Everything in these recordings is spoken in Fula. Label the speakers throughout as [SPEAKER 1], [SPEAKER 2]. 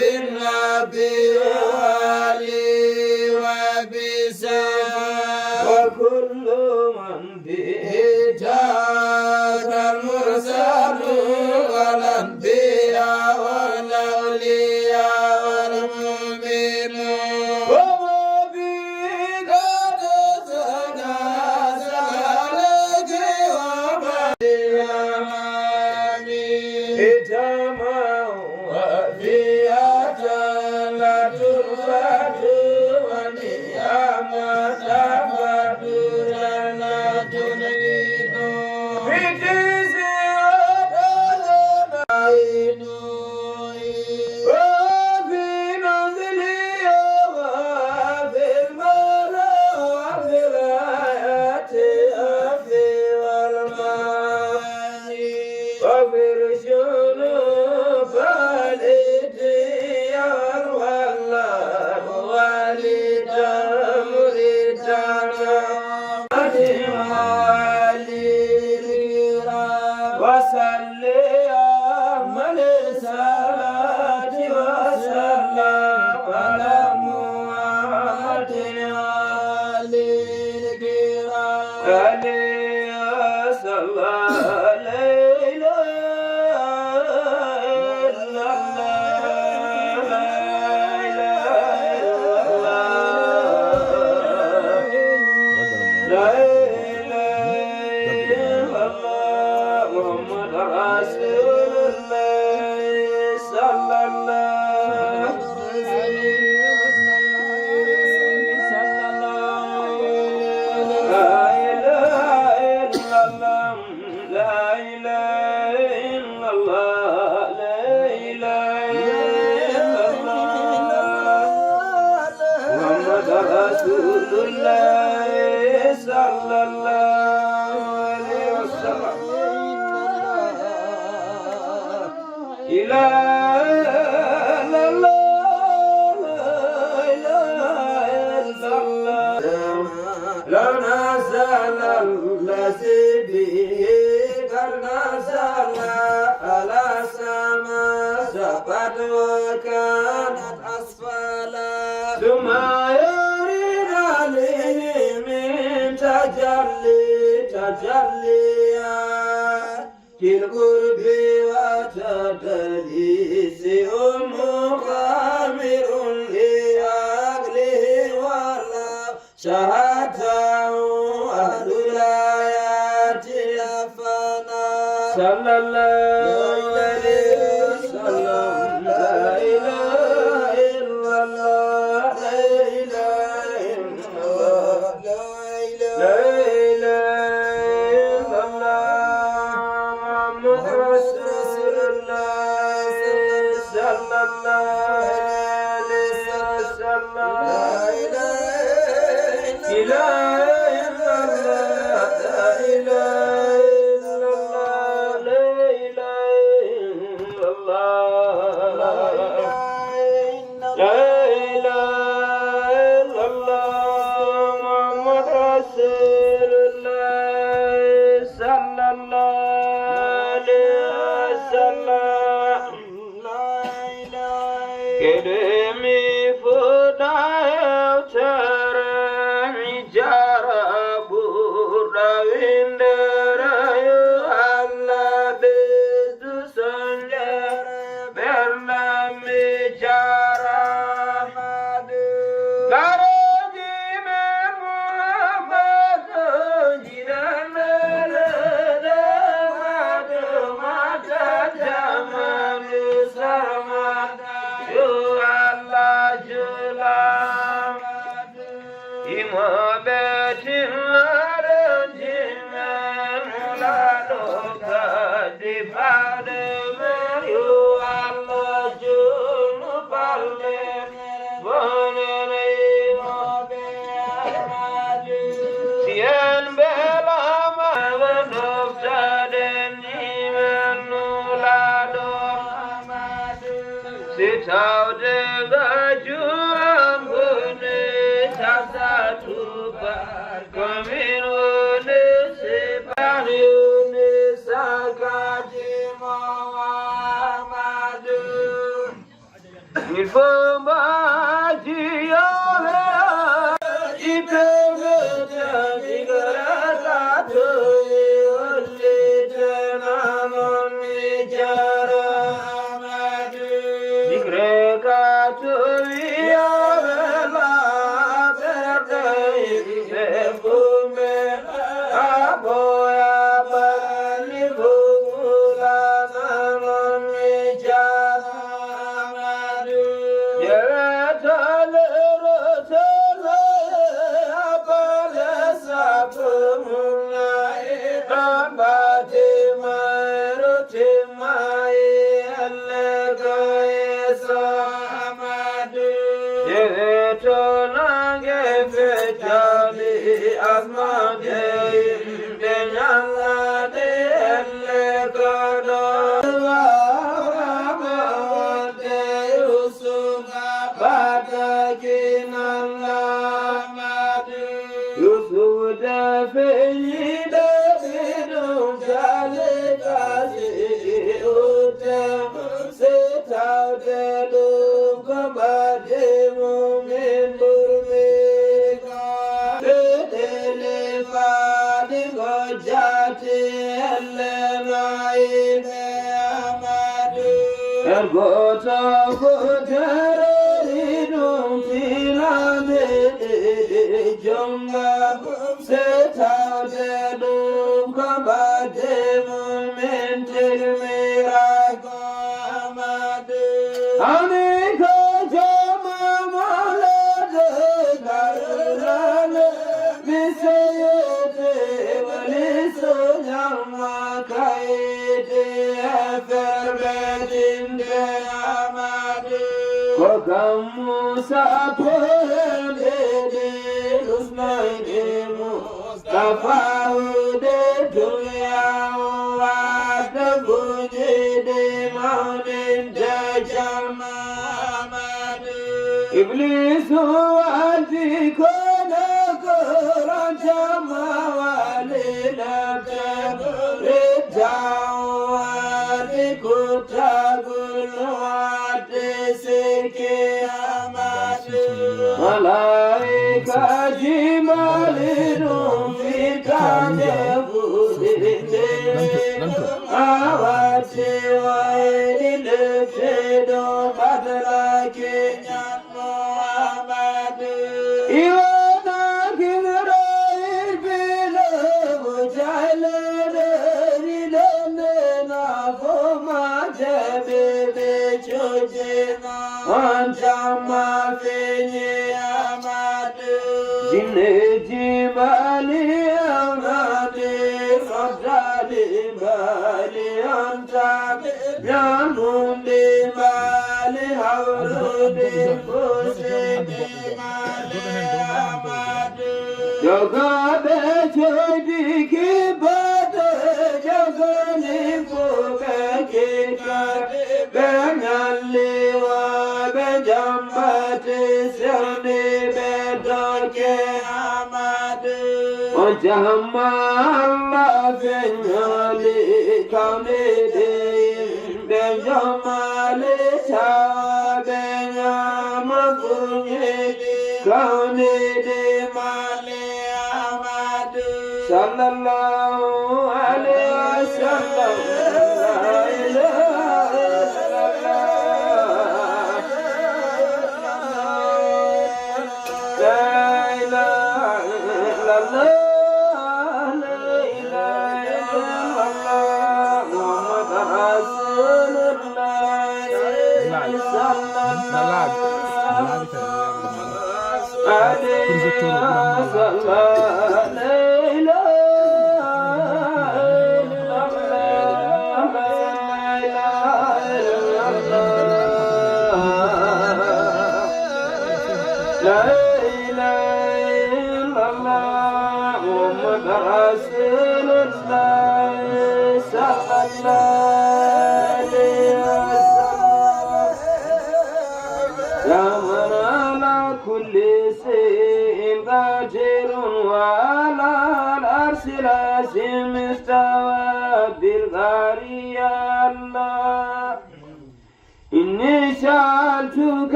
[SPEAKER 1] بالنبي Yeah.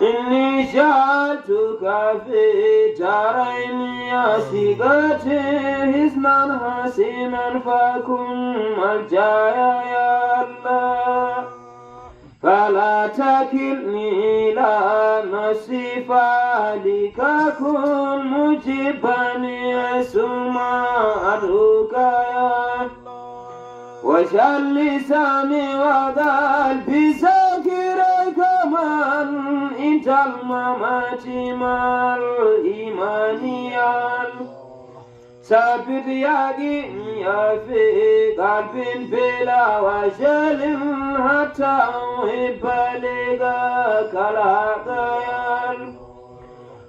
[SPEAKER 1] إني جعلتك في دارين يا ثقتي اسما حسنا فكن ملجايا يا الله فلا تكلني إلى نفسي فلك كن مجيبني ثم أدعوك يا الله واجعل لساني وقلبي ذاكرك من انت الممات مع الإيمان يا الله ثبت يقيني في قلب بلا وجل حتى أحب لقاك يا الله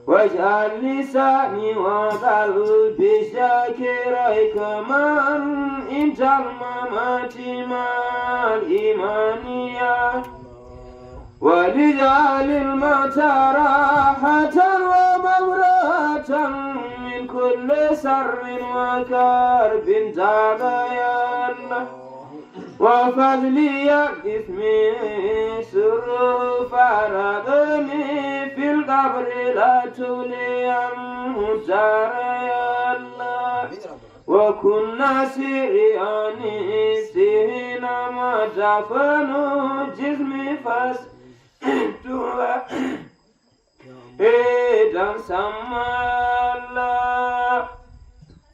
[SPEAKER 1] واجعل لساني وقلبي ذاكريك من انت الممات مع الإيمان يا ولجعل الموت راحة ومبرة من كل سر وكرب زاد يا الله وفضلي جسمي سر فرغني في القبر لا تولي مجار يا الله وكنا سرياني سهين ما جفنوا جسمي فاستوى إذا سمى الله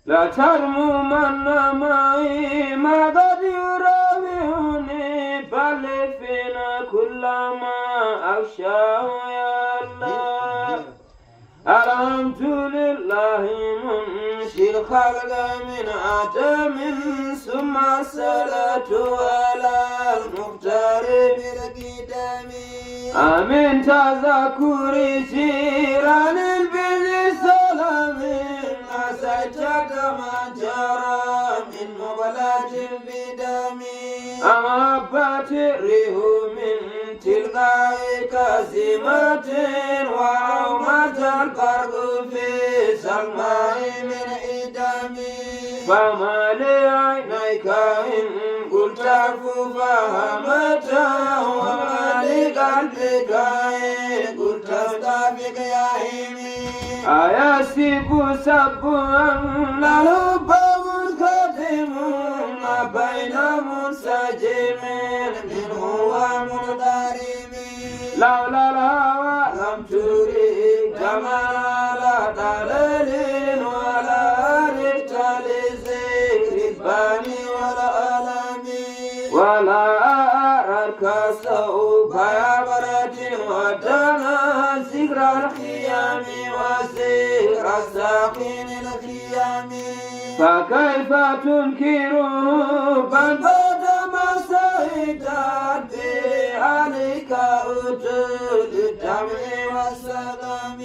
[SPEAKER 1] لا ترموا من معي ما قد يراويني بل فينا كل ما أخشاه يا الله الحمد لله منشي الخلق من آدم ثم الصلاة على المختار بالقدام آمين تذكر جيران البر سلام أسجد ما جرى من مبلغ بدم أمبت الريح من تلقاء كاسمة وعومة القرق في سلماء من إدم فما لعينيك إن قلت فهمت وما لقلبك إن قلت استفق يا هيمي أيسب سب أن الحب منقدم ما بين منسجم منه ومنضرم لولا الهوى لم تريد جمال دليل ولا ريت لذكر الباني والألم ولا أراك سوف يبرد ودنا ذكر الخيام وذكر الساقين الخيام فكيف تنكره بل بعد ما سيدت عليك وجود الدمع والسلام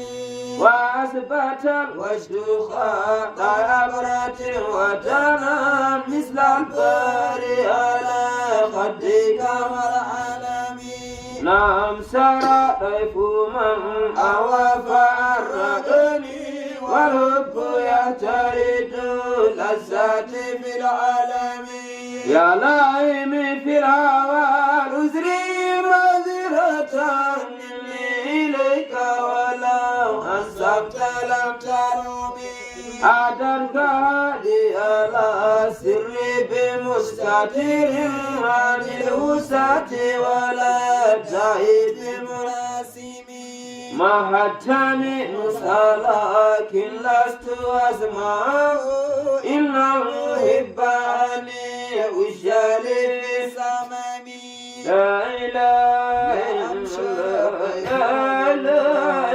[SPEAKER 1] وأثبت الوجد خط عبرة ودنا مثل البر على خدك والعالم نعم سرى طيف من أوى فأرقني والحب يعترض لذات في العالم يا لائم في الهوى أزري معذرة مني إليك ولو أنصبت لم تلومي أدرك هادي على سر بمستتر عن الوسعة ولا جاهد مناسمي ما حتاني نسأل لكن لست أسمع إن المحباني وشالي في سمامي لا إله إلا الله لا إله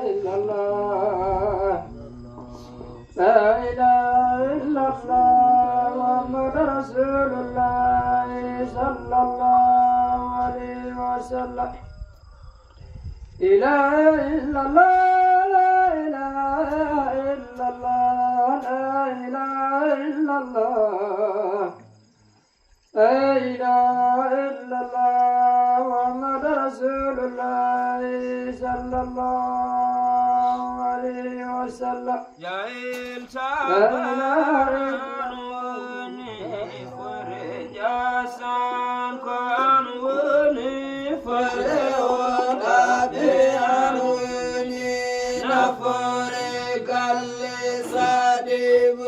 [SPEAKER 1] إلا الله لا إله إلا الله محمد رسول الله صلى الله عليه وسلم إله إلا الله لا إله إلا الله لا إله الله لا إله إلا الله محمد رسول الله صلى الله عليه وسلم لا إله إلا الله فرج أسان كانوني فرج أبيانوني نفرق اللسادب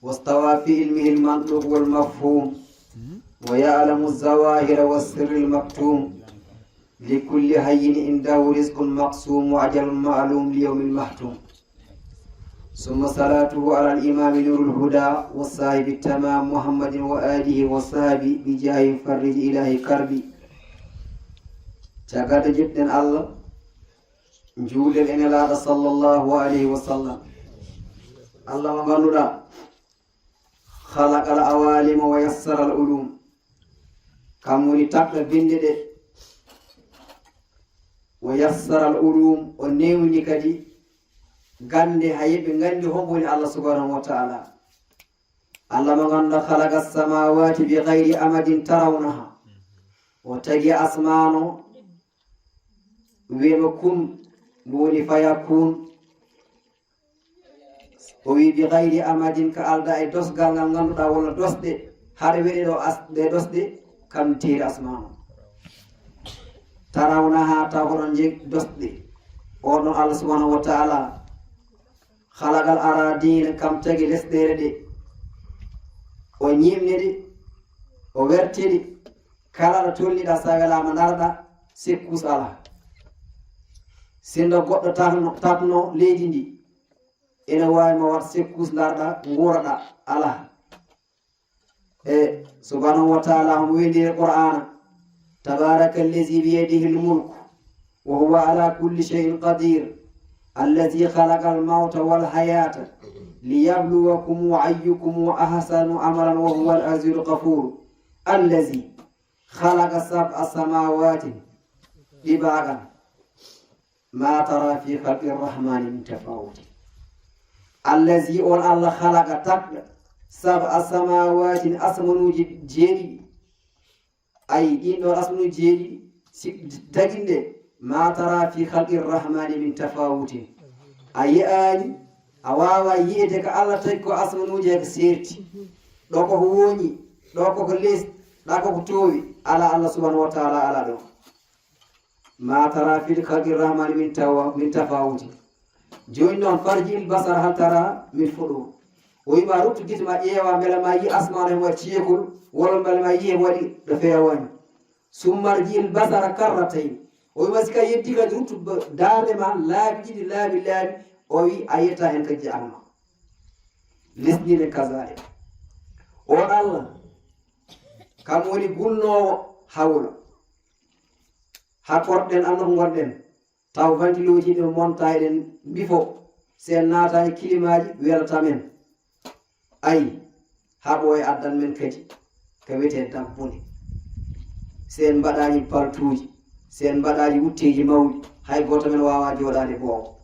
[SPEAKER 2] واستوى في علمه المنطق والمفهوم ويعلم الظواهر والسر المكتوم لكل حي عنده رزق مقسوم وأجل معلوم ليوم المحتوم ثم صلاته على الإمام نور الهدى والصاحب التمام محمد وآله وصحبه بجاه فرج إلهي كربي جاكات جدا الله جود الإنلاد صلى الله عليه وسلم الله مغنودا خلق العوالم ويسر العلوم كموني تقل بندد ويسر العلوم ونيوني كدي غاندي هايب غاندي هموني الله سبحانه وتعالى الله مغنودا خلق السماوات بغير أمد ترونها وتجي أسمانه ويمكن مولي فيكون o wi bi gayri amadin ka alda e dosgal ngal ganduɗa walla dosɗe haɗa weɗe ɗo asɗe dosɗe kam teeri asmanu tarawna ha taw koɗon jeg dosɗe oɗon Allah subhanahu wa ta'ala halagal aradina kam tagi lesɗere ɗe o ñimniɗe o wertiɗe kala ɗo tolliɗa sa welama darɗa sekkus ala sindo goɗɗo tatno leydi ndi ene wawi ma wat sekkus darɗa guraɗa ala e subhanahu wa ta'ala mo windi e qur'ana tabaraka allazi biyadihi almulku wa huwa ala kulli shay'in qadir allazi khalaqa almauta walhayata liyabluwakum ayyukum ahsanu amalan wa huwa al-azizul ghafur allazi khalaqa sab'a samawati dibaqan ma tara fi khalqi arrahmani min tafawut allazi on Allah khalaqa takɗa sab'a samawatin asmanuji jeeɗiɗi ay ɗin ɗon asmanuji jeeɗiɗi si taginde ma tara fi khalqi rrahmani min tafawutin a yi'ani a wawa yi'ede ko Allah tagi ko asmanuji ko serti ɗo koko woñi ɗo koko les ɗa koko towi ala Allah subhanahu wa ta'ala ala ɗo ma tara fi khalqi rrahmani min tafawutin joni noon farji il basar hal tara min fuɗo o wima ruttu gite ma ƴeewa beele ma yi asmane mo waɗi ceekol walla beele ma yi mo waɗi ɗo fewani summarji il basara karratayn o wima sika yeddi kadi ruttu dande ma laabi ɗiɗi laabi o wi a yetta hen kadi jahannama lesdine kasale on Allah kam woni gulnowo hawla ha korɗen anno ko gonɗen taw vantiloji ɗe monta eɗen bifo sen naatani kilimaji welata men ayi haɓo e addan men kadi ko wiyete dabbune sen mbaɗani baltuji sen mbaɗani wutteji mawɗi hay goto men wawa joɗade boowo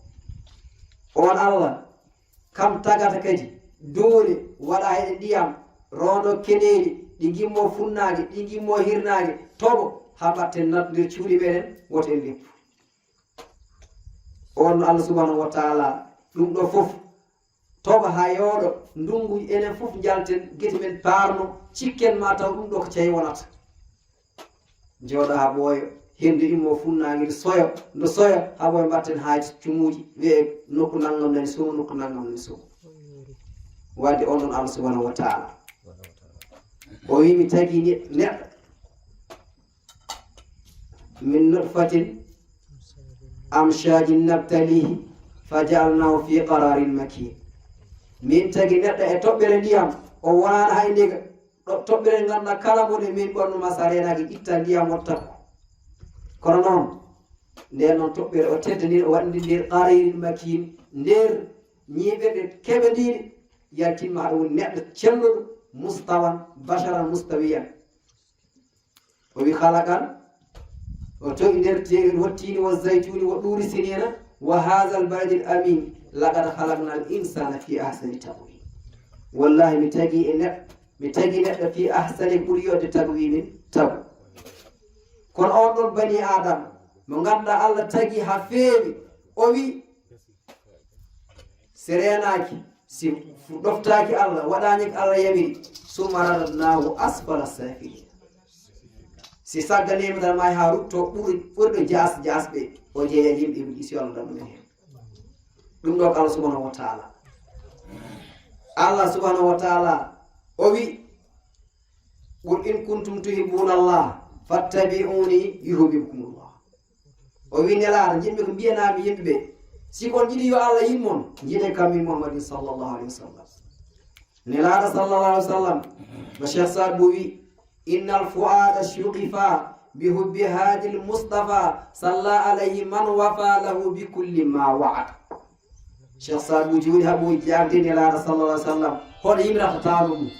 [SPEAKER 2] on Allah kam tagata kadi doole waɗa heɗe ndiyam rondo keneeri ɗi gimmo funnage ɗi gimmo hirnage toɓo ha batten nattodir cuuɗi meɗen woto en leppu on Allah subhanahu wa ta'ala ɗum ɗo fof toɓa ha yooɗo ndungu enen fof jalten guete men parno cikken ma taw ɗum ɗo ko cayi wonata jooɗo ha ɓooyo hendu immo funnage ndo soyo ha ɓooyo mbatten hayti cumuji wiye nokku naggam nani somo nokku naggam nani somo wadde on ɗon Allah subhanahu wa ta'ala o wimi tagi neɗɗo min nutfatin amshajin nabtalihi fajalnahu fi qararin makin min tagi neɗɗo e toɓɓere ndiyam o wonano hay ndiga toɓɓere ganduɗa kala mone min ɓornuma sa renaki itta ndiyam wattako kono noon nden noon toɓɓere o teddaniɗo waɗidi nder qararin makin nder ñiɓeɗe keɓediɗe yaltinma haɗa woni neɗɗo celluɗo mustawan basharan mustawiyan o wi halaqan o towi nder teeri wattini wa zaytuni wa ɗuri sinina wa hadha al baladi al amin laqad halaqna al insana fi ahsani taqwim wallahi mi tagi neɗɗo fi ahsani ɓuri yodde taqwimin tagu kono on ɗon bani adama mo ganduɗa Allah tagi ha feewi o wi si renaki si ɗoftaki Allah waɗani ko Allah yamiri summa radadnahu asfala safilin si sagganima tan ma ha rutto ɓurɗo jasɓe o jeeya yimɓe ɓe isi Allah damumen hen ɗum ɗo ko Allah subhanahu wa ta'ala Allah subhanahu wa ta'ala o wi qul in kuntum tuhibbuna Allah fattabi'uni yuhibbukumullah o wi nelaɗo jinɓe ko mbiyanami yimɓeɓe sikon jiɗi yo Allah yimmon jiɗe kam min Muhammadin sallallahu alaihi wasallam nelaɗo sallallahu alaihi wasallam no Cheikh Saad Bou wi innal fuada shuqifa bi hubbi hadi al mustafa salla alayhi man wafa lahu bi kulli ma wa'ada Cheikh Saad Bou joni habo jagde nelaɗo sallallahu alaihi wasallam hoɗo yimrata taɗum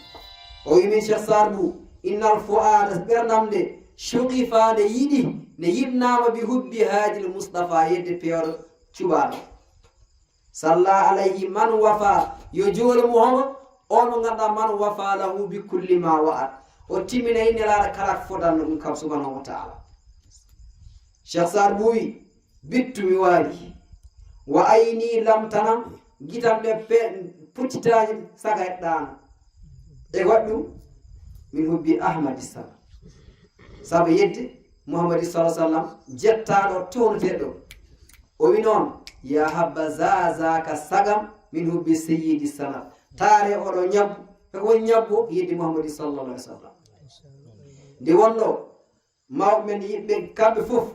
[SPEAKER 2] o wimi Cheikh Saad Bou innal fuada ɓerdamde shuqifa nde yiɗi ne yiɗnama bi hubbi hadi al mustafa yedde pewɗo cubaɗo salla alayhi man wafa yo joole Muhammad on mo ganduɗa man wafa lahu bi kulli ma wa'ad o timminayi nelaɗo kala ko fodanno ɗum kam subhanahu wa ta'ala Cheikh Saad Bou wi bittu mi waali wa ayni lam tanam gitam ɗe puccitaji saga heɗɗano e waɗɗum min hubbi ahmadi sallam saabu yedde Muhammad sallallahu alaihi wasallam jettaɗo townoteɗo o wi noon ya habba zazaka sagam min hubbi sayyidi salam taare oɗo ñabbu eko woni ñabbo yedde Muhammad sallallahu alaihi wasallam nde wonɗo mawɓe men yimɓe kamɓe fof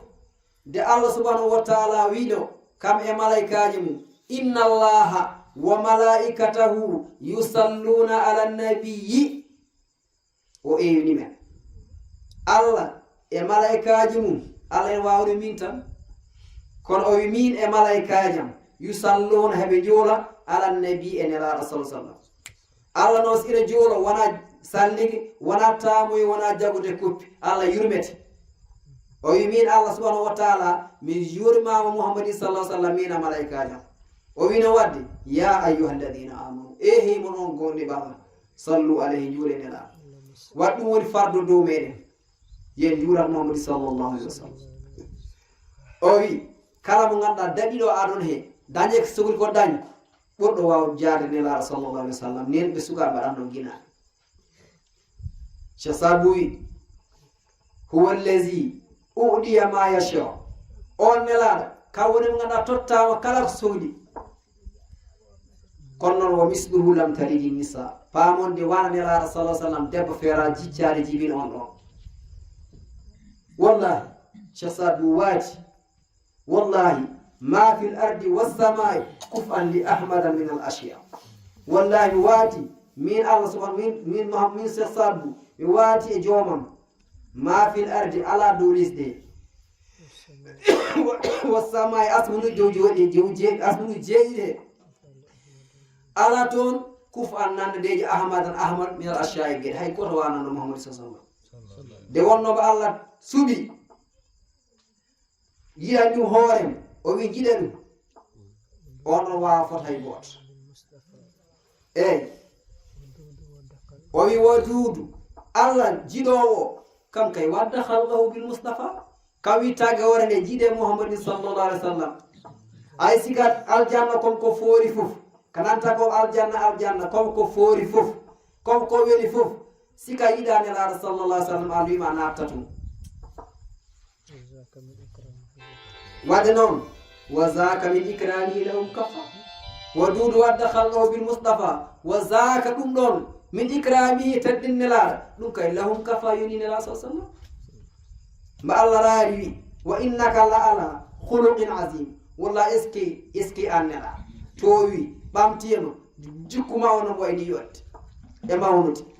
[SPEAKER 2] nde Allah subhanahu wa ta'ala wiɗo kam e malaikaji mum inna allaha wa malaikatahu yusalluna ala nabiyyi o ewni men Allah e malaikaji mum Allah en wawde min tan kono o wi min e malaikajam yusalluna heɓe joola ala nabi e nelaɗo sallallahu alaihi wasallam Allah noon ina joola wona salligi wona tamoye wona jagude koppi Allah yurmete o wi min Allah subhanahu wa ta'ala min yurmama Muhammadin sallallahu alaihi wasallam min e malaikajam o wi no wadde ya ayyuhalladhina amanu e himon on gonɗi ɓama sallu alayhi juure nela wat ɗum woni fardo dow meɗen yen juurat Muhammad sallallahu alaihi wasallam o wi kala mo ganduɗa daɗiɗo aɗon he dañe ko sogli ko dañ ɓurɗo waw jaade nelaɗo sallallahu alaihi wasallam nen ɓe suka mbaɗanno guinaɓe Cheikh Saad Bou wi huwa allazi uɗiya ma yasha on nelaɗo ka woni mo ganduɗa tottama kala ko sohli kono noon wo misluhu lam taridi nisa paamonde wana nelaɗo sallallahu alaihi wasallam debbo feera jiccade jibin on ɗon wallahi Cheikh Saad Bou waati wallahi ma fi l ardi wassamai kuf'an li ahmada min al ashiya wallahi waati min Allah subhanahu min Cheikh Saad Bou mi waati e joomam ma fi l ardi ala dow lisde wassamai asmunu asmunu jeeɗiɗe ala toon kuf'an nandedeji ahmad min al ashiya e gueɗe hay koto wanano Muhammad sallallahu alaihi wasallam de wonnoɓe Allah suɓi yiyan ɗum hoorem o wi jiɗa ɗum on ɗon wawa fota hay gooto eyyi o wi wo duudu Allah jiɗowo kam kay wadda halqahu bil mustafa kam wittage hoore nde jiiɗe Muhammadin sallallahu alaihi wasallam ay sigat aljanna kom ko foori fof kananta ko aljanna kom ko foori fof kom ko weli fof sika yiɗa nelaɗo sallallahu alaihi wasallam an wima natta tum wadde noon wa zaka min ikrami lahum kafa wa duudu wadda halqahu bil mustafa wa zaka ɗum ɗon min ikrami teddin nelaɗo ɗum kay lahum kafa yoni nelaɗo sa sallam mba Allah raari wi wa innaka la ala khuluqin azim walla eski an nelaɗo to wi ɓamtiyeno jikkuma ono wayni yotte e mawnude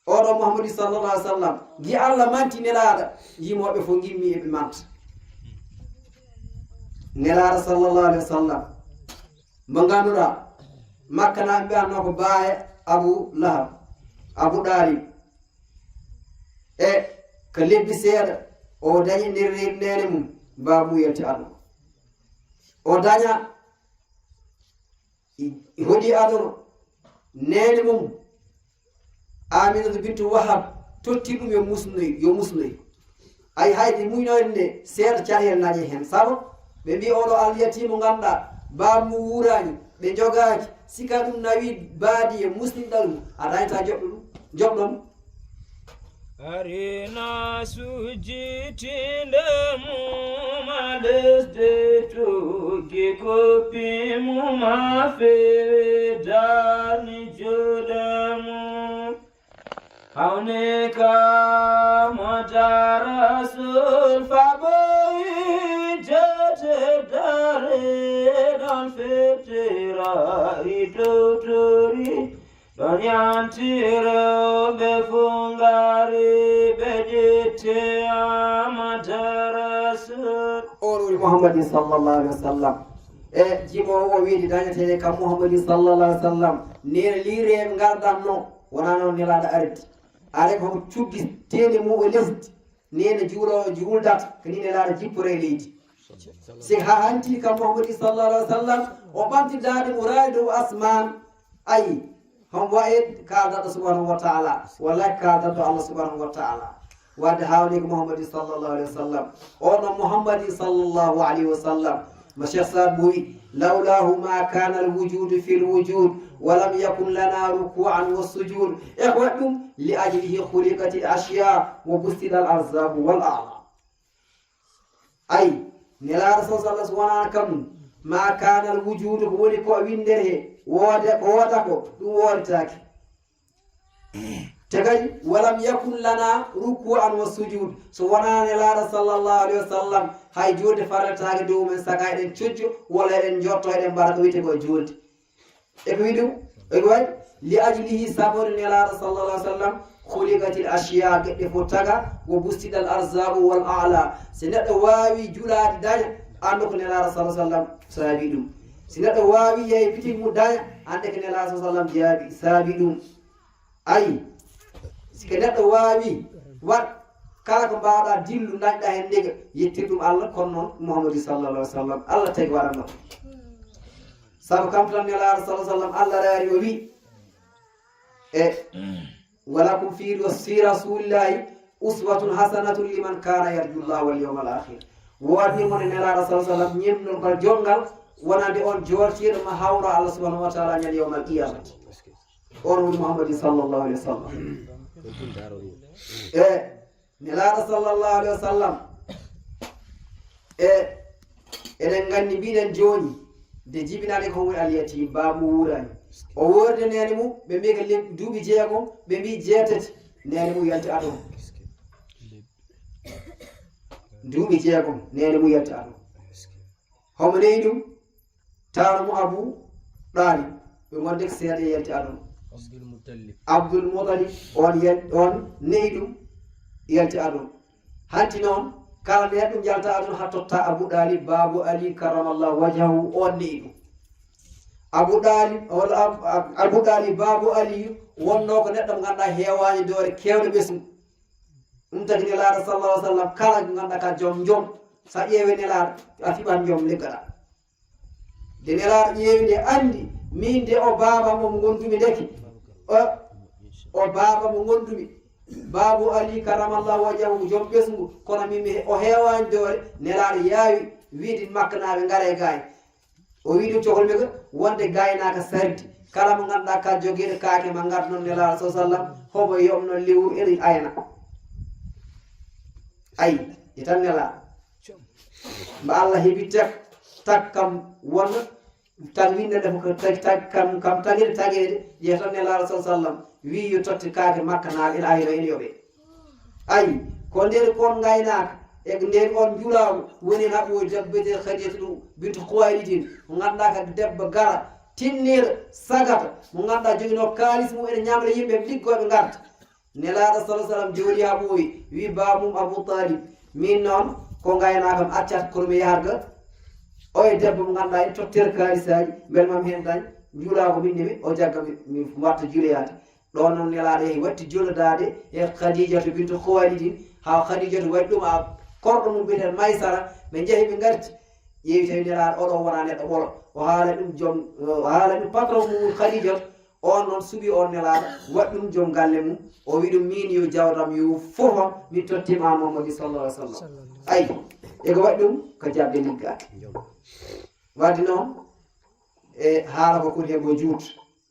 [SPEAKER 2] oɗo Muhammadu sallallahu alaihi wasallam gi Allah manti nelaɗo yimoɓe fo gimmi eɓe manta nelaɗo sallallahu alaihi wasallam mo ganduɗa Makka naɓe mbiyanno ko baaye Abu Lahab Abu Dalib e ko lebbi seeɗa o dañi nder nene mum babu yalti aduna o daña hoɗi aduna nene mum Aminatu bintu Wahab totti ɗum yo musnoyi ay hayde muynoyde nde seeɗa cahel nañi hen sabu ɓe mbi oɗo aliyati mo ganduɗa bamu wurani ɓe jogaki sika ɗum nawi baadi e muslimɗa ɗum a dañata joɓɗom
[SPEAKER 1] arina sujitinde muma lesde togi koppi muma fewe dani joɗamu hawne ka mata rasul faboyi jete dare dan fetira idotori don yantiro be fungari be jete amata rasul
[SPEAKER 2] on woni Muhammadin sallallahu alaihi wasallam e jimo o wiide dañetede kam Muhammadin sallallahu alaihi wasallam nene liire gardanno wona noon nelaɗo ardi are ko cuggi tende mum o lesdi nene juuɗo juuldata ko ni nelaɗo jippore leydi si ha hanti kam Muhammadin sallallahu alaihi wasallam o ɓamtidade mo raari dow asman ayi hon wayed kaldaɗo subhanahu wa ta'ala wallahi kaldaɗo Allah subhanahu wa ta'ala wadde hawni ko Muhammadin sallallahu alaihi wasallam ono Muhammadin sallallahu alaihi wasallam ma Cheikh Saad Bou lawlahu ma kana alwujudu fi lwujud ولم يكن لنا ركوعا والسجود إخوة لأجله خلقت الأشياء وبسط الأرزاق والأعلى أي نلا رسول الله سبحانه كم ما كان الوجود هو لكو ويندره وودكو وودتاك تغني ولم يكن لنا ركوعا والسجود سوانا نلا رسول الله عليه وسلم هاي جود فرتاك دو من سكايدن تشجو ولا en jotto eden baraka wite ko julde eko wiɗum eko waɗi li ajlihi sabore nelaɗo sallallahu alih w sallam huligatil ashiya geɗɗe fo taga wo bustiɗal arzabu wal ala si neɗɗo wawi julade daña ando ko nelaɗo sa sallam saabi ɗum si neɗɗo wawi yeey pitin mum daña ande ko nelaɗo sa sallam jaabi saabi ɗum ayi siko neɗɗo wawi wat kala ko mbawɗa dillu dañɗa hen ndega yettir ɗum Allah kono noon Muhammadu sallallahu alih w sallam Allah tagi waɗanno sabu kam tan nelaɗo sallallahu alih w sallam Allah raari o wi ولكم في رسول الله أسوة حسنة لمن كان يرجو الله واليوم الآخر وأني من نلا رسول صلى الله عليه وسلم يمن الجنغال ونادي أن جورتير ما حاورا الله سبحانه وتعالى يوم القيامة أن محمد صلى الله عليه وسلم نلا رسول الله عليه وسلم enen ganni biɗen joni de jibinade ko woni aliyati babu wurani o worde nene mum ɓe mbi ko duuɓi jeegom ɓe mbi jeetati nene mum yalti adon duuɓi jeegom nene mum yalti adon homo neyi ɗum tawno mo abou ɗaali ɓe gonde ko seeɗa yalti adon abdoul moutalib on neyi ɗum yalti adon hanti noon kala nde ɗum jalta adon ha totta abou ɗalib babou ali karamallahu wajhahu on neyi ɗum abou ɗalib babou aliyu wonno ko neɗɗo mo ganduɗa hewani doore kewɗe ɓesgu ɗum tagi nelaɗo sallallah alih sallam kala ko ganduɗa ka joom joom sa ƴeewi nelaɗo a fiɓan joom leggaɗa de nelaɗo ƴeewi nde andi min de o baba mo gondumi ndeki o baba mo gondumi babou ali karamallahu wajhahu joom ɓesgu kono mimi o hewani doore nelaɗo yaawi wiide makkanaɓe gaare gaay o wi ɗum cohol mega wonde gaynaka sardi kala mo ganduɗa ka joguiɗo kaake ma gard noon nelaɗo sa sallam homo yomno lewru eri ayna ayi e tan nelaɗo mbo allah heeɓi tak kam wona tan winde ɗe kam taguide taguede jeeya tan nelaɗo sa sallam wi yo totte kaake makka naɓe ene ayno ene yoɓe ayi ko nder kon gaynaka e nden on juulamu woni haɓoy debbede hadiyatu ɗum bintu khuwaylidin mo ganduɗa kadi debbo gara tinnira sagata mo ganduɗa joguino kalis mum ene ñamre yimɓe liggoɓe garta nelaɗo salah sallam jooɗi ha ɓooyi wi bamum abou talib min noon ko gaynakam accata kono mi yaharga o e debbo mo ganduɗa en tottere kalisaji beele mami hen dañ juula ko minnimi o jagga mi watta juuleyade ɗon noon nelaɗo yehi watti juulodade e khadijatu bintu khuwaylidin ha khadijatu waɗi ɗum a korɗo mum biyeten maysara ɓe jeehi ɓe garti ƴeewi tawi nelaɗo oɗo wona neɗɗo ɓolo o haala ɗum joom o haala ɗum patron mum khadijatu on noon suuɓi on nelaɗo waɗi ɗum joom galle mum o wi ɗum min yo jawdam yo fofam min tottima mamadou sallallah alih w sallam ayi eko waɗi ɗum ko jabde liggade wadde noon e haala ko koti hebo juut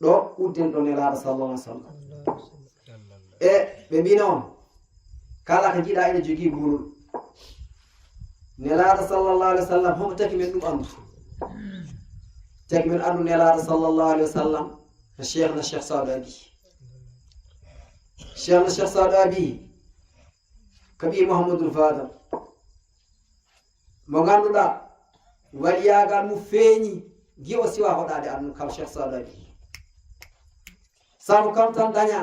[SPEAKER 2] ɗo udden ɗo nelaɗo sallallah alih w sallam e ɓe mbino on kala ko jiiɗa ene jogui gurol nelaɗo sallallahu alih w sallam homo taki men ɗum andu taki men andu nelaɗo sallallahu alih w sallam no cheikh sadou abi cheikh sadou abi ko ɓi mouhamadoul fadal mo ganduɗa waliyagal mu feeñi gi o siwa hoɗade andu kam cheikh sadou abi sabu kam tan daña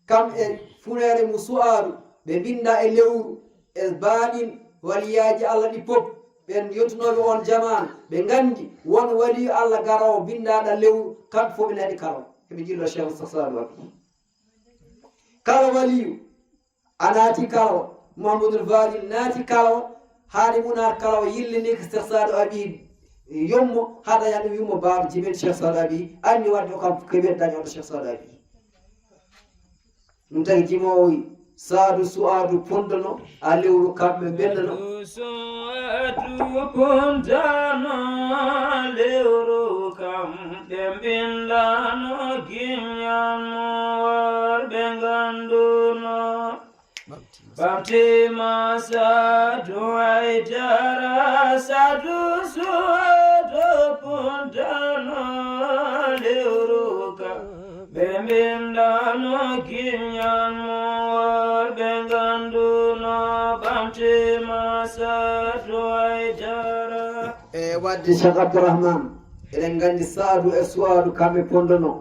[SPEAKER 2] kam e funere mu su'aru ɓe binda e lewru e baaɗin waliyaji allah ɗi pop ɓen yettunoɓe on jamanu ɓe gandi won waliyu allah garowo bindaɗa lewru kamɓe fof ɓe naaɗi kalaw heɓe jillo cheikh sadou abi kala waliyu a naati kalawa mouhamadoul fadil naati kalawa haade munar kalawa yillini ko cheikh sadou abi yommo ha daña ɗum yummo baba jiben cheikh sadou abi anni wadde o kam keɓen dañoɗo cheikh sadou abi ɗum tagi jimowo saadu su'adu pondano a lewru kamɓe bendano
[SPEAKER 1] su'adu pondano lewru kamɓe bindano giñamo worɓe ganduno bamtima saadu aydara saadu su'adu pondano lewru kamɓe bindano giñamo
[SPEAKER 2] wadde cheikh abdourahmane eɗen gandi saadu e su'adu kamɓe pondono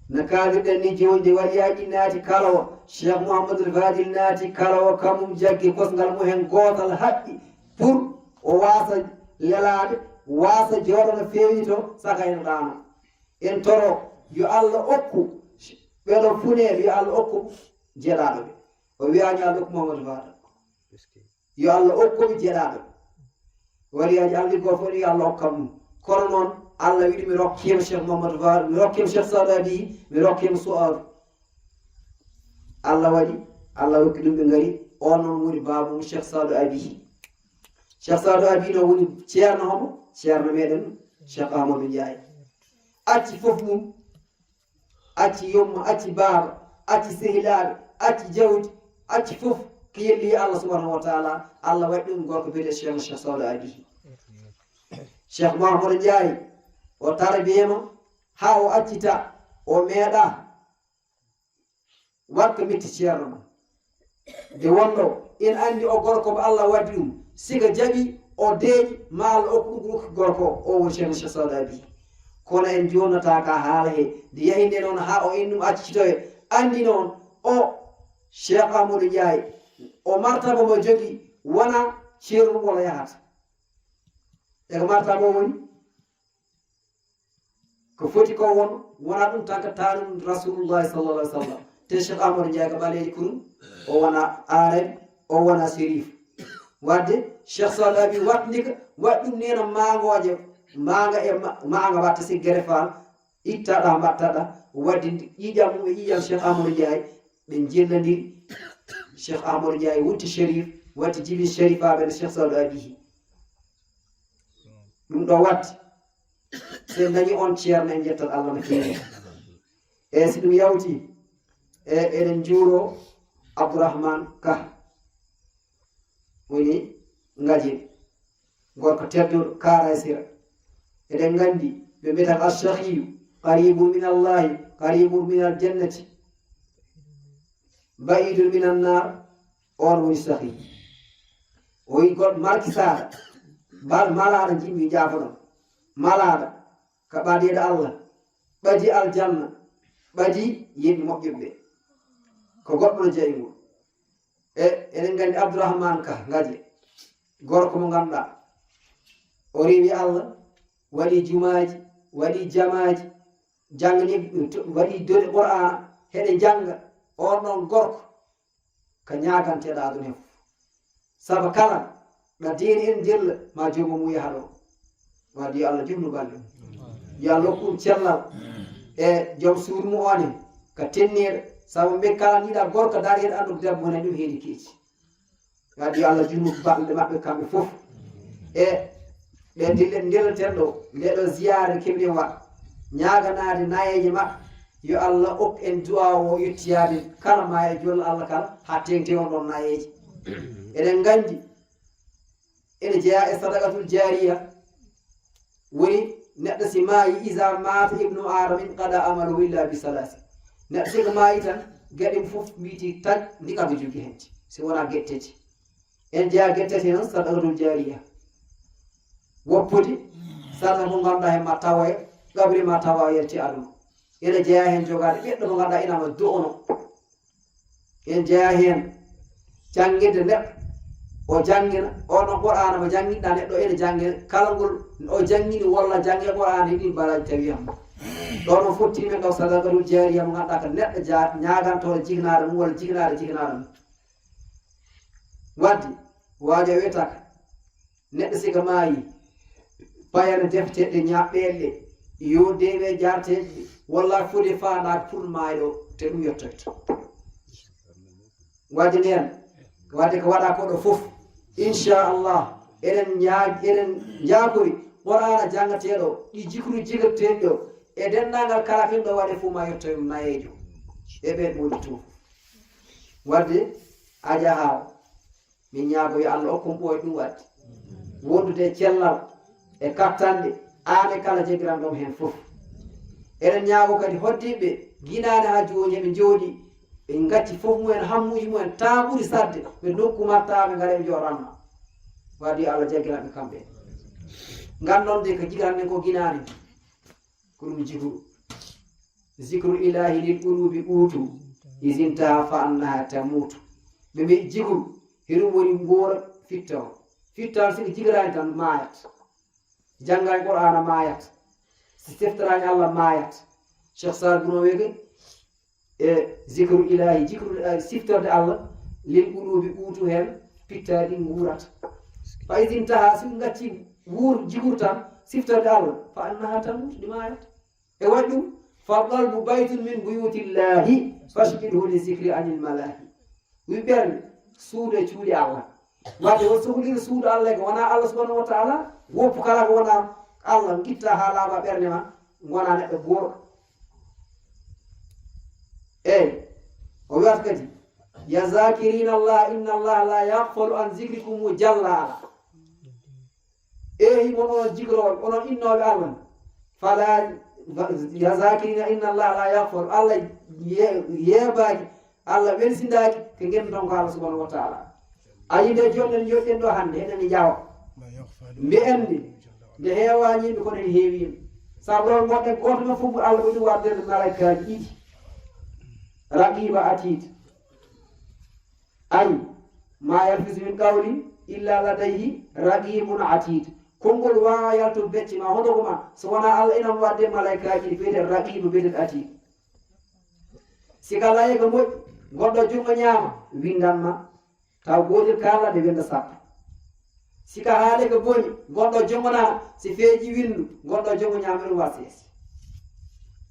[SPEAKER 2] no kaaliɗen ni joni waliyaji naati kalawa cheikh mouhamadoul fadil naati kalawa kamum jaggi kosgal mumen gotal haqqi pour o wasa lelade wasa jooɗo no feewi to saka en ɗano en toro yo allah okku ɓeɗo funeɓe yo allah okku jeeɗaɗoɓe o wiyani allah okku mouhamadoul fadal yo allah okkuɓe jeeɗaɗoɓe waliyaji allah goo fof yo allah hokkam ɗum kono noon allah wiɗi mi rokkima cheikh mouhamadoul fadal mi rokkima cheikh sadou abi mi rokkima su'adu Allah waɗi Allah hokki ɗum ɓe ngari on noon woni baabum Cheikh Sadou Abi. Cheikh Sadou Abi no woni ceerno homo ceerno meɗen Cheikh Ahmadou Ndiaye acci fof mum acci yomma acci baaba acci sehilaɓe acci jawdi acci fof ko yelli Allah subhanahu wa taala Allah waɗi ɗum gorko biyete Cheikh Sadou Abi. Cheikh Mouhamadou Ndiaye o tarbiyema ha o accita o meeɗa warko metti ceerno ma de wonɗo en andi o gorko mo Allah waddi ɗum siga jaɓi o deeƴi ma Allah okku gorko o woni Cheikh Sadou Abi. kono en jonnata ka haala he de yahinde noon ha o innum accitoye andi noon o Cheikh Amadou Ndiaye o martaba mo jogi wona ceerno wala yahata eko martaba woni ko foti ko wona ɗum tan ka tanum rasulullahi sallallahu alaihi wasallam te Cheikh Amadou Ndiaye ko ɓaleji kurum o wona arabi o wona sérif wadde Cheikh Sadou Abi watndika waɗi ɗum nena mangoje manga e manga watta si gere fal ittaɗa mbattaɗa waddi ƴiƴam mum e ƴiƴam Cheikh Amadou Ndiaye ɓe jellodiri Cheikh Amadou Ndiaye wutti sérif watti jibi sérifaɓe Cheikh Sadou Abi ɗum ɗo wadde sen dañi on ceerno en jettat Allah no feewi e si ɗum yawti e eɗen juuro Abdourahmane Ka woni ngaji gorko tedduɗo kaara sira eɗen gandi ɓe mbiyata alchahiyu qaribun min allahi qaribun min aljannati baidun min annar on woni sahi o wi goɗɗo markisaɗo malaɗo jimmi jaafa ɗon malaɗo ka ɓadeɗo Allah ɓadi aljanna ɓadi yimɓe moƴƴuɓe ko goɗɗo no jeeyi ngol e eɗen gandi Abdourahmane Ka ngaji gorko mo ganduɗa o rewi Allah waɗi jumaji waɗi jamaji jangani waɗi dole Qur'ana heɗe janga on ɗon gorko ko ñaganteɗa aduna fof saabu kala ɗa deeni en jella ma jomum mu yaha ɗo wadde yo Allah jumnu balɗe yo Allah hokkum cellal e joom suudu mu one ko tenniɗo saabu ɓe kala jiiɗa gorko daariɗo andude debbo ne ɗum heedi keeci wadde yo Allah jumnu balɗe maɓɓe kamɓe fof e ɓe dillen ndelaten ɗo ndeɗo ziyare keɓɗen waɗ ñaganade nayeje maɓɓe yo Allah hokku en du'a o yettiyade kala ma e jolla Allah kala ha tengte on ɗon nayeje eɗen gandi ene jeeya e sadaqatul jariya woni neɗɗo si maayi isa mata ibnu adam in qada amaluhu illa bi salasi neɗɗo siko maayi tan gueɗe fof mbiti taj ndikaɓe jogi hente si wona guettete en jeeya guettete noon sadaqatul jariya woppude sarta mo ganduɗa hen ma tawoya gabri ma tawa yerti aduna ene jeeya hen jogade ɓiɗɗo mo ganduɗa inama do'ono en jeeya hen jangguinde neɗɗo o jangina onon Qur'ana mo janginɗa neɗɗo ene jangina kala ngol o jangini walla jange Qur'ana e ɗin balaji tawiyam ɗo no fottimi ɗo sadaqatul jariya mo ganduɗa ko neɗɗo ñagantoɗo jignaɗo mum walla jignaɗo mum wadde waajo wiyetaka neɗɗo sika maayi payane defteɗe ñaɓɓeɗe yodeɓe jarteɗe walla fode faɗade pour maayo te ɗum yettoyta wadde nden wadde ko waɗa koɗo fof inchallah eɗen jaagori Qur'ana jangateɗo ɗi jikru jigirteɗo e dendagal kala fin ɗo waɗe fof ma yettoye nayejo e ɓen ɓoli to wadde aja haw min ñaago yo Allah hokkum ɓoye ɗum wadde wondude cellal e kattande ane kala jegiran ɗum hen fof eɗen ñaago kadi hoddiɓe guinane ha joni eɓe jooɗi ɓe gacci fof mumen hammuji mumen ta ɓuuri sadde ɓe dokkumattaɓe gaare ɓe joɗanma wadde Allah jagiraɓe kamɓe gandonde ko jiganɗen ko guinane ko ɗum jikru zicru ilahi lil qulubi ɓuutu isintaha fa annaha tamutu ɓe mbi jikru heɗum woni goora fitta o fitta o siko jigirani tan mayat janggani Qur'ana mayat si seftorani Allah mayat Cheikh Sadou no wege e zicru ilahi siftorde Allah lil qulubi ɓuutu hen pittaɗi guurata fa isintaha siko gacci jikru tan siftorde Allah fa annaha tamutu ɗi mayat e waɗi ɗum fa qalbu baytun min buyutillahi fashkiruhu li zikri anil malahi wi ɓernde suudo e cuuɗi Allah wadde o sohliri suudu Allah ko wona Allah subhanahu wa taala woppu kala ko wona Allah gitta ha laaɓa ɓernde ma gona neɗɗo goto eyyi o wiyata kadi ya zakirina Allah inna Allah la yaghfalu an zikrikum jalla ala eyi mon onon jigroɓe onon innoɓe Allah fala ya zakirina inna Allah la yaghfalu Allah yeɓaki Allah welsindaki ko gendon ko Allah subhanahu wa taala ayide jonne joɗɗen ɗo hande eɗen jawa mbi'en nde heewani yimɓe kono en heewi yimɓe sabu ɗon goɗɗe goto men fof Allah ɓe ɗum waddede malaikaji ɗiɗi raqiba atid ayi ma yalfisu min qawli illa ladayhi raqibun atid konngol wawa yalto becce ma hono ma so wona Allah ina wadde malaikaji ɗi biyete raqibu biyete atid sika laye ko moƴƴi goɗɗo jungo ñaama windanma taw gotel kalade wenda sappo sika haale ko boni goɗɗo jongona si feeji windu goɗɗo jongo ñaama ɗum wasesi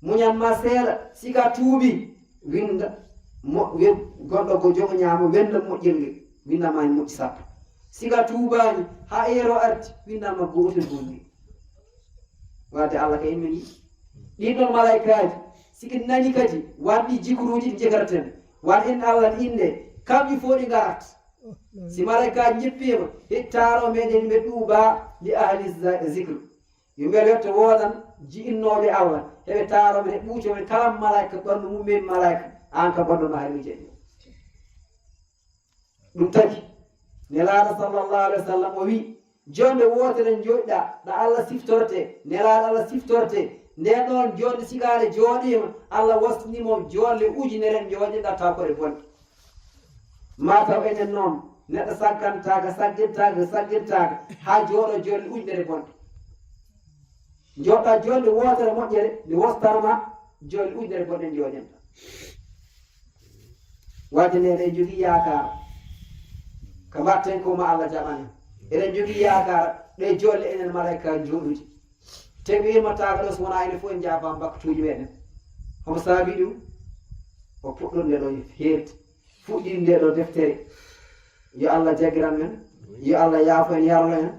[SPEAKER 2] muñanma seeɗa sika tuubi winda goɗɗo ko jongo ñaama wenda moƴƴirgel windama e moƴƴi sappo sika tuubani ha eero arti windama gotel gonɗi wadde Allah ka immen yi ɗiɗon malaikaji siki nani kadi wanɗi jikruji ɗi jegaraten wan en Allah inde kamɓe fof ɗi garat si malaikaji jippima hettaro meɗen ɓe ɗuuba li ahli zicre yimɓe wetto wodan jiinnoɓe Allah heɓe taroɓe he ɓuucoɓe kala malaika ɓandu mumen malaika an ka bonɗoma harimije ɗi ɗum tagi nelaɗo sallllahu alih wa sallam o wi jonde wotere joɗɗa ɗo Allah siftorte nelaɗo Allah siftorte nden ɗon jonde sikare jooɗima Allah wastinimo jolle ujuneren jooɗiɗa taw koɗe bonɗe ma taw enen noon neɗɗo saggirtaka ha jooɗo jolle ujunere bonɗe joɗɗa jolle wotere moƴƴere nde wostarma jolle ujunere bonɗe jooɗenɗa wadde nde eɗen jogui yakar ko mbatten ko ma Allah jaɓanen eɗen jogui yakar ɗe jolle enen malaikaji jooɗude te wimataka ɗo so wona ene fof en jaafama bakkatuji meɗen homo saabi ɗum o puɗɗon nde ɗo heerde fuɗɗide nde ɗo deftere yo Allah jaggiran men yo Allah yaafo en yarlo en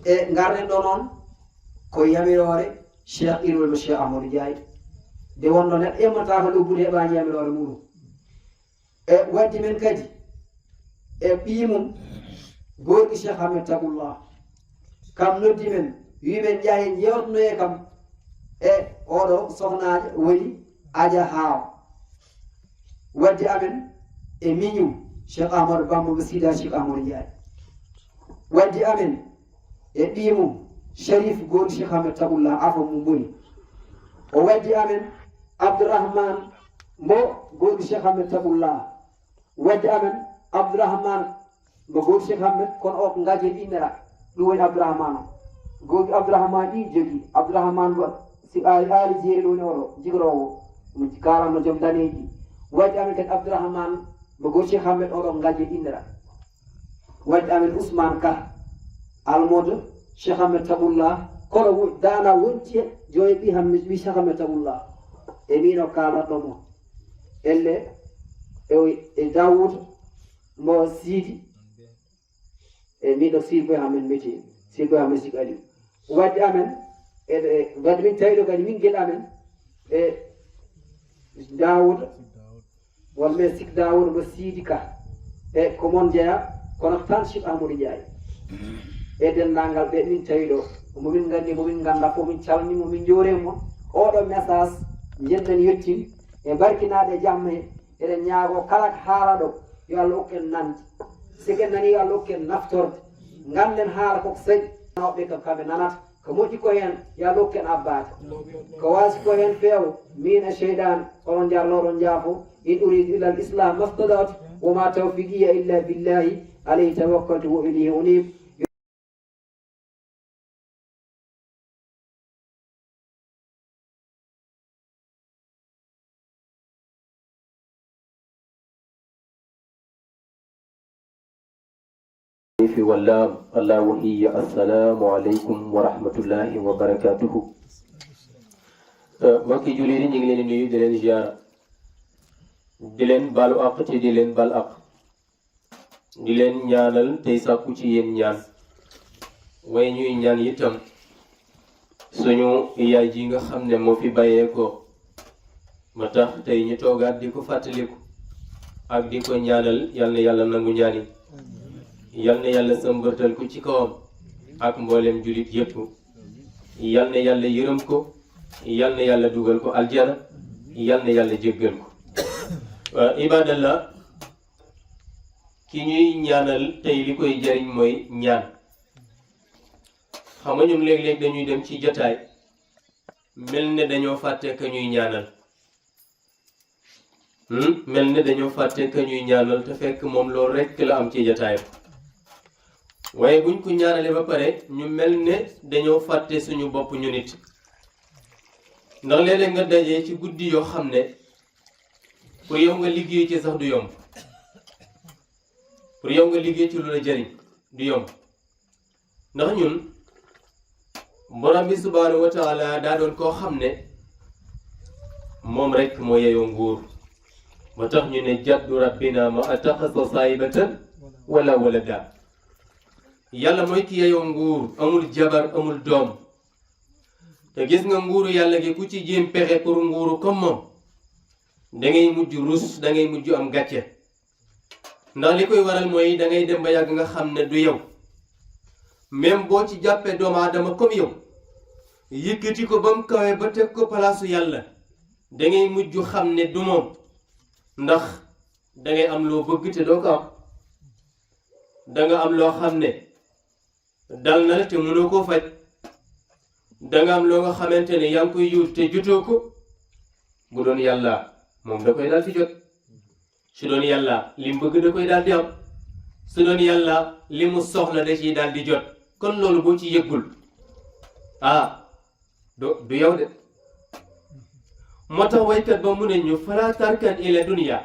[SPEAKER 2] e garden ɗo noon ko yamirore Cheikh Irwel Cheikh Ahmadou Ndiaye nde wonno neɗɗo emmata ko lobbude heɓani yamirore muɗum e waddi men kadi e ɓimum gorɗi Cheikh Ahmed Tabullah kam noddi men wiɓe jaahen jewtanoye kam e oɗo sohnajo woni Adja Hawa waddi amen e miñum Cheikh Ahmadou Bamba mo sida Cheikh Ahmadou Ndiaye waddi amen e ɓimum Sharif goɗi Cheikh Ahmed Tabullah afa mum boni o waddi amen Abdourahmane mo goɗi Cheikh Ahmed Tabullah waddi amen Abdourahmane mo goɗi Cheikh Ahmed kono o ko gaje innera ɗum woni Abdourahmane o gogi Abdourahmane ɗi jogui Abdourahmane si ali jeeri woni oɗo jigrowo kalanno joom daneji waddi amen kadi Abdourahmane mo goto Cheikh Ahmed oɗo gaje innira waddi amen Ousmane Ka almodo Cheikh Ahmed Tabullah kono dana wonti e joni ɓi hammi wi Cheikh Ahmed Tabullah e mino kalatɗomo elle e Dawoud mo Sidi e mbiɗo Sidi hamen métier Sidi hamen Sik Aliou waddi amen e wadde min tawi ɗo kadi min gueɗe amen e Dawoud won men Sik Dawoud mo Sidi Ka e ko mon jeeya kono tan Cheikh Ahmadou Ndiaye e denndangal ɓe min tawi ɗo momin gandi momin ganda fof min calmimo min jooremo oɗo message jenden yettin e barkinade e jamma eɗen ñaago kala ko haala ɗo yo Allah hokken nande sike nani yo Allah hokken naftorde ganden haala koko saɗi nawɓe kam kamɓe nanata ko moƴƴi ko hen yo Allah hokken abbade ko wasi ko hen feewo min e cheyɗan oɗon jarloɗon jaafo in uridu illa l islam mastadatu wama tawfiqiya illa billahi alayhi tawakkaltu wa ilayhi unib
[SPEAKER 3] في واللام الله وهي السلام عليكم ورحمة الله وبركاته مكي جوليري نيغي لين نيو دي لين زيارة di leen balu àq te di leen bal àq di leen ñaanal tey sàkku ci yéen ñaan waaye ñuy ñaan itam suñu yaay ji nga xam ne moo fi bàyyeekoo ma tax tey ñu toogaat di ko fàttaliku ak di ko ñaanal yal na yàlla nangu ñaani yal na yàlla sëmbërtal ko ci kawam ak mboolem julit yépp yal na yàlla yërëm ko yal na yàlla dugal ko aljana yal na yàlla jéggal ko ibadallah ki ñuy ñaanal tey li koy jariñ mooy ñaan xam nga ñun léeg-léeg dañuy dem ci jotaay mel ne dañoo fàtte ka ñuy ñaanal mel ne dañoo fàtte ka ñuy ñaanal te fekk moom loolu rekk la am ci jotaay waaye buñ ko ñaanalee ba pare ñu mel ne dañoo fàtte suñu bopp ñu nit ndax léeg-léeg nga dajee ci guddi yoo xam ne pour yow nga liggéey ci sax du yomb pour yow nga liggéey ci lu la jariñ du yomb ndax ñun borom bi subhaanahu wa taala daa doon koo xam ne moom rekk moo yeyoo nguur ba tax ñu ne jaddu rabbina ma ataxasa saahibatan wala walada yàlla mooy ki yeyoo nguur amul jabar amul doom te gis nga nguuru yàlla gi ku ci jéem pexe pour nguuru comme moom dangay mujj rus dangay mujj am gàcce ndax li koy waral mooy dangay dem ba yàgg nga xam ne du yow même boo ci jàppee doomu aadama comme yow yëkkati ko ba mu kawee ba teg ko palaasu yàlla dangay mujj xam ne du moom ndax dangay am loo bëgg te doo ko am danga am loo xam ne dal na la te mënoo koo faj danga am loo nga xamante ne yaa ngi koy yuut te jutoo ko bu doon yàlla moom da koy daal di jot su doon yàlla li mu bëgg da koy daal di am su doon yàlla li mu soxla da ciy daal di jot kon loolu boo ci yëggul du yow de moo tax waykat ba mu ne ñu fala tarkan ila dunya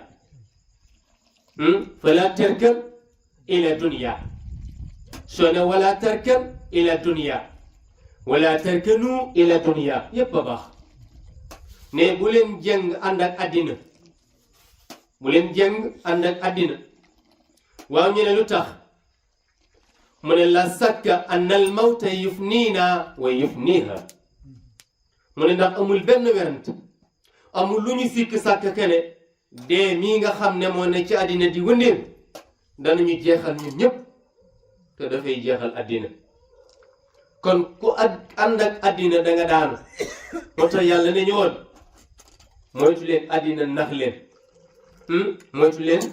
[SPEAKER 3] fala tarkan ila dunya soo ne wala tarkan ila dunya wala tarkanu ila dunya yépp a baax ne bu leen jëng ànd ak àddina bu leen jëng ànd ak àddina waaw ñu ne lu tax mu ne la sakka anna al mawta yufniina wa yufniha mu ne ndax amul benn werant amul lu ñu sikk sàkk kene dee mii nga xam ne moo ne ci àddina di wëndeel danañu jeexal ñun ñépp te dafay jeexal àddina kon ku ànd ak àddina danga daanu moo tax yàlla ne ñu woon moytu leen àddina nax leen moytu leen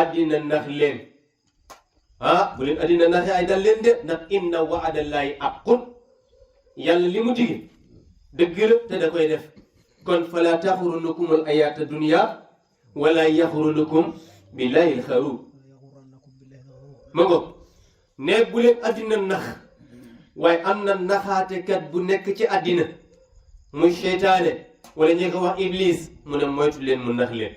[SPEAKER 3] àddina nax leen bu leen àddina naxee ay dal leen de ndax inna waadallaahi haqqun yàlla li mu dige dëgg la te da koy def kon fala taxurunakum al ayaata dunya wala yaxurunakum billahi al xaruur ma ngo ne bu leen àddina nax waaye am na naxaatekat bu nekk ci àddina muy seytaane wala ñi ko wax iblis mu ne moytu leen mu nax leen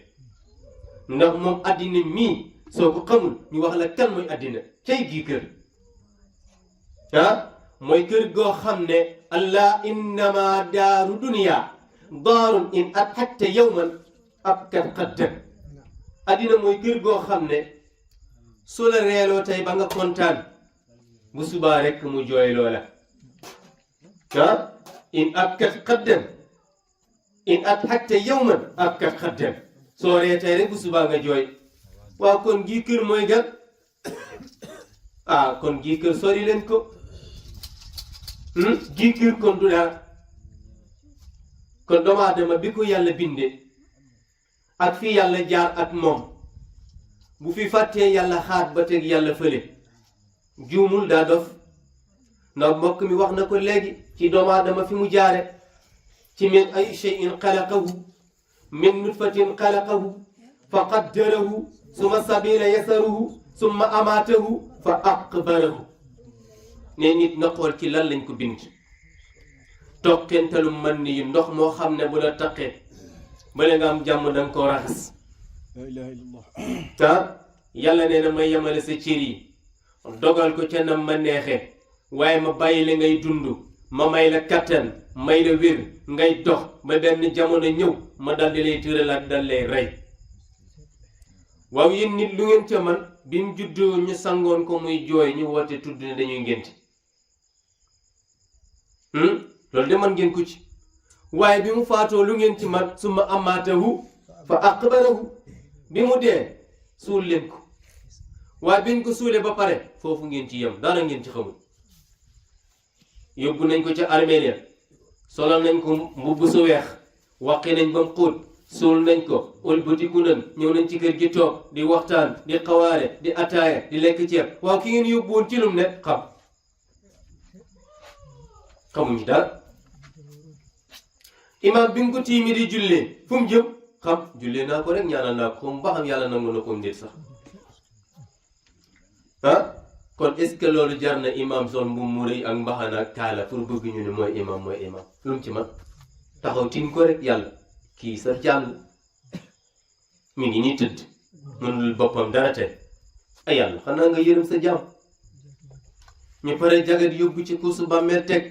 [SPEAKER 3] ndax moom àddina mii soo ko xamul ñu wax la kan mooy àddina cay gii kër mooy kër goo xam ne allah innama daaru dunya daarun in adhakta yawman abkat xaddam àddina mooy kër goo xam ne su la reeloo tey ba nga kontaan bu subaa rekk mu jooy loola in abkat xaddam in adhakta yawman abkat xaddam soo ree tey rek bu subaa nga jooy waaw kon gii kër mooy gan kon gii kër sori leen ko gii kër kon du dara kon doomu aadama bi ko yàlla binde ak fi yàlla jaar ak moom bu fi fàttee yàlla xaat ba teg yàlla fële juumul daa dof ndax mbokk mi wax na ko léegi ci doomu aadama fi mu jaare ci min ay shay'in xalaqahu min nutfatin xalaqahu fa qaddarahu summa sabila yasaruhu summa amaatahu fa aqbarahu ne nit na xool ci lan lañ ko bind tokkentalu man ni yu ndox moo xam ne bu la taqee bale nga am jàmm danga koo raxas la ilaha illallah yàlla nee na may yemale sa cër yi dogal ko ca nam ma neexee waaye ma bàyyi la ngay dund ma may la kattan may la wér ngay dox ba benn jamono ñëw ma daldi lay tëralaat dal lay rey waaw yéen nit lu ngeen ca man bi mu juddoo ñu sangoon ko muy jooy ñu woote tudd ne dañuy ngénte loolu de man ngeen ko ci waaye bi mu faatoo lu ngeen ci man summa amaatahu fa aqbarahu bi mu dee suul leen ko waaye biñ ko suulee ba pare foofu ngeen ci yem dara ngeen ci xamul yóbbu nañ ko ca armeel ya solal nañ ko mbubb su weex waqi nañ ba mu xóot suul nañ ko ëlbatiku nañ ñëw nañ ci kër gi toog di waxtaan di xawaare di ataaya di lekk ceeb waaw ki ngeen yóbbu woon ci lum ne xamuñ ci dara imaam bi nga ko tiimi di jullee fu mu jëm jullee naa ko rek ñaanal naa ko ba xam yàlla nangu na ko ndéet sax kon est-ce que loolu jar na imaam sol mbubb mu rëy ak mbaxana ak kaala pour bëgg ñu ne mooy imaam lu mu ci man taxaw tin ko rek yàlla kii sa jaam la mi ngi nii tëdd mënul boppam dara tey ay yàlla xanaa nga yërëm sa jaam ñu pare jagat yóbbu ci kuusu bàmmeel teg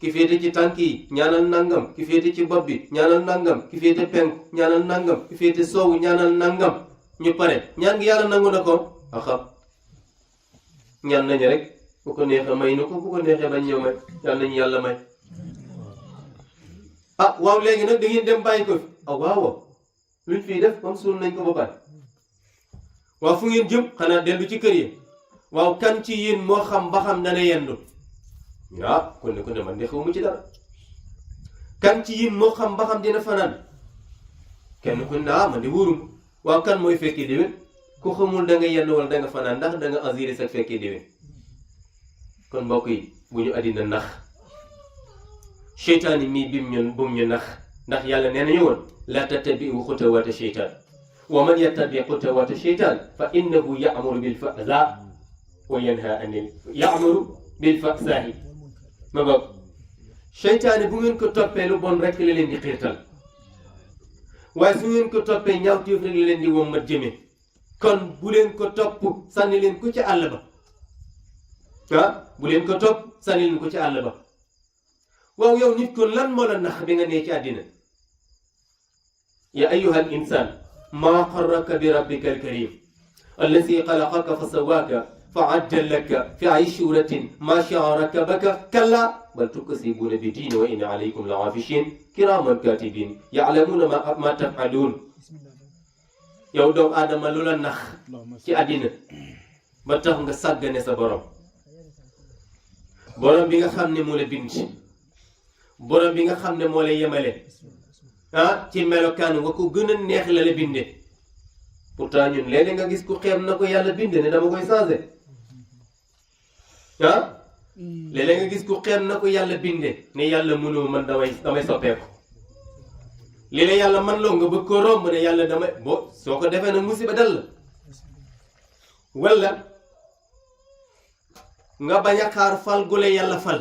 [SPEAKER 3] ki féete ci tànk yi ñaanal nangam ki féete ci bopp bi ñaanal nangam ki féete penku ñaanal nangam ki féete soowu ñaanal nangam ñu pare ñaan ngi yàlla nangu na ko xam ñaan nañu rek bu ko neexee may nu ko bu ko neexee bañ ñëw may yàlla nañu yàlla may waaw léegi nag da ngeen dem bàyyi ko fi waaw luñ fiy def comme suul nañ ko ba pare waaw fu ngeen jëm xanaa dellu ci kër yi waaw kan ci yéen moo xam ba xam dana yendu kon ne man de xaw mu ci dara kan ci yéen moo xam ba xam dina fanaan kenn ku ne man de wóorum waaw kan mooy fekkee déwén ku xamul da nga yenn wala da nga fanaan ndax da nga assuré sa fekkee déwén kon mbokk yi bu ñu àddina nax seytaane mii bum ñu nax ndax yàlla nee nañu woon la tattabi'u xutuwaati seytaan wa man yattabi' xutuwaati seytaan fa innahu ya'muru bil fahsaa'i wa yanha ya'muru bil fahsaa'i ma ngoog seytaane bu ngeen ko toppee lu bon rek la leen di xiirtal waaye su ngeen ko toppee ñaawteef rek la leen di wommat jëme kon bu leen ko topp sànni leen ko ci àll ba bu leen ko topp sànni leen ko ci àll ba waaw yow nit kon lan moo la nax bi nga nee ci àddina ya ayyuhal insaan maa xarraka bi rabbika alkarim alladi xalaqaka fa sawaaka fa addalaka fi ay suratin ma shaa rakabaka kalla bal tuksibuuna bi diin wa inna alaykum la aafishin kiraman katibin ya'lamuna ma taf'aluun yow doomu aadama lu la nax ci àddina ba tax nga sàggane sa borom bi nga xam ne moo la bind borom bi nga xam ne moo la yemale ci melokaan nga ko gën a neex la la binde pourtant ñun léeg-léeg nga gis ku xeeb na ko yàlla binde ne dama koy changé léeg-léeg nga gis ku xeeb na ko yàlla binde ne yàlla mënoo man damay soppeeku léeg-léeg yàlla man loo nga bëgg ko romb ne yàlla damay soo ko defee nag musiba dal la wala nga bañ a xaar fal gu la yàlla fal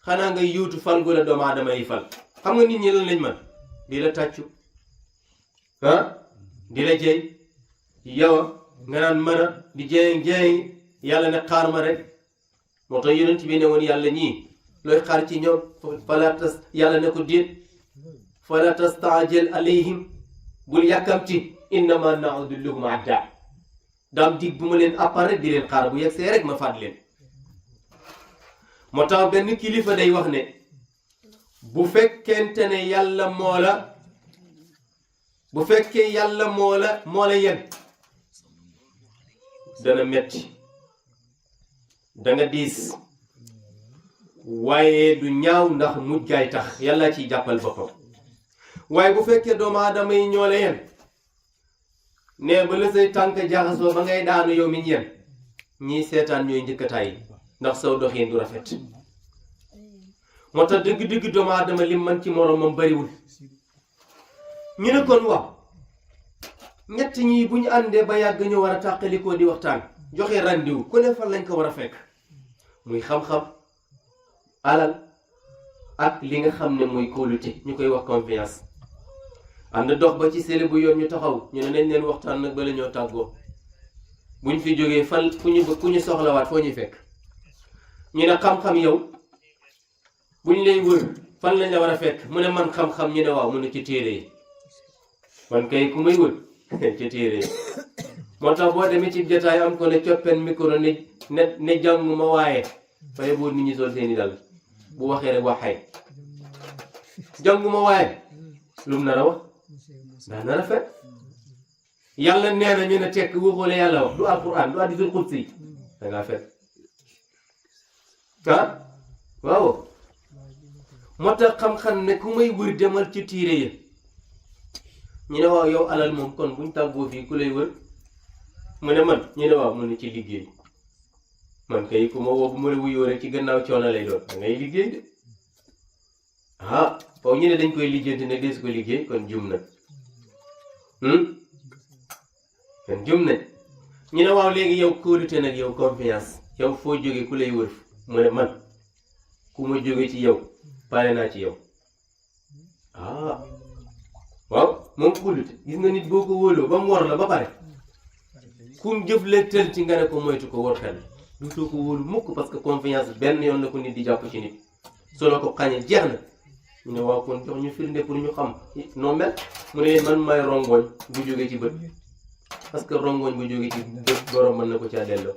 [SPEAKER 3] xanaa nga yuutu fal gu la doomu aadama yi fal xam nga nit ñi lan lañ man di la tàccu di la jeey yow nga naan mën a di jeey yàlla ne xaar ma rek moo tax yonent bi ne woon yàlla ñii looy xaar ci ñoom yàlla ne ko déet fala tastaajil alayhim bul yàkkamti innama na'uddu lahum adda daam dig bu ma leen appar rek di leen xaar bu yegsee rek ma faat leen moo tax benn kilifa day wax ne bu fekkente ne yàlla bu fekkee yàlla moo la yen dana metti danga diis waaye du ñaaw ndax mujjaay tax yàlla ciy jàppal boppam waaye bu fekkee doomu aadama yi ñoo la yen ne ba la say tànk jaxasoo ba ngay daanu yow mi yen ñii seetaan ñooy njëkkataay yi ndax saw doxin du rafet moo tax dëgg-dëgg doomu aadama lim man ci moroomam bariwul ñu ne kon waaw ñett ñii bu ñu àndee ba yàgg ñu war a tàqalikoo di waxtaan joxe rendez-vous ku ne fan lañ ko war a fekk muy xam-xam alal ak li nga xam ne mooy kóolute ñu koy wax confiance ànd dox ba ci sele bu yoon ñu taxaw ñu ne nañ leen waxtaan nag bala ñoo tàggoo buñ fi jógee fan ku ñu soxlawaat foo ñuy fekk ñu ne xam-xam yow buñ lay wër fan lañ la war a fekk mu ne man xam-xam ñu ne waaw mu ne ci téere yi man kay ku may wër ci téere yi moo tax boo demee ci jotaay am ko ne coppen micro ne jànguma waaye faye boo nit ñi sol seeni dal bu waxee rek waxay jànguma waaye lu mu nar a wax daa nar a fen yàlla nee na ñu ne tekk waxoole yàlla wax du alquran du hadiisul qudsi da ngaa fen ah waaw moo tax xam-xam ne ku may wër demal ci tiire ya ñu ne waaw yow alal moom kon buñ tàggoo fii ku lay wër mu ne man ñu ne waaw mu ne ci liggéey man kay ku ma woo bu ma la wuyoo rek ci gannaaw coono lay doon da ngay liggéey de ah foofu ñu ne dañ koy lijjanti ne des ko liggéey kon jum na kon jum na ñu ne waaw léegi yow kóolute nag yow confiance yow foo jógee ku lay wër mu ne man ku ma jóge ci yow pare naa ci yow ah waaw moom kóolute gis nga nit boo ko wóoloo ba mu war la ba pare kum jëf la tël ci nga ne ko moytu ko war xel duutoo ko wóolu mukk parce que confiance benn yoon la ko nit di jàpp ci nit soo la ko xañee jeex na ñu ne waaw kon jox ñu firnde pour ñu xam noo mel mu ne man may rongoñ bu jóge ci bët parce que rongoñ bu jóge ci bët borom mën na ko caa delloo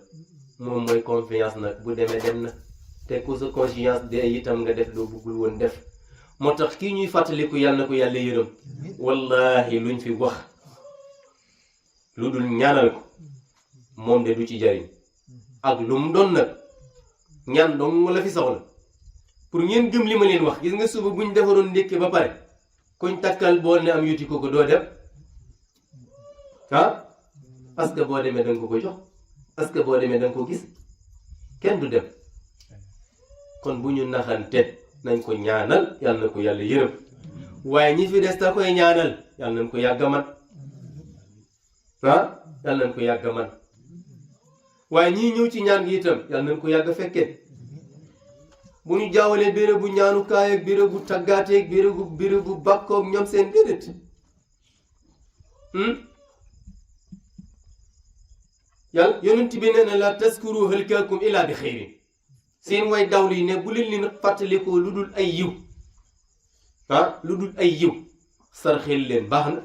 [SPEAKER 3] moom mooy confiance nag bu demee dem na te ku sa conscience de itam nga def loo bëggul woon def moo tax kii ñuy fàttaliku yàlla na ko yàlla yërëm wallahi luñ fi wax lu dul ñaanal ko moom de du ci jariñ ak lu mu doon nag ñaan dong la fi soxla pour ngeen gëm li ma leen wax gis nga suba buñ defaroon ndékke ba pare kuñ takkal bool ne am yuti ko doo dem ah parce que boo demee danga ko ko jox parce que boo demee danga ko gis kenn du dem kon bu ñu naxante nañ ko ñaanal yàlla na ko yàlla yërëm waaye ñi fi des ta koy ñaanal yàlla nañ ko yàgga man ah yàlla nañ ko yàgga man waaye ñii ñëw ci ñaan gi itam yàlla nañ ko yàgg fekkee bu ñu jaawalee bérébu ñaanukaay ak bérébu tàggaateeg bérébu bàkkoog ñoom seen déedéet yàlla yonent bi nee na la taskuru halkaakum illaa bi xayrin seen way dawlu yi ne bu leen leen fàttalikoo lu dul ay yiw ah lu dul ay yiw sarxeel leen baax na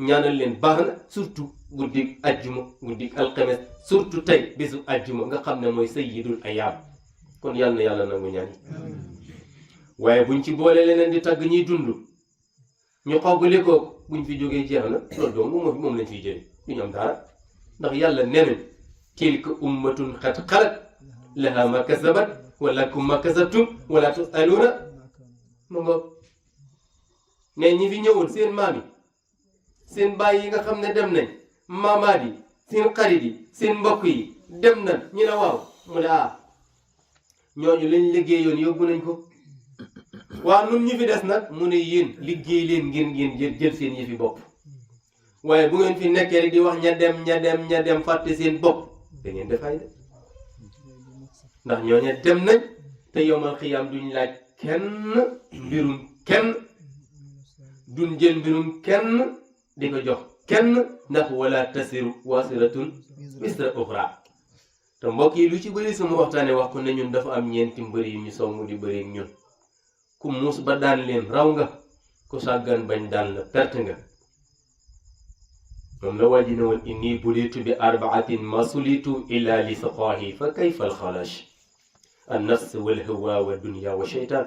[SPEAKER 3] ñaanal leen baax na surtout guddig ajjuma guddig alxames surtout tey bésu ajjuma nga xam ne mooy sayyidul ayaam kon yàlla na yàlla nangu ñaan yi waaye buñ ci boole leneen di tagg ñuy dund ñu xoggali ko buñ fi jógee jeex na loolu dong moom lañ fiy jëlee du ñu am dara ndax yàlla nee nañ tilka ummatun xat xalat laha ma kasabat wa lakum ma kasabtum wala tusaluuna ma nga ne ñi fi ñëwoon seen maam yi seen baay yi nga xam ne dem nañ maamaat yi seen xarit yi seen mbokk yi dem nañ ñu ne waaw mu ne ñooñu lañ liggéeyoon yóbbu nañ ko waaw nun ñi fi des nag mu ne yéen liggéey leen ngeen jël seen yëfi bopp waaye bu ngeen fi nekkee rek di wax ña dem fàtte seen bopp da ngeen defay de ndax ñooñu dem nañ te yowmal xiyaam duñ laaj kenn mbirum kenn duñ jël mbirum kenn di ko jox kenn ndax wala tasiru wasiratun wisra uxra te mbokk yi lu ci bëri sama waxtaane wax ko ne ñun dafa am ñeenti mbëri yu ñu sow mu di bëri ñun ku muus ba daan leen raw nga ku sàggan bañ daan la perte nga moom la waa ji ne woon inni bulitu bi arbaatin ma sulitu illa li saqaahi fa kayfa alxalash an nafs wal hawa wa dunya wa sheytaan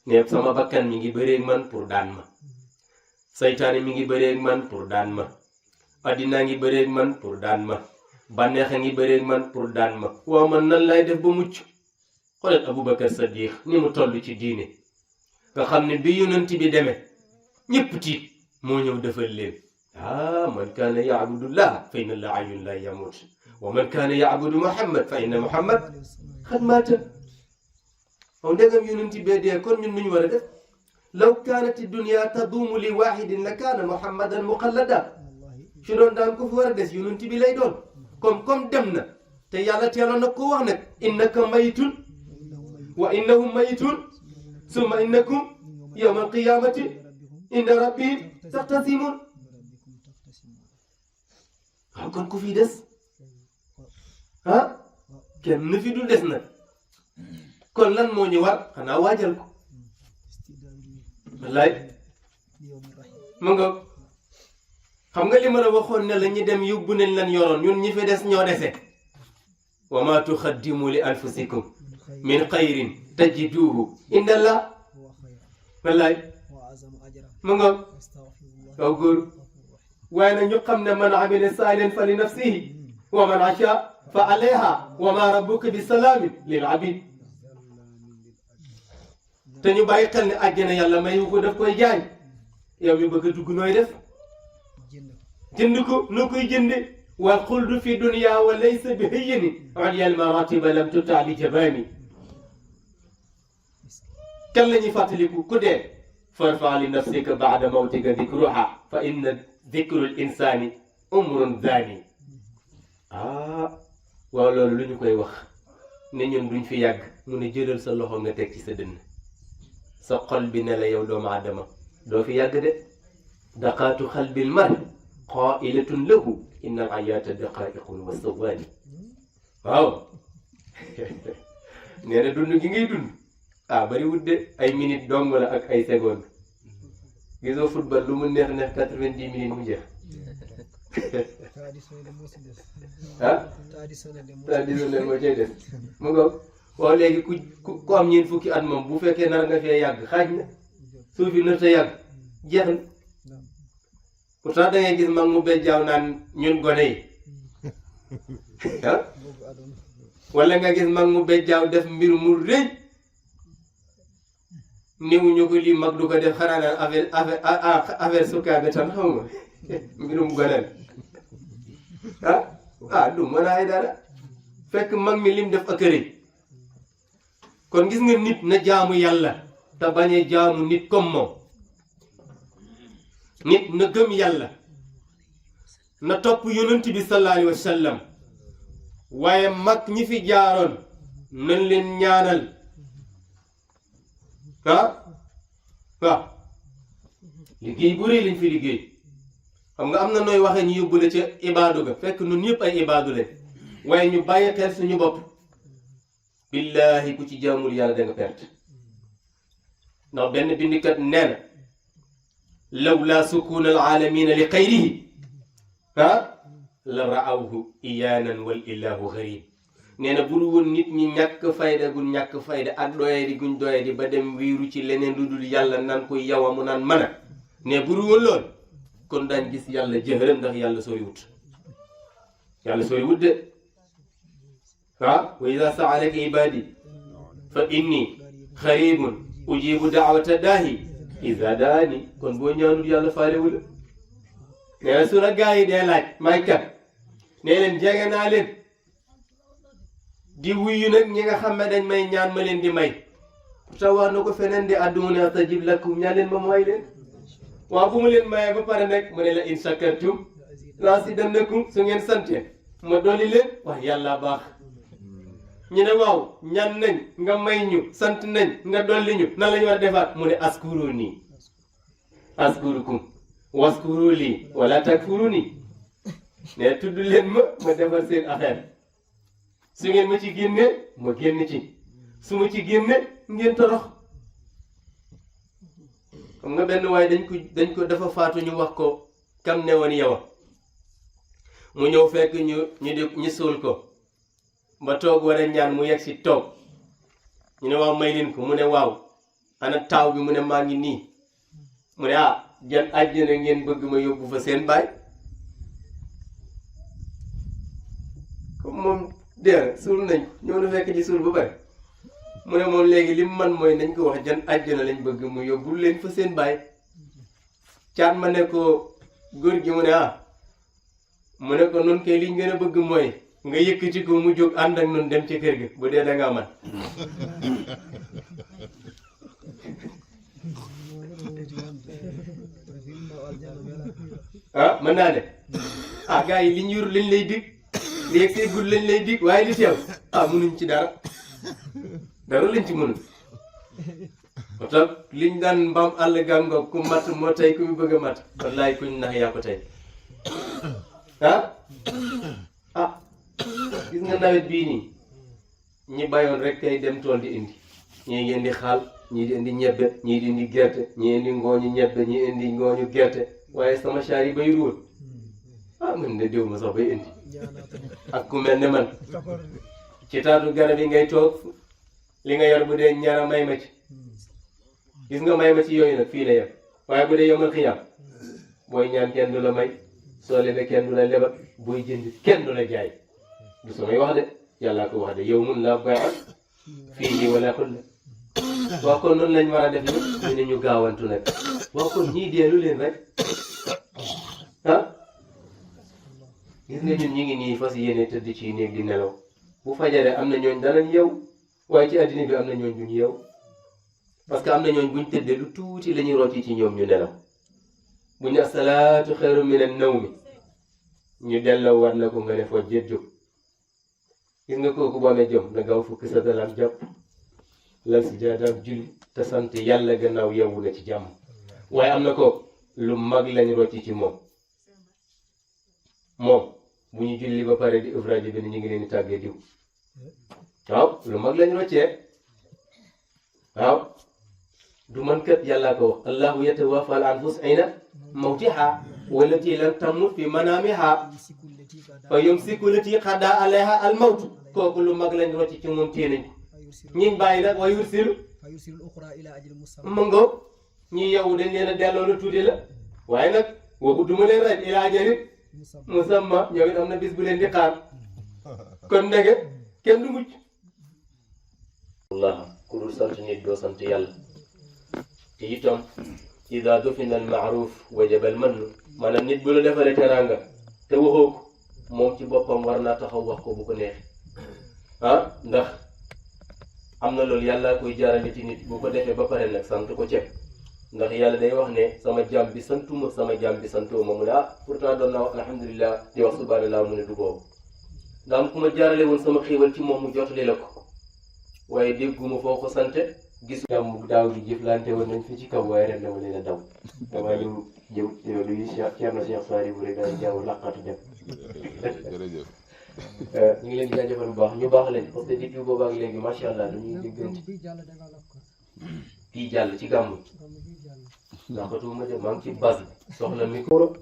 [SPEAKER 3] ne sama bakkan mi ngi bëreeg man pour daan ma saytaane mi ngi bëreeg man pour daan ma addinaa ngi bëreeg man pour daan ma bànneex a ngi bëreeg man pour daan ma waaw man nan lay def ba mucc xoolal Abubakar Sadiq ni mu toll ci diine nga xam ne bi yonent bi demee ñëpp tiit moo ñëw defal leen man kaana yaabudullah fa inna allaha hayyun la yamut wa man kaana yaabudu muhammad fa inna muhammad xad maata aw ndegam yonent bee dee kon ñun nuñu war a def law kaanat dunya taduumu li waahidin la kaana muhammadan muqallada su doon daan ko fi war a des yonent bi lay doon comme dem na te yàlla teeloon na ko wax nag innaka mayitun wa innahum mayitun summa innakum yawma alqiyamati inda rabbihim taxtasimun waaw kon ku fi des kenn fi dul des nag kon lan moo ñu war xanaa waajal ko wallaay ma nga xam nga li ma la waxoon ne la ñi dem yóbbu nañ lan yoroon ñun ñi fi des ñoo dese wa ma tuxaddimu li anfusikum min xayrin tajiduhu inda allah wallaay mu nga kaw góor waaye nag ñu xam ne man amila saalihan fa li nafsihi wa man asha fa alayha wa ma rabbuka bi salaamin lil abid te ñu bàyyi xel ne àjjana yàlla mayu ko daf koy jaay yow mi bëgg a dugg nooy def jënd ko noo koy jënde wal xuldu fi dunya wa laysa bi hayyini aliyal maratiba lam tutaali jabani kan la ñuy fàttaliku ku dee farfa li nafsika baada mawtika dikruha fa inna dikrul insani umrun zani waaw loolu lu ñu koy wax ne ñun duñ fi yàgg mu ne jëlal sa loxo nga teg ci sa dënn sa xol bi ne la yow doomu aadama doo fi yàgg de daqaatu xalbil mar qailatun lahu inna al ayaata daqaiqun wa sawaani waaw nee na dund gi ngay dund bari wut de ay minutes dong la ak ay secondes gisoo football lu mu neex 90 minutes mu jeex traditionnel moo cay def mu nga waaw léegi ku am ñeent fukki at moom bu fekkee nar nga fee yàgg xaaj na suuf yi nar ta yàgg jeex na pourtant da ngay gis mag mu bejjaaw naan ñun gone yi wala nga gis mag mu bejjaaw def mbir mu rëy néewuñu ko lii mag du ko def xanaa naan affaire sukkaabe tan xaw ma mbirum goneel du mën a ay dara fekk mag mi lim def ak rëy kon gis nga nit na jaamu yàlla te bañ a jaamu nit comme moom nit na gëm yàlla na topp yonent bi sallallahu alayhi wa sallam waaye mag ñi fi jaaroon nañ leen ñaanal waaw liggéey bu rëy lañ fi liggéey xam nga am na nooy waxee ñu yóbbu la ca ibaadu ga fekk ñun ñëpp ay ibaadu leen waaye ñu bàyyi xel suñu bopp billahi ku ci jaamul yàlla da nga perte ndax benn bindikat nee na lawla sukun al alamina li xayrihi la raawhu iyaanan wal illahu gharib nee na bul woon nit ñi ñàkk fayda gun ñàkk fayda ak doyadi guñ doyadi ba dem wiiru ci leneen lu dul yàlla naan koy yawa mu naan mën a ne bul woon lool kon daañ gis yàlla jëhëran ndax yàlla sooy wut de wa ida saalaka ibadi fa inni xaribun ujibu daawata daahi ida daani kon boo ñaanul yàlla faalewu la nee na su la gaa yi dee laaj may kat nee leen jege naa leen di wuyu nag ñi nga xam ne dañ may ñaan ma leen di may pourtant wax na ko feneen di adduuni astajib lakum ñaan leen ma may leen waaw bu ma leen mayee ba pare nag mu ne la in shakartum la azidannakum su ngeen sante ma dolli leen wax yàlla baax ñu ne waaw ñaan nañ nga may ñu sant nañ nga dolli ñu nan la ñu war a defaat mu ne askuruni askurukum waskuru lii wala takfuruni ne tudd leen ma defar seen affaire su ngeen ma ci génne ma génn ci su ma ci génne ngeen torox xam nga benn waaye dañ ko dafa faatu ñu wax ko kam ne woon yow mu ñëw fekk ñu suul ko ba toog war a ñaan mu yegg si toog ñu ne waaw may leen ko mu ne waaw ana taaw bi mu ne maa ngi nii mu ne jan àjjana ngeen bëgg ma yóbbu fa seen baay comme moom dee suul nañ ñëw na fekk ci suul ba pare mu ne moom léegi li mu man mooy nañ ko wax jan àjjana lañ bëgg mu yóbbu leen fa seen baay caat ma ne ko góor gi mu ne mu ne ko noonu kay liñ gën a bëgg mooy nga yëkkati ko mu jóg ànd ak noonu dem ci kër gi bu dee da ngaa man mën naa ne gars yi liñ yor lañ lay dig li yegg see gudd lañ lay dig waaye li teew mënuñ ci dara lañ ci mënul oto liñ daan mbaam àll gàngoog ku matt moo tey ku mu bëgg a matt wallaay kuñ nax yaa ko tey gis nga nawet bii nii ñi bayoon rek kay dem tool di indi ñii ngeen di xaal ñii di indi ñebbe ñii di indi gerte ñii indi ngooñu ñebbe ñii indi ngooñu gerte waaye sama char yi bay ruul man de déw ma sax bay indi ak ku mel ne man ci taatu garab yi ngay toog li nga yor bu dee ñaara may ma ci gis nga may ma ci yooyu nag fii la yem waaye bu dee yomal xiyam booy ñaan kenn du la may soo lebe kenn du la lebal booy jënd kenn du la jaay du samay wax de yàllaa ko wax de yow mun laa bay'an fii wala xulla waaw kon noonu lañ war a def ñu ne ñu gaawantu nag waaw kon ñii deelu leen rek ah gis nga ñun ñu ngi nii fas yéene tëdd ci néeg di nelaw bu fajaree am na ñooñ danañ yeew waaye ci addina bi am na ñooñ duñ yeew parce que am na ñooñ buñ tëddee lu tuuti la ñuy rocci ci ñoom ñu nelaw buñ ne asalaatu xayru min an-nawmi ñu delloo war la ko nga ne foo jët jóg gis nga kooku bu amee jom na gaaw fukki sa dalam jàpp lal si jaadaam julli te sant yàlla gannaaw yeewu na ci jàmm waaye am na ko lu mag lañ rocci ci moom bu ñu julli ba pare di ouvrage bi ñu ngi leen di tàggee diw waaw lu mag lañ roccee waaw du man kat yàllaa ko wax allahu yatawaffa al anfus ayna mawtiha wallati lam tamut fi manamiha fa yumsiku lati qada alayha al mawt kooku lu mag lañ rocci ci moom téye nañ ñiñ bàyyi nag wa yursilu ma ngoog ñi yow dañ leen a delloo lu tuuti la waaye nag waxu duma leen rek ila ajalin musamma ñoom it am na bis bu leen di xaar kon ndege kenn du mucc Allah ku dul sant nit doo sant yàlla te itam ida dufina al maaruf wajaba al mannu maanaam nit bu la defaree teraanga te waxoo ko moom ci boppam war naa taxaw wax ko bu ko neex ndax am na loolu yàlla koy jaarale ci nit bu ko defee ba pare nag sant ko ceeb ndax yàlla day wax ne sama jaam bi santuma sama jaam bi santuma mu ne pourtant doon naa wax alhamdulilah di wax subhanallah mu ne du boobu ndax ku ma jaarale woon sama xéewal ci moom mu jotali la ko waaye dégguma foo ko sante gis nga mu daaw gi jëflante woon nañ fi ci kaw waaye ren dama leen a daw dama ñëw luy Ceerno Cheikh Saliou bu rek daal jaww laqatu dem ñu ngi leen di jaajëfal bu baax ñu baax leen parce que depuis boobu ak léegi macha allah dañuy déggante fii jàll ci gàmmu laqatuma de maa ngi ci base soxla micro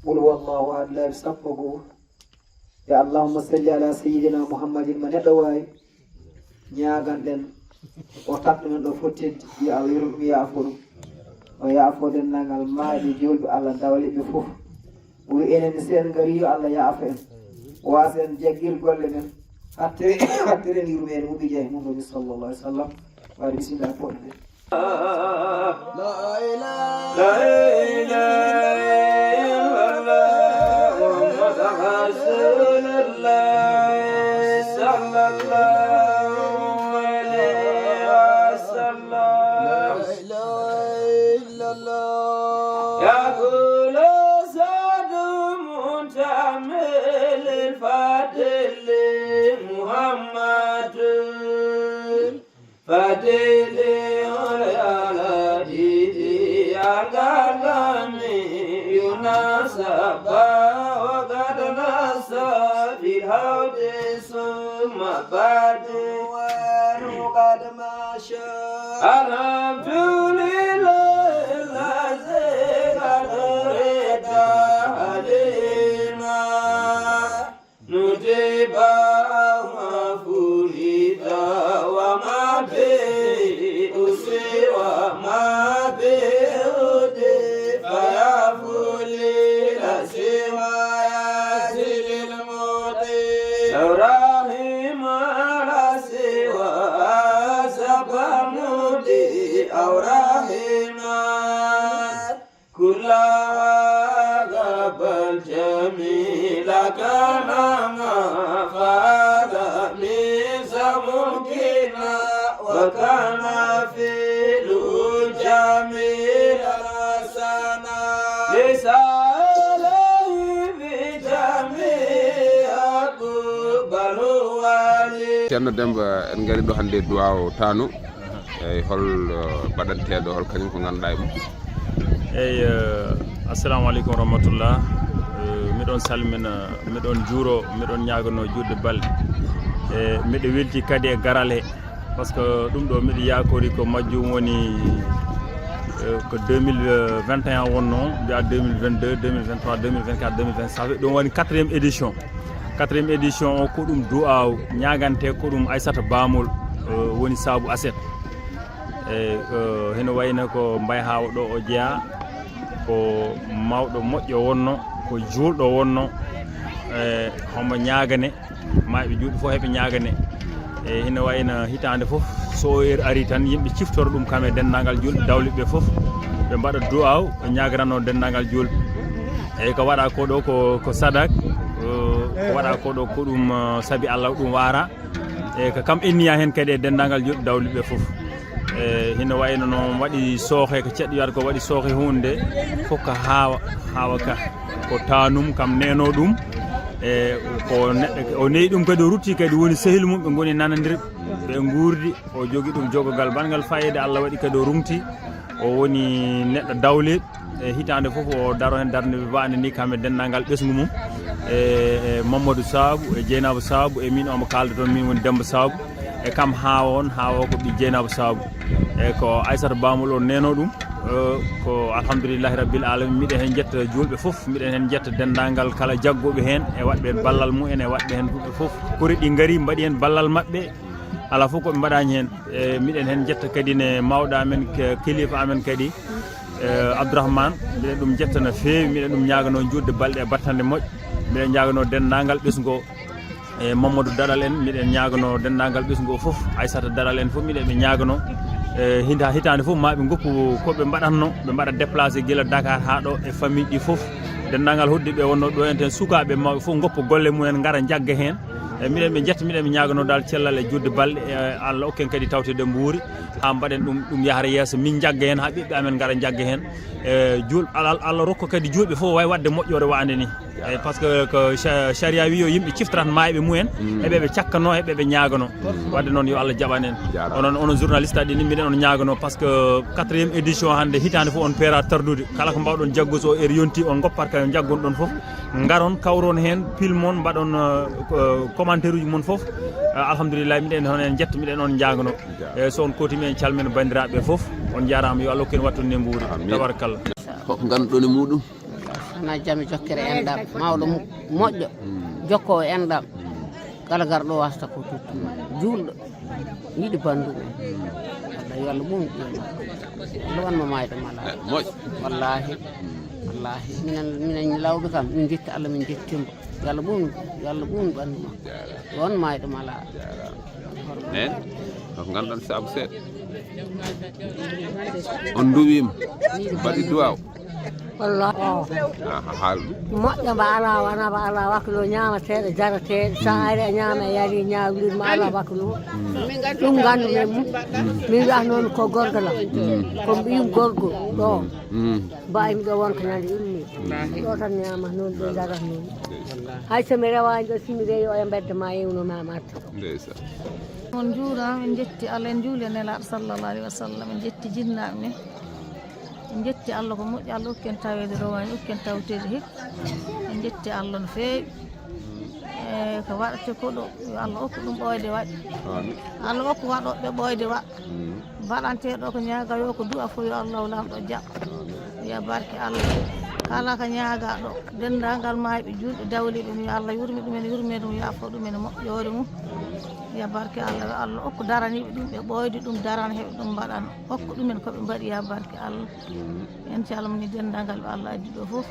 [SPEAKER 2] qul wallahu ahad laabi sappo goo ya allahumma salli ala sayyidina muhammadin ma neɗɗo waawi ñaaganɗen o taɓɓe men ɗo fottedde yo Allah yeru ɗum yaafo ɗum o yaafo denndangal maaɗi julɓe Allah dawliɓe fof ɓuri enen si en ngari yo Allah yaafa en waasa en jaggir golle men hattere ndiru men huɓi jeehe mumɗomi sallallah alih w sallam waɗi bisimilla poɗɗe ɗe
[SPEAKER 4] Ceerno Demba en ngari ɗo hannde duwaw tano eyi hol baɗanteɗo hol kañum ko ganduɗa e mum
[SPEAKER 5] eyyi assalamu aleykum wa rahmatullah miɗon salmina miɗon juuro miɗon ñagano juurde balɗe e miɗo welti kadi e garal he par ce que ɗum ɗo miɗo yakori ko majjum woni ko 2021 wonno mbiya 2022 2023 2024 2025 ɗum woni 4e édition 4e édition o ko ɗum du'aw ñagante ko ɗum Aissata Bamol woni saabu aset heno wayno ko mbay hawa ɗo o jeeya ko mawɗo moƴƴo wonno ko juulɗo wonno homo ñagane maɓe juuɗe fof heɓe ñagane hino wayno hitande fof so ari tan yimɓe ciftoro ɗum kam e dendagal julɓe dawliɓe fof ɓe mbaɗa du'aw ɓe ñagarano dendagal julɓe eyyi ko waɗa ko ɗo ko sadak ko waɗa ko ɗo ko ɗum saabi Allah ɗum wara eyyi ko kam inniya hen kadi e dendagal julɓe dawliɓe fof hino wayno noon waɗi sooxe ko ceɗɗo wiyata ko waɗi sooxe hunde fof ko haawa ka ko tanum kam neno ɗum ko neɗɗo o neyi ɗum kadi o rutti kadi woni sehil mum ɓe goni nanadir ɓe guurdi o jogui ɗum jogogal bangal fayida Allah waɗi kadi o rumti o woni neɗɗo dawleɗo e hitande foof o daro hen darde wande ni kam e dendagal ɓesgu mum e Mamadou Sabou e Dieynaba Sabou e min omo kalda toon min woni Demba Sabou e kam haawa ko ɓi Dieynaba Sabou e ko Aissata Bamol o neno ɗum ko alhamdoulillahi rabbil alamin miɗen hen jetta julɓe foof miɗen hen jetta dendagal kala jaggoɓe hen e waɗɓe ballal mumen e waɗɓe hen ɗuɓɓe foof kori ɗi gaari mbaɗi hen ballal mabɓe ala fof koɓe mbaɗani hen e miɗen hen jetta kadi ne mawɗo amen kilifa amen kadi Abdourahmane miɗen ɗum jetta no fewi miɗen ɗum ñagano juutde balɗe e battande moƴƴe miɗen ñagano dendagal ɓesgo e Mamadou Daɗal en miɗen ñagano dendagal ɓesgo foof Aissata Daɗal en foof miɗen ɓe ñagano hitande foof maɓe goppu koɓe mbaɗatno ɓe mbaɗa déplacé guila Dakar ha ɗo e famille ɗi foof dendagal hoddiɓe wonno ɗo enten sukaɓe mawɓe foof goppa golle mumen gara jagga hen e miɗen ɓe jetta miɗen ɓe ñagano dal cellal e judde balɗe e Allah okken kadi tawtede mbuuri ha mbaɗen ɗum yahara yeeso min jagga hen ha ɓiɓɓe amen gara jagga hen e juul Allah rokka kadi julɓe foof way wadde moƴƴore wande ni eyyi par ce que ko sharia wi yo yimɓe ciftarat mayɓe mumen eɓe ɓe cakkano eɓe ɓe ñagano wadde noon yo Allah jaɓan en onon journaliste aɗi ni mbiɗen on ñagano par ce que 4e édition hande hitande foof on peera tardude kala ko mbawɗon jaggo so heure yonti on goppat ka jaggon ɗon foof garon kawron hen pilmon mbaɗon commentaire uji mon foof alhamdulillah miɗen hono en jetta miɗen on jagano e so on kotimi en calmina bandiraɓe foof on jarama yo Allah hokken wattude mbuuri tabarakallah
[SPEAKER 4] ko ganduɗon e muɗum
[SPEAKER 6] ana jami jokkere enɗam mawɗo moƴƴo jokkowo enɗam kala garɗo wasta ko tuttuma julɗo yiɗi banduɓe Allah yo Allah ɓuuɓi Allah wanmo mayde mala
[SPEAKER 4] moƴƴo
[SPEAKER 6] wallahi minen lawɓe kam min jetti Allah min jettimo yo Allah ɓuuɓi ɓandu ma yo won mayde mala
[SPEAKER 4] nen ko ganduɗon saabu seeɗa on duwima mbaɗi duwaw
[SPEAKER 7] wallahi
[SPEAKER 4] haalɗum
[SPEAKER 7] moƴƴo mba ala wona mba ala wakilo ñamateɗo jarateɗo sa ari a ñaama e yaari ñawlirma ala wakilo ɗum ganduɗen mum min wiya noon ko gorgolam ko ɓiyum gorgo ɗo mbayimi ɗo wonko ñande ilmi ɗo tan ñama noon ɗo jarat noon hay somi rewani ɗo simi rewi o e bedda ma yewnoma marta
[SPEAKER 4] ndeysan
[SPEAKER 8] on juurama en jetti Allah en juuli nelaɗo sallallah alayhi wa sallam en jetti jinnaɓe men en jetti Allah ko moƴƴi Allah hokken tawede rowani hokken tawtede hikka en jetti Allah no feewi e ko waɗate ko ɗo yo Allah hokku ɗum ɓoyde waɗ Allah hokku waɗoɓe ɓoyde waɗ mbaɗanteɗo ko ñaaga yo ko du'a fo yo Allah lamɗo jaɓ yo barke Allah kala ko ñaaga ɗo dendagal mayɓe julɓe dawliɓe yo Allah yurmi ɗumen yurme ɗum yaafo ɗumen moƴƴore mum ya barke Allah yo Allah hokku daraniɓe ɗum ɓe ɓoyde ɗum darana heɓe ɗum mbaɗan hokku ɗumen koɓe mbaɗi ya barke Allah en calmini dendagal ɓe Allah addi ɗo foof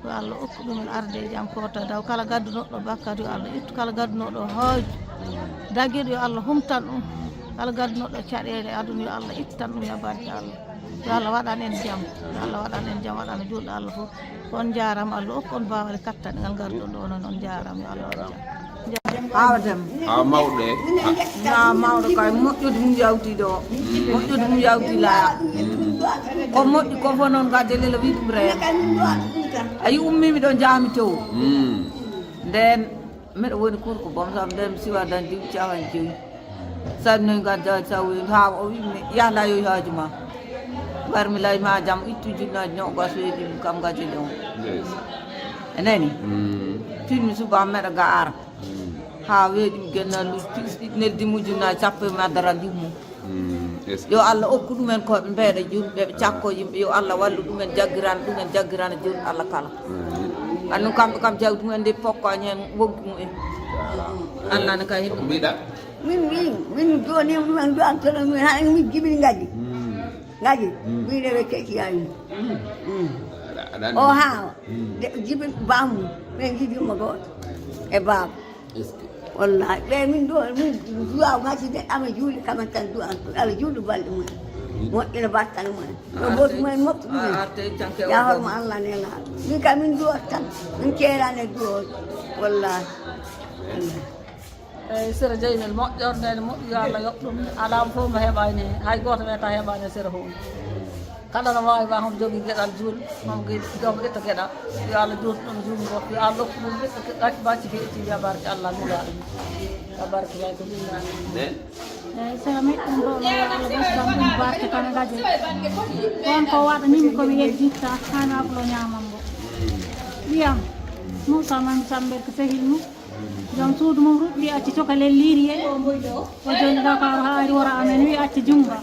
[SPEAKER 8] yo Allah hokku ɗumen arde e jaam kota daw kala gaddunoɗo bakkat yo Allah ittu kala gaddunoɗo haaju daguiɗo yo Allah humtan ɗum kala gaddunoɗo caɗele aduna yo Allah ittan ɗum ya barke Allah yo Allah waɗan en jaam yo Allah waɗan en jaam waɗan julɗo Allah foof on jarama Allah hokku on bawale kattanɗe ngal garɗon ɗo noon on jarama yo Allah waɗan jaam
[SPEAKER 9] awdem
[SPEAKER 4] ha mawɗe
[SPEAKER 9] na mawɗo kay moƴƴude mum yawtiɗo o moƴƴude mum yawti laya ko moƴƴi ko fof noon ga delila wi ɗum reena ayi ummimi ɗo jaami tow nden mbiɗa woni kurko bom sam nden mi siwa dan diw cawan joyi sabinoy gadda sawoy ha o wimi yahla yoy haaju ma war mi lay ma jam ittu junnaji nogas weeɗi ɗum kam gadele on a nani filmi suba meɗa ga ara ha weeɗi mi gennallu neldi mujunnaji sappo e madara jummu yo Allah okku ɗumen koɓe mbeeɗa julɓe ɓe cakko yimɓe yo Allah wallu ɗumen jaggirana julɗo Allah kala annum kamɓe kam jawdi mumen nde pokkoñ hen woggi mumen Allah ne kay himɓe mbiɗa
[SPEAKER 7] min joni ɗumen duwantono min ha min jibini ngaji min rewe kecciyani o hawa jibin bamum ɓen jibinmo goto e baba wallahi ɓe min ɗo min duwaw gaside ama juuɗe kamen tan duwanto ala juuɗe balɗe mumen moƴƴina battane mumen no ɓotu mumen moftu ɗumen ya hormo Allah nelaɗo min kam min duwat tan min keerani e duwoje wallahi
[SPEAKER 8] eyyi sera jeynel moƴƴordede moƴƴi yo Allah yoɓ ɗum alama fof mo heɓani hay goto wiyata heɓani e sera hunde kala no wawi ma homo jogui gueɗal julɗo jomo ƴetta gueɗal yo Allah juuta ɗum juuɗe goto yo Allah hokku ɗum ɗacci bacci feeti ya barke Allah nulaɗo ya barke way ko ɗumnani
[SPEAKER 10] eyyi sera meɗɗum ɗo yo Allah ɓesdam ɗum barke kane gaje on ko waɗanimi komi yejjitta hani ablo ñaman ngo ɓiyam Moussa Mami Sambel ko sehil mum jom suudu mum ruɗɗi acci cokalel liiri e o joni Dakar haari wora amen wi acci junga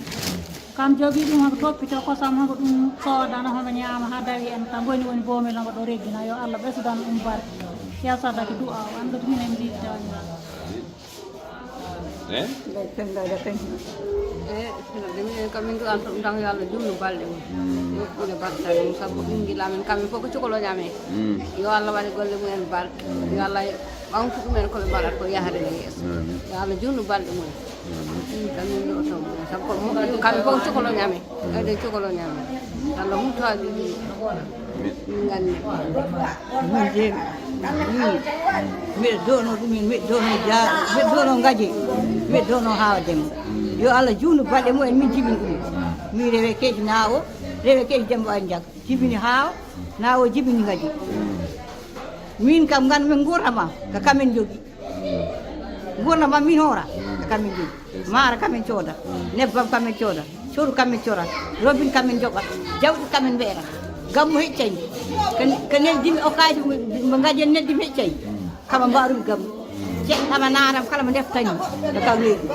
[SPEAKER 10] kam jogui ɗum hoto toppito kosam hoto ɗum soodana hono ñaama ha dawi en kam boni woni bomel ngo ɗo reggina yo Allah ɓesdan ɗum barke yasadaki du'a o andude minen jiddani
[SPEAKER 6] minen kam min du'anto ɗum tan yo Allah junnu balɗe mum yoɓɓune battane mum saabu ɓinguel amen kamɓe fof ko cukaloñame yo Allah waɗe golle mumen barke yo Allah ɓamtu ɗumen koɓe mbaɗat ko yahrene yeeso yo Allah junnu balɗe mumen kam min ɗo taw saabu kamɓe fof cukaloñame eɗen cukaloñame Allah mumtaɗi ɗum min gandi
[SPEAKER 9] min jeeyi mbiɗa dono ɗumen mbiɗa dono ngaji mbiɗa dono hawdemo yo Allah juutnu balɗe mumen min jibini ɗum min rewe keeji nawo rewe keeji Demba Wali Ndiaga jibini haawa nawo jibini ngaji min kam gandu min gurdama ko kamen jogui gurdama min hoora ko kamen jogui maaro kamen cooda nebbam kamen cooda coru kamen corat robin kamen joɓat jawɗi kamen mbeera gammu heccani ko neldimi okaji mo gajen neldimi heccani kama mbarumi gammu ceɗɗama nanam kala mo deftani no kam leydi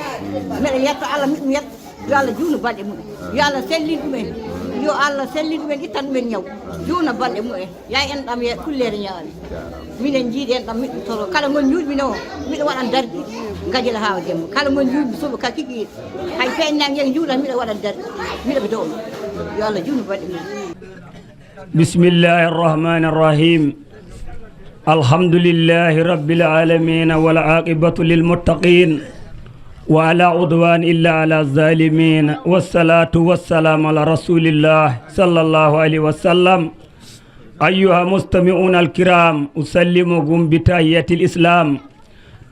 [SPEAKER 9] mbeɗa yetta Allah miɗum yetta yo Allah juutnu balɗe mumen yo Allah sellin ɗumen yo Allah sellin ɗumen ittan ɗumen ñaw juutna balɗe mumen ya en ɗam ye kullere ñaami minen jiiɗi en ɗam miɗum toro kala mon juuɗmino o miɗo waɗan darɗi gadila hawa demmo kala mon juuɗmi suuɓa ka kikiɗe hay feennang yen juuɗan miɗo waɗan darɗi miɗo ɓe downo yo Allah juutnu balɗe mumen
[SPEAKER 11] bismillahi arrahmani arrahim alhamdulillahi rabbil alamin wal aqibatu lil muttaqin wa la udwan illa ala zalimin wassalatu wassalamu ala rasulillah sallallahu alaihi wasallam ayyuha mustami'una alkiram usallimukum bi tahiyyatil islam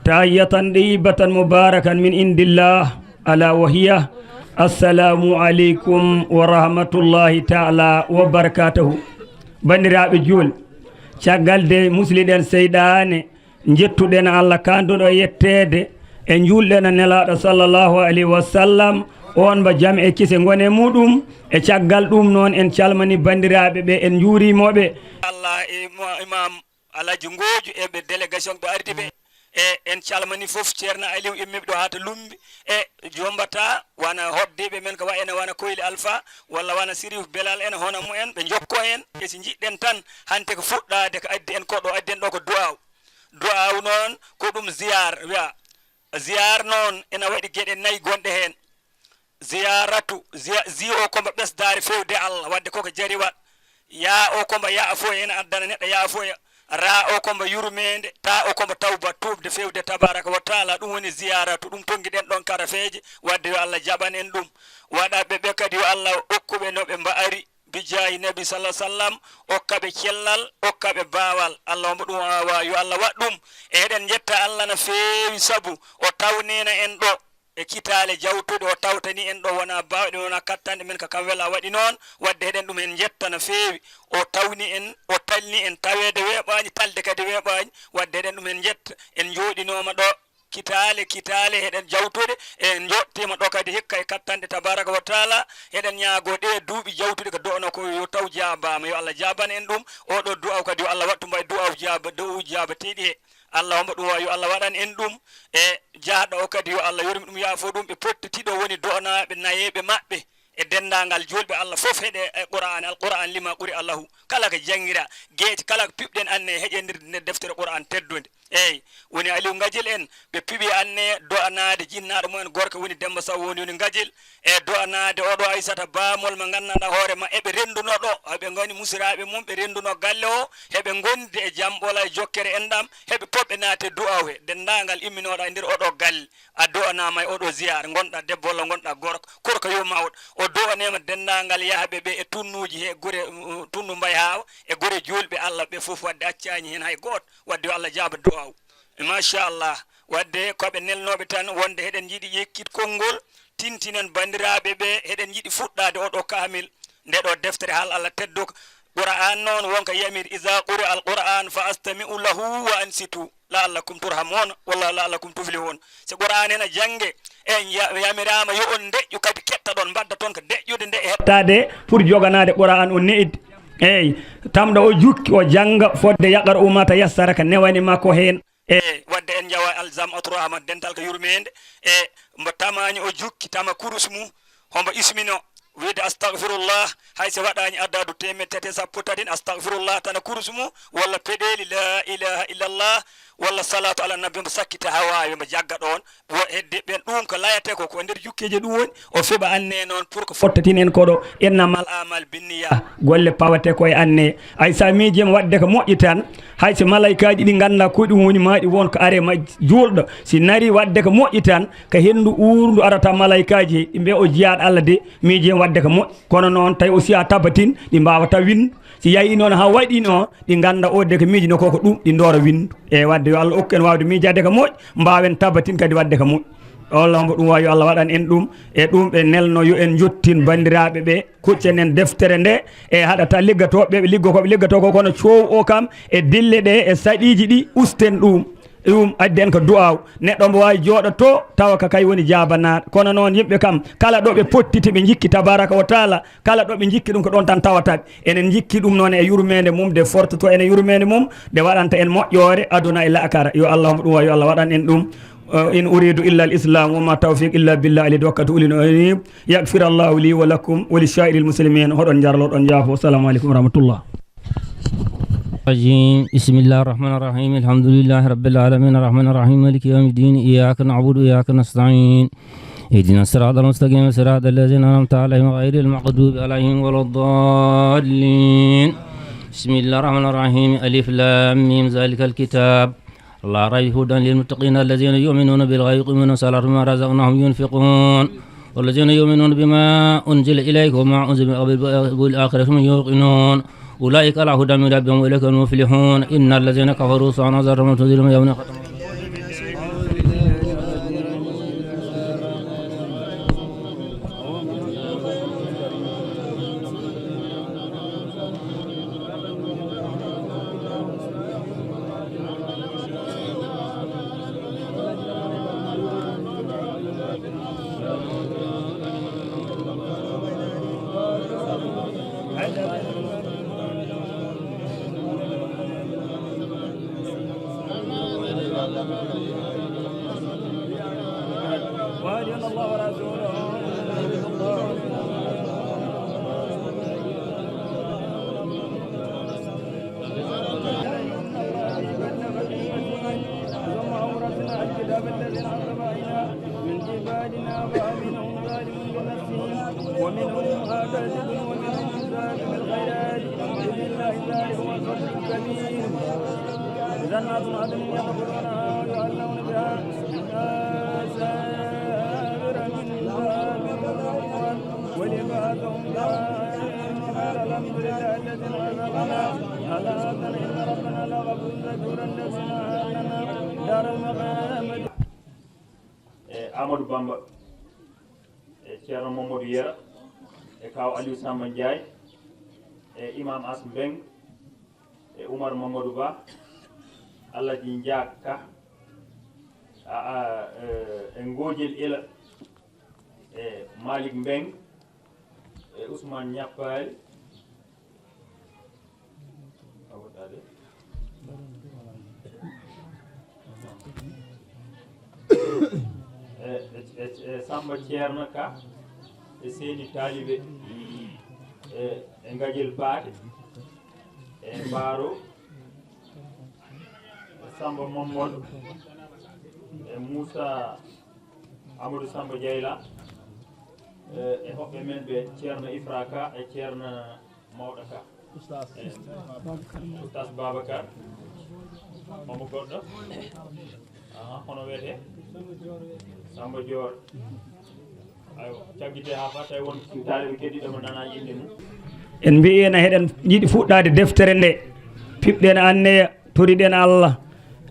[SPEAKER 11] tahiyatan tayyibatan mubarakan min indillah ala wa hiya assalamu alaikum wa rahmatullahi ta'ala wa barakatuhu bandiraɓe juul caggal de musliɗen seyɗane jettuɗen Allah kanduɗo yettede e julɗen nelaɗo sallallahu alaihi wasallam on ba jam e kise gone muɗum e caggal ɗum noon en calmani bandiraɓe ɓe en juurimoɓe Allah e imam Alaji Ngoju e ɓe délégation ɗo ardi ɓe e en calmani fof ceerno Aliou immiɓe ɗo hata lumbi e jombata wana hoddeɓe men ko wayene wana Koyli Alpha walla wana Sirif Belal en hono mumen ɓe jokko en e si jiɗɗen tan hante ko fuɗɗade ko addi en koɗo addi en ɗo ko du'aw noon ko ɗum ziyar wiya ziyar noon ena waɗi gueɗe nayyi gonɗe hen ziyaratu zi o komba ɓesdare fewde Allah wadde koko jari wat ya o komba yaafoya ena addana neɗɗo yaafoya ra o komba yurmede ta o komba tawba tubde fewde tabaraka wa taala ɗum woni ziyaratu ɗum tonguiɗen ɗon karafeje wadde yo Allah jaɓan en ɗum waɗaɓe ɓe kadi yo Allah okkuɓe noɓe mbaari bijayi nabi sallah sallam okkaɓe cellal okkaɓe baawal Allah omo ɗum awa yo Allah waɗ ɗum e eɗen jetta Allah no feewi saabu o tawnina en ɗo e kitale jawtuɗe o tawtani en ɗo wona bawɗe wona kattanɗe men ko kam wela waɗi noon wadde heɗen ɗum en jetta no feewi o tawni en o talni en tawede weeɓaji talde kadi weeɓaji wadde heɗen ɗum en jetta en jooɗinoma ɗo kitale heɗen jawtude en jottima ɗo kadi hikka e kattanɗe tabaraka wa taala heɗen ñaago ɗe duuɓi jawtude ko dono ko yo taw jabama yo Allah jabana en ɗum oɗo du'aw kadi yo Allah wattu mbay du'aw jaba dow jabateɗi he
[SPEAKER 5] Allah hombo ɗum wa yo Allah waɗan en ɗum e jahɗo o kadi yo Allah yormi ɗum yaafo ɗum ɓe pottitiɗo woni do'anaɓe nayeɓe maɓɓe e dendagal julɓe Allah fof heɗe e qur'an alquran lima ɓuri allahu kala ko jangira geeti kala ko piɓɗen anne heƴendirde nde deftere qur'an teddude eyyi woni Aliou Gadjil en ɓe piɓi anne do'anade jinnaɗo mumen gorko woni Demba Sow woni Gadjil e do'anade oɗo Aissata Bamol mo gandanɗa hoore ma eɓe renduno ɗo heɓe goni musiraɓe mum ɓe renduno galle o heɓe gondi e jamɓola e jokkere enɗam heɓe poɓɓe naate du'aw he dendagal imminoɗa e nder oɗo galle a do'anama e oɗo ziyara gonɗa debbo walla gonɗa gorko korko yo mawɗo o do'anema dendagal yahaɓe ɓe e tunnuji he gure tunnu mbay hawa e gure julɓe Allah ɓe fof wadde accani hen hay goto wadde yo Allah jaaba du'aw machallah wadde koɓe nelnoɓe tan wonde heɗen jiiɗi yekkit konngol tintinen bandiraɓe ɓe heɗen jiiɗi fuɗɗade oɗo kamil nde ɗo deftere haal Allah tedduka qur'an noon wonko yamir iza quri al qur'an fa astami'u lahu wa ansitu la'allakum turhamuna walla la'allakum tuflihun so qur'an ena jange en yamirama yo on deƴƴu kadi ketta ɗon mbadda toon ko deƴƴude nde e hettade pour joganade qur'an o ne'id eyyi tamɗo o jukki o janga fodde yaqar umata yassara ka newani makko hen wadde en jawa alzam aturahman dental ko yurmede e mbo tamani o jukki tama kurus mum hombo ismino wiide astahfirullah hay so waɗani addadu temed tete sappo tatin astahfirullah tana kurus mum walla peɗeli la ilaha illallah walla salatu ala nabi mbo sakkita ha wawi mbo jagga ɗon hedde ɓen ɗum ko layate ko nder jukkeje ɗum woni o feɓa anne noon pour que fottatinen koɗo innamal amal binniya golle pawate koye anne ay sa miijima wadde ko moƴƴi tan hay so malaikaji ɗi ganda ko ɗum woni maɗi won ko are ma julɗo si nari wadde ko moƴƴi tan ko hendu urdu arata malaikaji ɗi mbiya o jiyaɗo Allah de miijima wadde ko moƴƴi kono noon tawi aussi a tabatin ɗi mbawata windu si yayi noon ha waɗi no ɗi ganda o de ko miijino koko ɗum ɗi doora windu e wadde yo Allah hokku en wawde miijade ko moƴƴi mbawen tabatin kadi wadde ko moƴƴi Allah mbo ɗum wawi yo Allah waɗan en ɗum e ɗum ɓe nelno yo en jottin bandiraɓe ɓe kuccen en deftere nde e haɗata liggatoɓe ɓe liggoto ko kono coow o kam e dille ɗe e saɗiji ɗi usten ɗum addi en ko du'aw neɗɗo mbo wawi jooɗoto tawa ka kay woni jabanaɗo kono noon yimɓe kam kala ɗo ɓe pottiti ɓe jikki tabaraka wa taala kala ɗo ɓe jikki ɗum ko ɗon tan tawataɓe enen jikki ɗum noon e yurmede mum de fortoto ene yurmede mum de waɗanta en moƴƴore aduna e lakara yo Allah mo ɗum wawi yo Allah waɗan en ɗum in uridu illa al islam wa ma tawfiq illa billah alayhi wakkatu ulino anib yaghfir Allahu li wa lakum wa li sha'iril muslimin hoɗon jarloɗon jaafo assalamu aleykum wa rahmatullah
[SPEAKER 12] بسم الله الرحمن الرحيم الحمد لله رب العالمين الرحمن الرحيم مالك يوم الدين إياك نعبد وإياك نستعين اهدنا الصراط المستقيم صراط الذين أنعمت عليهم غير المغضوب عليهم ولا الضالين بسم الله الرحمن الرحيم ألف لام ميم ذلك الكتاب لا ريب هدى للمتقين الذين يؤمنون بالغيب ويقيمون الصلاة ومما رزقناهم ينفقون والذين يؤمنون بما أنزل إليك وما أنزل بالآخرة هم يوقنون أولئك على هدى من ربهم وإليك المفلحون إن الذين كفروا سواء نظرهم تنزلهم يوم ختم
[SPEAKER 5] Amadou Bamba e Ceerno Mamadou Yera e kaw Aliou Samba Ndiaye e Imam As Mbeng e Oumar Mamadou Ba Alaji Ndiak Ka e Ngojel Ila e Malik Mbeng e Ousmane Ñappali Samba Thierno Ka e Seydi Talibe e Ngadiel Paate e Mbaro e Samba Mamadou e Moussa Amadou Samba Diayla e hoɓɓe men ɓe Ceerno Ifra Ka e Ceerno Mawɗa Ka Oustas Babacar momo goɗɗo hono wiyete Samba Dior ayo caggite ha fa tawi won taaliɓe keɗiɗomo nana inde mum
[SPEAKER 11] en mbi ena heɗen yiɗi fuɗɗade deftere nde piɓɗen anneya toriɗen Allah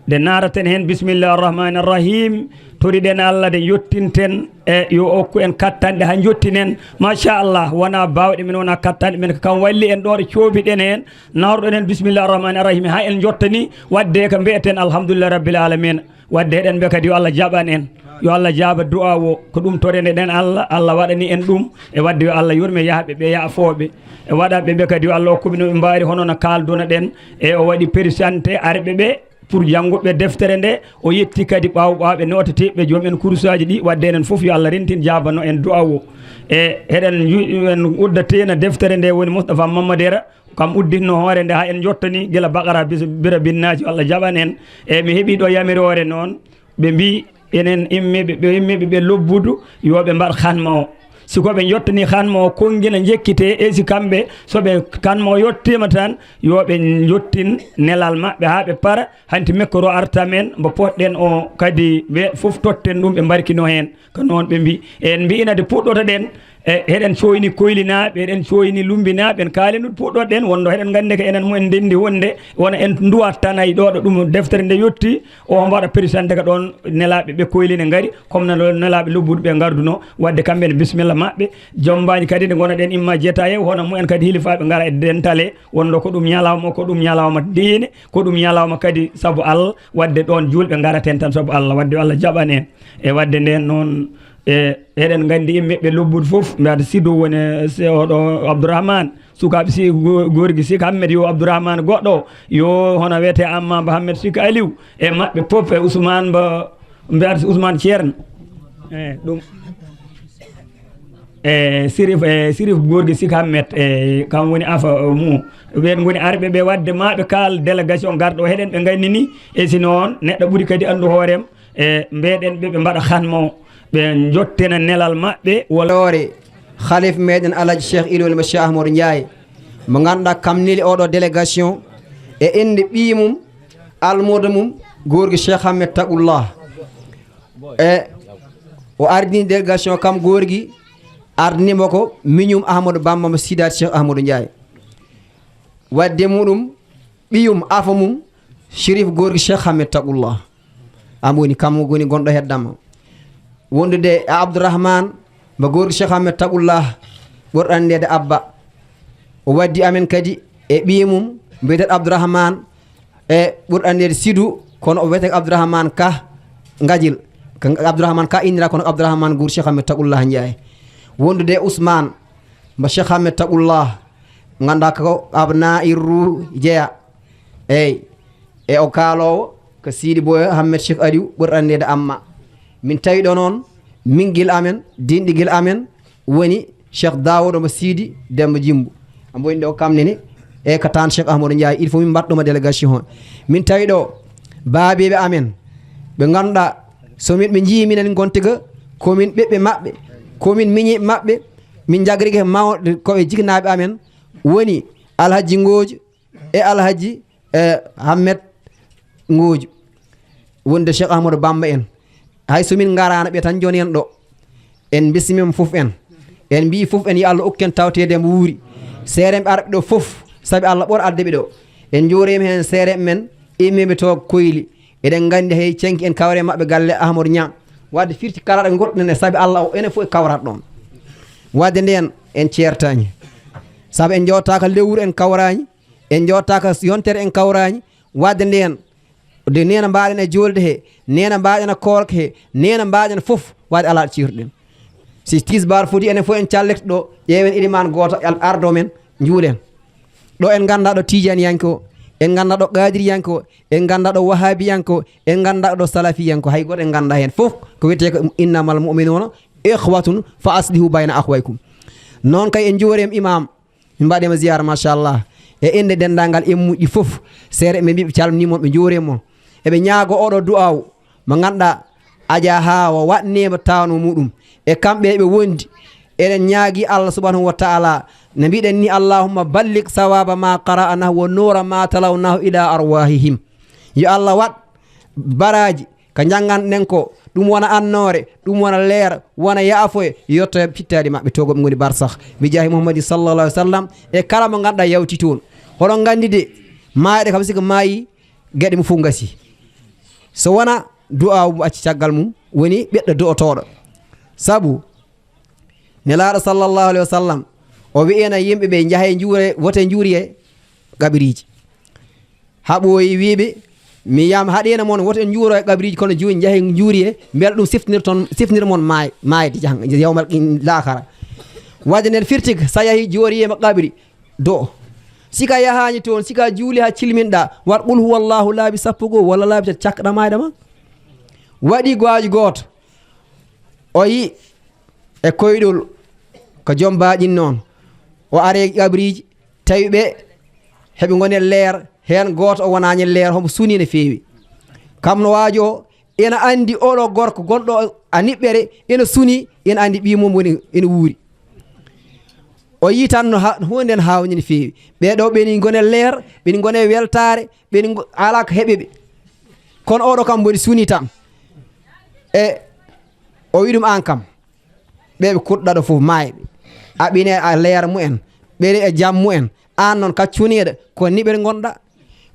[SPEAKER 11] nde naraten hen bisimillahi arrahmani arrahim toriɗen Allah nde yettinten e yo okku en kattanɗe ha jottinen machallah wona bawɗe men wona kattanɗe men ko kam walli en ɗo ɗo coobiɗen hen nawrɗon hen bisimillahi arrahmani arrahim ha en jottani wadde ko mbiyeten alhamdulillah rabbil alamina wadde eɗen mbiya kadi yo Allah jaɓan en yo Allah jaaba du'a o ko ɗum toreneɗen Allah waɗani en ɗum e wadde yo Allah yurme yahɓe ɓe yaafoɓe e waɗaɓe ɓe kadi yo Allah hokkuɓe no ɓe mbawi hono no kalduna ɗen e o waɗi présenté arɓe ɓe pour janggoɓe deftere nde o yetti kadi ɓawɓe notateɓe joomen kurusaji ɗi wadde enen foof yo Allah rentin jabano en du'a o e heɗen uddatena deftere nde woni Moustapha Mamadera kam udditno hoore nde ha en jottani gila bakara bira binnaji Allah jaɓan en e mi heeɓi ɗo yamirore noon ɓe mbi enen immiɓe ɓe lobbudu yoɓe mbaɗ hanma o siko ɓe jottani hanma o konngina jekkite e si kamɓe soɓe kanma o yettima tan yoɓe jottin nelal maɓɓe ha ɓe para hanti mekkoro arta men mbo poɗɗen o kadi ɓe foof totten ɗum ɓe mbarkino hen ko noon ɓe mbi en mbinade puɗɗoto ɗen e heɗen coyni koylinaɓe eɗen coyni lumbinaɓe en kaalinude puɗɗoɗen wonno heɗen gandi ko enen mumen ndendi wonde wona en duwat tan ay ɗo ɗum deftere nde yetti o mbaɗa présenté ko ɗon nelaɓe ɓe koyline gaari comme no nelaɓe lobbuɗo ɓe garduno wadde kamɓe ne bisimilla maɓɓe jombaji kadi nde gonoɗen imma jeeta e hono mumen kadi hilifaɓe gara e dentale wonno ko ɗum ñalawma ko ɗum ñalawma diine ko ɗum ñalawma kadi saabu Allah wadde ɗon julɓe garaten tan saabu Allah wadde Allah jaɓan en e wadde nden noon e eɗen gandi yimɓeɓe lobbude foof mbiɗa Sidou woni oɗo Abdourahmane sukaɓe si gorgui Sik Hammed yo Abdourahmane goɗɗo yo hono wiyete Amma Ba Hammed Sik Aliou e mabɓe poof e Ousmane Ba mbiɗa Ousmane Thierno e ɗum e Sirif gorgui Sik Hammed e kam woni afa mu ɓen goni arɓe ɓe wadde maɓe kal délégation garɗo heɗen ɓe gandini e si noon neɗɗo ɓuuri kadi andu hoorem e mbeɗen ɓe mbaɗa hanma o ɓe jottina nelal maɓɓe
[SPEAKER 2] wolore khalif meɗen alaji cheikh ilol ma cheikh ahmadou ndiaye mo ganduɗa kam neli oɗo délégation e inde ɓi mum almudo mum gorgui cheikh Ahmed Taqullah e o ardini délégation kam gorgui ardinimo ko miñum Ahmadou Bamba mo sidat cheikh ahmadou ndiaye wadde muɗum ɓiyum afa mum chérif gorgui cheikh Ahmed Taqullah amoni kam goni gonɗo heddama wondude e Abdourahmane mbo gorgui cheikh Ahmed Taqullah ɓurɗandede abba o waddi amen kadi e ɓiyemum mbiyetee Abdourahmane e ɓurɗandede Sidou kono o wiyete Abdourahmane Ka Ngadiel ko Abdourahmane Ka innira kono Abdourahmane gorgui cheikh Ahmed Taqullah Ndiaye wondude e Ousmane mbo cheikh Ahmed Taqullah ganda ko abna irru jeeya eyyi e o kaalowo ko Sidi Boyo Ahmed Cheikh Aliou ɓurɗandede amma min tawi ɗo noon mingil amen dinɗigil amen woni cheikh Dawoud mo Sidi Demba Jimbu amboyni ɗo kamnene e ko tan cheikh Ahmadou Ndiaye il faut min mbaɗɗoma délégation o min tawi ɗo baabeɓe amen ɓe ganduɗa somin ɓe jii minen gontiga komin ɓeɓɓe maɓɓe komin miñiɓe maɓɓe min jagrike mawɗe koɓe jignaɓe amen woni alhaji Ngojo e alhaji Hammed Ngojo wonde cheikh Ahmadou Bamba en hay somin garana ɓe tan joni en ɗo en bisimima foof en mbi foof en yo Allah ukken tawtede mo wuuri seereɓe arɓe ɗo foof saabi Allah ɓor addeɓe ɗo en juurima hen seereɓe men immiɓe to koyli eɗen gandi hay cenki en kawre mabɓe galle Ahmadou Niang wadde firti kala ɗo goɗɗen e saabi Allah o enen fof e kawrat ɗon wadde nden en ceertani saabu en jewtaka lewru en kawrani en jewtaka yontere en kawrani wadde nden de nena mbaɗen e jolde he nena mbaɗen e korka he nena mbaɗen foof wadde ala ɗo cirɗen si tisbar foti enen fof en callete ɗo ƴeewen iliman goto ardo men juulen ɗo en ganda ɗo Tidiane yanke o en ganda ɗo qadiriyanko en ganda ɗo wahabiyanko en ganda ɗo salafiyanko hay goto en ganda hen fof ko wiyete ko innamal mu'minuna ikhwatun fa aslihu bayna akhwaykum non kay en joorem imam min mbaɗema ziyara machallah e inde dendagal emmuɗi fof seere ɓe mbiɓe calminimon ɓe jooremon eɓe ñaago oɗo du'aw mo ganduɗa aja hawa waɗnema tawno muɗum e kamɓe ɓe wondi eɗen ñaagui Allah subhanahu wa ta'ala ne mbiɗen ni allahumma balligh sawaba ma qara'nahu wa nura ma talawnahu ila arwahihim yo Allah wat baraji ka janganɗen ko ɗum wona annore ɗum wona leer wona yaafoye yetto pittade mabɓe togo ɓe goni barsakh bi jahi muhammadi sallallahu alaihi wasallam e kala mo ganduɗa yawti toon hoɗon gandi de maaɗe kam siko maayi gueɗe mum fof gasi so wona du'a mum acci caggal mum woni ɓeɗɗo du'otoɗo sabu nelaɗo sallallahu alaihi wasallam o wi'ena yimɓeɓe jaahe juure wote juuri e gaɓiriji haɓoyi wiɓe mi yam haɗena moon woto en juuro e gabriji kono joni jaahe juuri e beela ɗum sifnir moon maayde yawmal lakara wadde nden firtiga sa yahi jooriyema qabri do sika yahani toon sika juuli ha cilminɗa wat qul huwallahu laabi sappo goo walla laabi tati cakkaɗa mayɗa ma waɗi goaji goto o yi e koyɗol ko joom mbaɗin noon o are gabriji tawi ɓe heɓe gone leer hen goto o wonani leer homo suuni no feewi kam no waajo o ena andi oɗo gorko gonɗo a niɓɓere ena suuni ena andi ɓimum woni ena wuuri o yi tan no hunde en hawni no feewi ɓeɗo ɓeni gone leer ɓeni gone weltare ɓeni ala ko heɓeɓe kono oɗo kam woni suuni tan e o wi ɗum an kam ɓeɓe kuɗɗaɗo foof mayɓe aɓine a leer mumen ɓeɗe e jaam mumen an noon kaccuniɗo ko niɓere gonɗa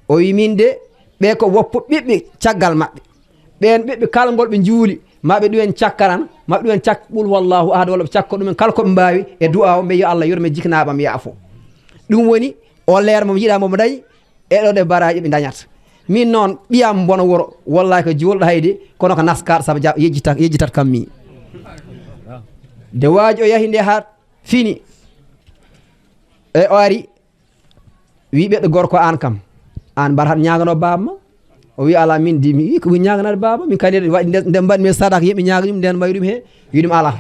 [SPEAKER 2] o wi min de ɓe ko woppo ɓiɓɓe caggal maɓɓe ɓen ɓiɓɓe kala ngol ɓe juuli maɓe ɗumen cakkaran maɓe ɗumen cak ɓul wallahu ahad walla ɓe cakko ɗumen kala koɓe mbawi e du'a o mbe yo Allah yurme jiknaɓam yaafo ɗum woni o leer momo yiiɗa momo dañi eɗo ɗe baraji ɓe dañata min noon ɓiyam bono wuro wallahi ko juulɗo hayde kono ko naskaɗo saabu yejjitat kam mi de waaji o yahi nde ha fini e o ari wi ɓeɗɗo gorko an kam an mbar haɗa ñagano babama o wi ala min di mi wi ko ñaganade baba min kadi waɗi nde mbaɗmi min sadaka yimɓe ñaga ɗum nden mbayi ɗum he wi ɗum ala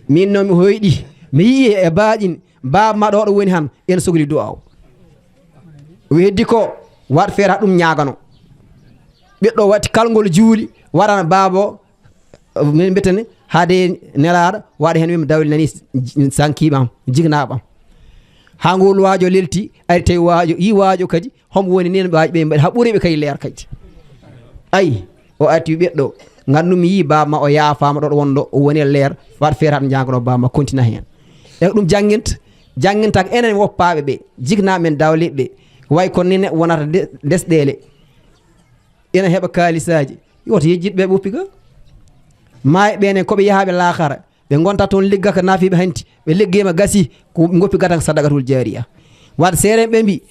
[SPEAKER 2] min noon mi hoyɗi mi yii e baaƴin babama ɗo woni han ene sogli du'a o wi heddi ko waɗ feere ha ɗum ñagano ɓiɗɗo watti kalngol juuli waɗana babo min mbiyatani haade nelaɗo waɗa hen wimi dawli nani sankiɓam jignaɓam ha ngol waajo lelti ari tawi waajo yi waajo kadi homo woni nen waaji ɓe mbaɗi ha ɓuuriɓe kay leer kadi ayi o arti ɓeɗɗo gandum mi yi bama o yaafama ɗo wonɗo o woni leer waɗa feere haɗa jagano bama continue hen e ɗum janguinta ko enen woppaɓe ɓe jignaɓe men dawleɓe way ko nene wonata desɗele ina heeɓa kalisaji yoto yejjitɓe ɓoppiga maayi ɓenen koɓe yaahaɓe laakara ɓe gonta toon ligga ko naafiɓe hanti ɓe liggema gasi ko goppi gatan sadagatul jariya wadde seeren ɓe mbi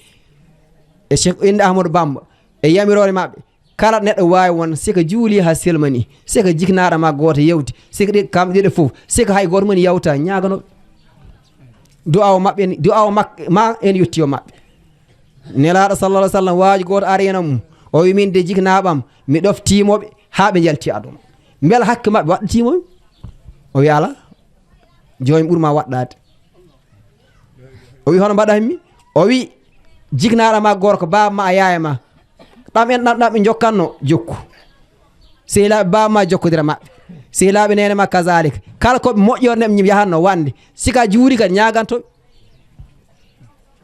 [SPEAKER 2] e cheikh inde ahmadou bamba e yamirore mabɓe kala neɗɗo wawi won siko juuli ha selmani siko jiknaɗo ma goto yewti siko ɗi kamɓe ɗiɗo foof siko hay goto moni yawta ñaganoɓe du'awo mabɓe du'awo ma en yettio mabɓe nelaɗo sallallah alih w sallam waaji goto arena mum o wi min de jiknaɓam mi ɗoftimoɓe ha ɓe jalti aduna beela hakke mabɓe waɗɗatimoɓe o wi ala joni ɓuurma waɗɗade o wi hono mbaɗanmi o wi jignaɗo ma gorko baba ma a yaaya ma ɗam en ɗam ɓe jokkanno jokku sehilaɓe baba ma jokkodira mabɓe sehilaɓe nene ma kazalika kala koɓe moƴƴorde ɓe yahatno wande sika juuri kadi ñagantoɓe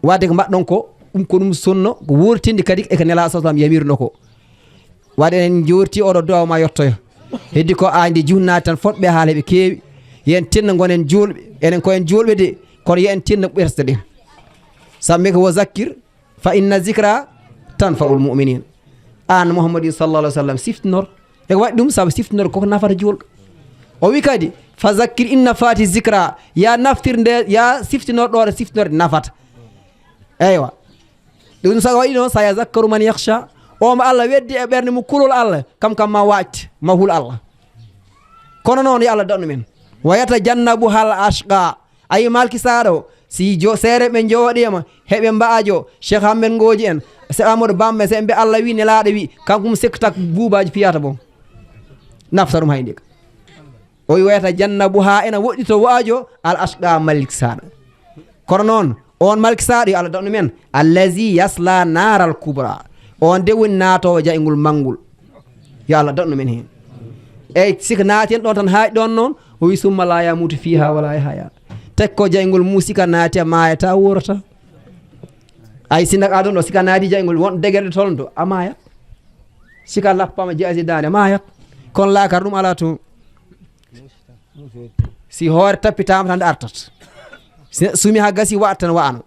[SPEAKER 2] wadde ko mbaɗɗon ko ɗum ko ɗum sunno ko wurtinde kadi eko nela sallam yamirno ko waɗe en jorti oɗo duwaw ma yettoyo heddi ko andi junnade tan fotɓe haala heɓe keewi yen tinno gonen julɓe enen koyen julɓe de kono yen tinno ɓerste ɗen samme ko wo zakkir fa inna zicra tanfaul muminin an mouhammadin sallallah alih w sallam siftinor eko waɗi ɗum saabu siftinor koko nafata julɗo o wi kadi fa zakkir inna fati zicra ya naftir nde ya siftinorɗore siftinorde nafata eywa ɗum sa waɗi noon sa yazakkaru man yakhsha o mo Allah weddi e ɓernde mo kulol Allah kam ma wacc ma hul Allah kono noon yo Allah daɗnu men wa yatajannabu hal ashqa ayi malki saɗo si jo sere ɓe jooɗima heɓe mbaajo Cheikh Ahmed Ngoji en se Amadou Bamba se mbe Allah wi nelaɗo wi kanko sektak buubaji piyata bon nafta ɗum hayndi o wiyata jannabu ha ena woɗɗi to waajo al asqa malik saɗa kono noon on malik saɗo yo Allah dawnu men allazi yasla naral kubra on de woni naatowo jayngol mangol yo Allah dawnu men hen eyyi sika naati en ɗon tan haaji ɗon noon o wi summa la yamutu fiha wala yahya tek ko jayngol musika naati a maayata worata ay sinaka ɗon ɗo sika naati jayngol won degerɗe tolno a maayat sika lappama jeasi dande maayat kono laakar ɗum ala to si hoore tappitama tan nde artat sumi ha gasi waat tan wa'ano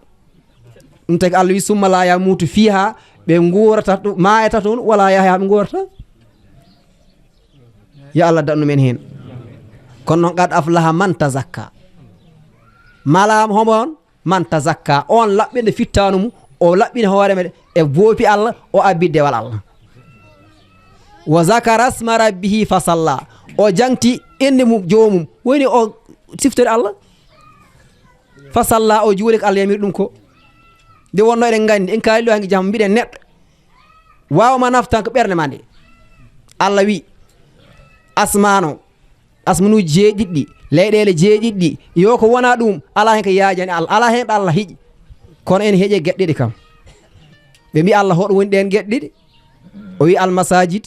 [SPEAKER 2] ɗum tagi Allah wi summa la yamutu fiha ɓe guurata maayata toon wala yahya ɓe guurata yo Allah dannu men hen kono noon qad aflaha man tazakka malam homon man tazakka on laɓɓinde fittanu mum o laɓɓini hoore meɗe e boopi Allah o abbi dewal Allah wa zakara asma rabbihi fa salla o jangti inde mum joomum woni o siftore Allah fa salla o juuli ko Allah yamiri ɗum ko nde wonno eɗen gandi en kaali ɗo hanki jam mbiɗen neɗɗo wawma naftan ko ɓernde ma nde Allah wi asmano asmanuji jeeɗiɗɗi leyɗele jeeɗiɗɗi yo ko wona ɗum ala hen ko yaajani Allah ala hen ɗo Allah hiƴi kono en heeƴe gueɗe ɗiɗi kam ɓe mbi Allah hoɗo woni ɗen gueɗe ɗiɗi o wi almasajid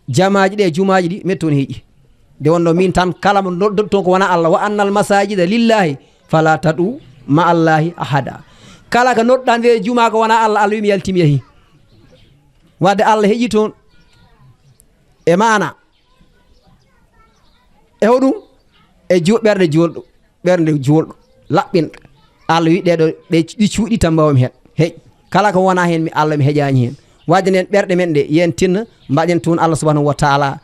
[SPEAKER 2] jamaji ɗe jumaji ɗi metti toon heeƴi nde wonno min tan kala mo noddoto toon ko wona Allah wa annal masajida lillahi fala tad'u ma allahi ahada kala ko nodɗa nde juma ko wona Allah Allah wi mi yaltimi yahi wadde Allah heeƴi toon e mana e hoɗum e ɓerde julɗo ɓerde julɗo laɓɓinɗo Allah wi ɗeɗo ɗi cuuɗi tan mbawmi heej kala ko wona hen mi Allah mi heeƴani hen wadde nen ɓerɗe men ɗe yen tinna mbaɗen toon Allah subhanahu wa taala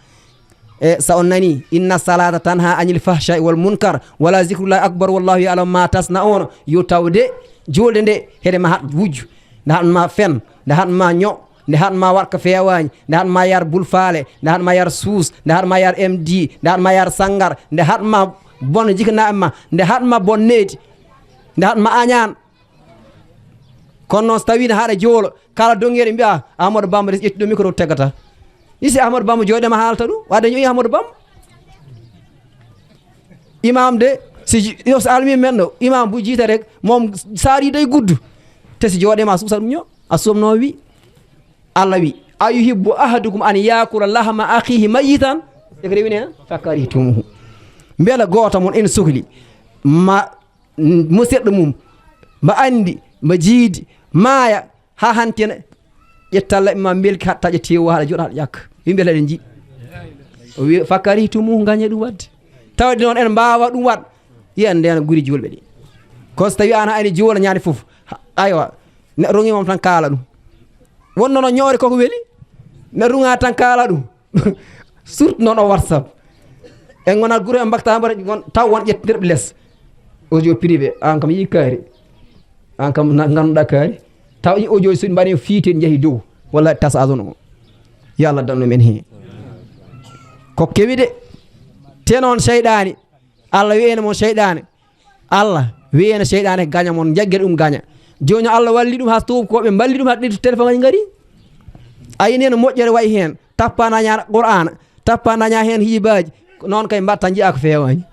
[SPEAKER 2] e sa on nani inna salata tanha anil fahsha'i wal munkar wala zicrullahi akbar wallahu ya'lamu ma tasna'un yo tawde julde nde heɗe ma haɗ wujju nde hatma fen nde hatma ño nde hatma wat ko fewañi nde hatma yar bulfaale nde hatma yar suus nde hatma yar MD nde hatma yar sangar nde hatma bon jikanaɓe ma nde hatma bon needi nde hatma añan kono noon so tawino haɗa joolo kala dongueɗe mbiya Amadou Bamba ƴetti ɗo micro teggata isi Amadou Bamba jooɗema haalta ɗum wadde ñoyi Amadou Bamba imam de so almi men ɗo imam bu jiita rek mom saari day guddu te si jooɗema suusa ɗum ño a somno wi Allah wi ayuhibbu ahadukum an yakula lahma akhihi mayitan e ko rewini hen fakkari tumuhu mbela goto mon en sohli ma musidɗo mum ma andi ma jiidi maaya ha hantena ƴettalla ma belki hatta ƴe tewo haɗa joɗa haɗa ƴakka yimɓe laɗen jiɗi o wi fakkari tumuhu gañe ɗum wadde tawde noon en mbawa ɗum waɗ yiyan ndena guri julɓe ɗi kono so tawi an ani joola ñaade foof aywa neɗɗo rongimam tan kaala ɗum wonno no ñoore koko weeli neɗɗo runga tan kaala ɗum surtout noon o WhatsApp en gonat gure en mbakta mbaɗa gon taw won ƴettirɓe less audio privé an kam yi kaari an kam ganduɗa kaari taw i audio so mbaɗi fiite jeehi dow walla tasa azon o yo Allah dannu men hen ko kewi de te noon seyɗani Allah wiyene mon seyɗani Allah wiyene seyɗani gaña mon jagguere ɗum gaña joni Allah walli ɗum ha tuubkoɓe balli ɗum ha ɗiɗo téléphone ngaji ngari ayini no moƴƴere wayi hen tappa naña Qur'ana tappa naña hen hibaji noon kay mbatta jiya ko fewani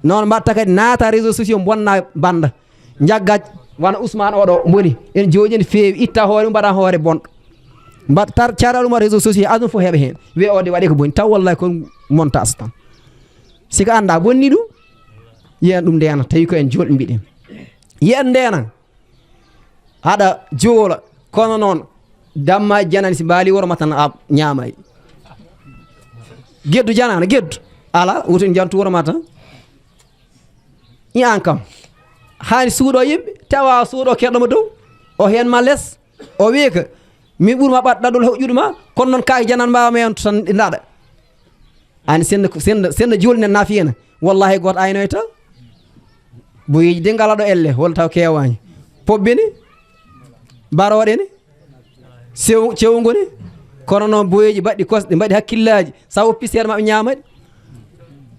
[SPEAKER 2] noon mbatta kadi naata réseaux sociaux bonna banda jagga wana Ousmane oɗo boni en joƴini feewi itta hoore mbaɗa hoore bonɗo mbaɗa tar cara ɗum réseaux sociaux aduna fof heeɓa hen wi o de waɗi ko boni taw wallahi kon montage tan sika anda bonni ɗum yiyan ɗum ndena tawi ko en jolɗi mbiɗen yiyan ndena haɗa joola kono noon damma janani si mbaali worma tan a ñaamayi geddu janana geddu ala wutin jantu worma tan iyan kam hani suuɗo yimɓe tawa suuɗo keɗɗoma dow o hen ma less o wi ka min ɓuurma ɓaɗɗaɗol hoƴƴuɗo ma kono noon kaake janan mbawa men tan ndaɗa ani senda julne nafiyena wallahi goto aynoy taw boyiji de ngalaɗo elle walla taw kewani pobbini baroɗe ni cewgo ni kono noon boyeji baɗɗi kosɗe mbaɗi hakkillaji sa woppi seeɗa maɓe ñamaɗi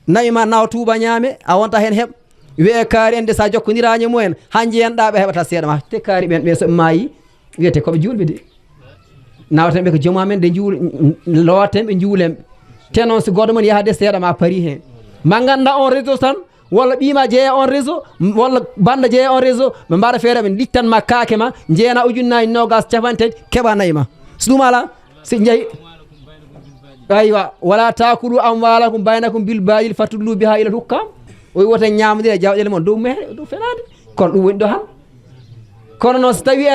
[SPEAKER 2] nayi ma nawa tuuba ñaame a wonta hen heeɓ wiye kaari en de sa jokkodirañe mumen ha jeyanɗaɓe heɓata seeɗa ma te kaari ɓen ɓe soɓe maayi wiyete koɓe julɓe de nawaten ɓe ko joom amen de juul lowaten ɓe juulemɓe te noon so goto mon yahade seeɗa ma paari hen ma ganda on réseau tan walla ɓima jeeya on réseau walla banda jeeya on réseau ɓe mbaɗa feere ɓe littanma kaake ma jeeyana ujunnaji nogas capantati keɓa nayyi ma so ɗum ala si jeeyi aywa wala takulu amwalakum baynakum bil batil fatudlu biha ila hukkam o wote ñamdire jawɗele mon dow meere dow fenade kono ɗum woni ɗo han kono noon so tawi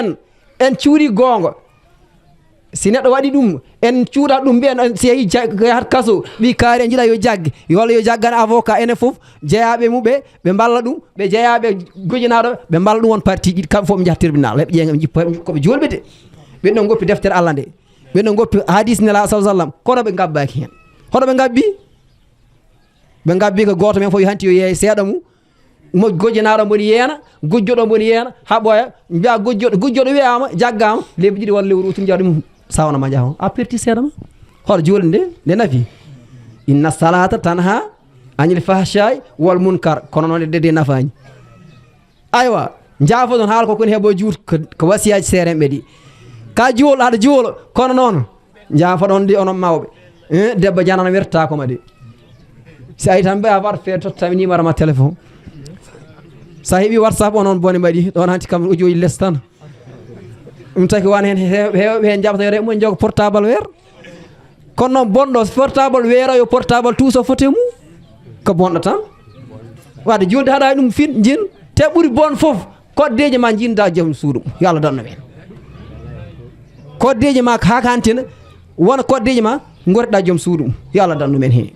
[SPEAKER 2] en cuuri gonga si neɗɗo waɗi ɗum en cuuɗat ɗum mbiyen si yeehi hat kaso ɓi kaari en jiiɗa yo jagge walla yo jaggane avocat enen foof jeeyaɓe muɓe ɓe mballa ɗum ɓe jeeyaɓe gojinaɗo ɓe mballa ɗum won parti ɗiɗi kamɓe fof ɓe jaha tribunal heɓe ƴeega ɓe jippa koɓe julɓe de ɓeɗon goppi deftere Allah nde ɓeɗon goppi hadis nela sa sallam kono ɓe gabbaki hen hoɗo ɓe gabbi ko goto men fof yo hanti yo yeeye seeɗa mum mo gojjinaɗo mboni yeena gujjoɗo mboni yeena ha ɓooya mbiya gujjoɗo wiyama jaggama lebbi ɗiɗi walla lewru utude jawa ɗum sawnama jaha a perti seeɗa ma hoto julde nde nafi inna salata tanha anil fahsha'i wal munkar kono noon de nafani aywa jaafo ɗon haala kokoni heeɓo juut ko wasiyaji seerenɓe ɗi ka juulo aɗa juulo kono noon jaafoɗon ndi onon mawɓe debbo janano werta koma de si ayi tan mbe a wat feere tottami numéro ma téléphone sa heeɓi whatsapp onon bone mbaɗi ɗon hanti kam ujoji less tan ɗum taki wan hen hewɓe hen jaɓata re mumen jogo portable weero kono noon bonɗo portable weero yo portable tuuso fote mum ko bonɗo tan wadde julde haɗa ɗum fin jin te ɓuuri bon foof koddeji ma jinda joom suudu yo Allah danno men koddeji ma haka hantina wona koddeji ma gorɗa joom suudu yo Allah danno men hen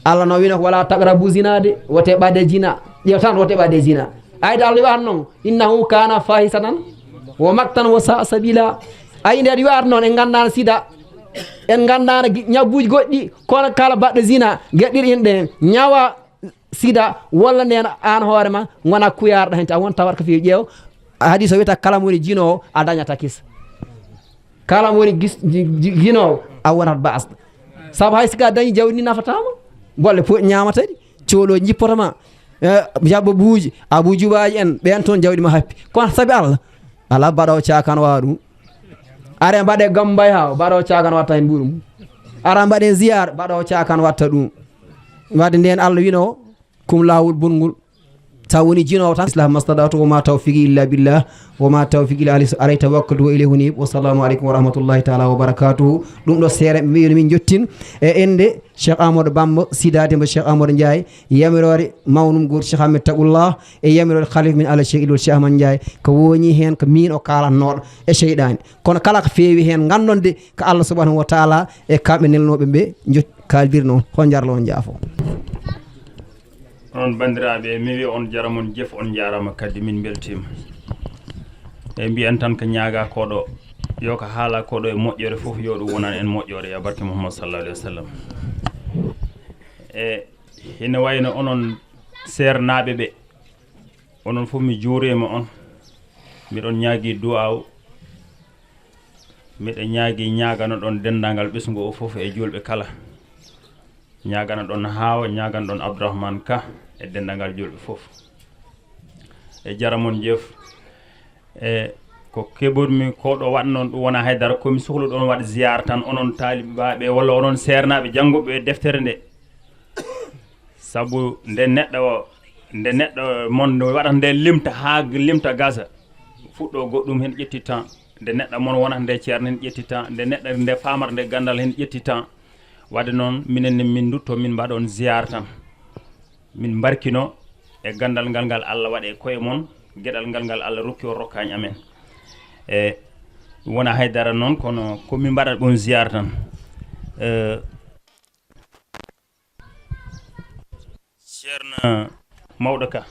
[SPEAKER 2] Allah no wino ko wala taqrabu zina de wote ɓade jina ƴeew tan wote ɓade zina ayde Allah wi'at noon innahu kana fahisatan wa maktan wa sa'a sabila ayi nde wi'at noon en gandano sida en gandano ñabbuji goɗɗi kono kala baɗɗo zina gueɗɗiɗo inɗe ñawa sida walla nden an hoore ma gona kuyarɗo hen ta won tawat ko fi ƴeew hadis o wiyata kala mo woni jinowo a dañata kisa kala mo woni jinowo a wonat basɗo saabu hay sika dañi jawdi ni nafatama bolle po ñamata ɗi coolo jippotoma jabbo buuji abou jubaji en ɓen toon jawdi ma happi kono saabi Allah ala mbaɗowo cakan wawa ɗum are mbaɗe gambay ha mbaɗowo cakan watta hen ɓuuri mum ara mbaɗe ziyara mbaɗowo cakan watta ɗum wadde nden Allah wino kum lawol bongol taw woni jinowo tan islam mastadatu wama tawfiqi illa billah wama tawfiqi illa alayhi tawakkaltu wa ilayhi unib wassalamu aleykum wa rahmatullahi taala wa barakatuhu ɗum ɗo seere mbino min jottin e ende Cheikh Amadou Bamba sidade mo Cheikh Amadou Ndiaye yamirore mawnum goto Cheikh Ahmed Taqullah e yamirore khalifa min ala Cheikh Idol Cheikh Ahmad Ndiaye ko woni hen ko min o kalannoɗo e cheydani kono kala ko feewi hen gandonde ko Allah subhanahu wa taala e kamɓe nelnoɓe ɓe jot kaldir noon hon jarlo on jaafo
[SPEAKER 5] on bandiraɓe mi wi on jaramon jef on jarama kadi min beltima e mbiyan tan ko ñaaga koɗo yo ko haala koɗo e moƴƴore fof yo ɗum wonan en moƴƴore ya barke Muhammad sallallahu alaihi wasallam e ina wayno onon sernaɓe ɓe onon fof mi juurima on miɗon ñaagui du'aw miɗa ñaagui ñagano ɗon dendagal ɓesgu o fof e julɓe kala ñagana ɗon Hawa ñagana ɗon Abdourahmane Ka e dendagal julɓe fof e jaramon jeef e ko keɓormi koɗo watnon ɗum wona haydara komi sohlu ɗon waɗa ziyara tan onon talibaɓe walla onon sernaɓe janggoɓe deftere nde saabu nde neɗɗo mon waɗata nde limta ha limta gasa fuɗɗo goɗɗum hen ƴetti temps nde neɗɗo mon wonata nde ceerno hen ƴetti temps nde neɗɗo nde famata nde gandal hen ƴetti temps wadde noon minenne min dutto min mbaɗa on ziyara tan min barkino e gandal ngal Allah waɗe koye mon gueɗal ngal Allah rokki o rokkani amen e wona haydara noon kono komin mbaɗat ɗon ziyara tan ceerno mawɗo Ka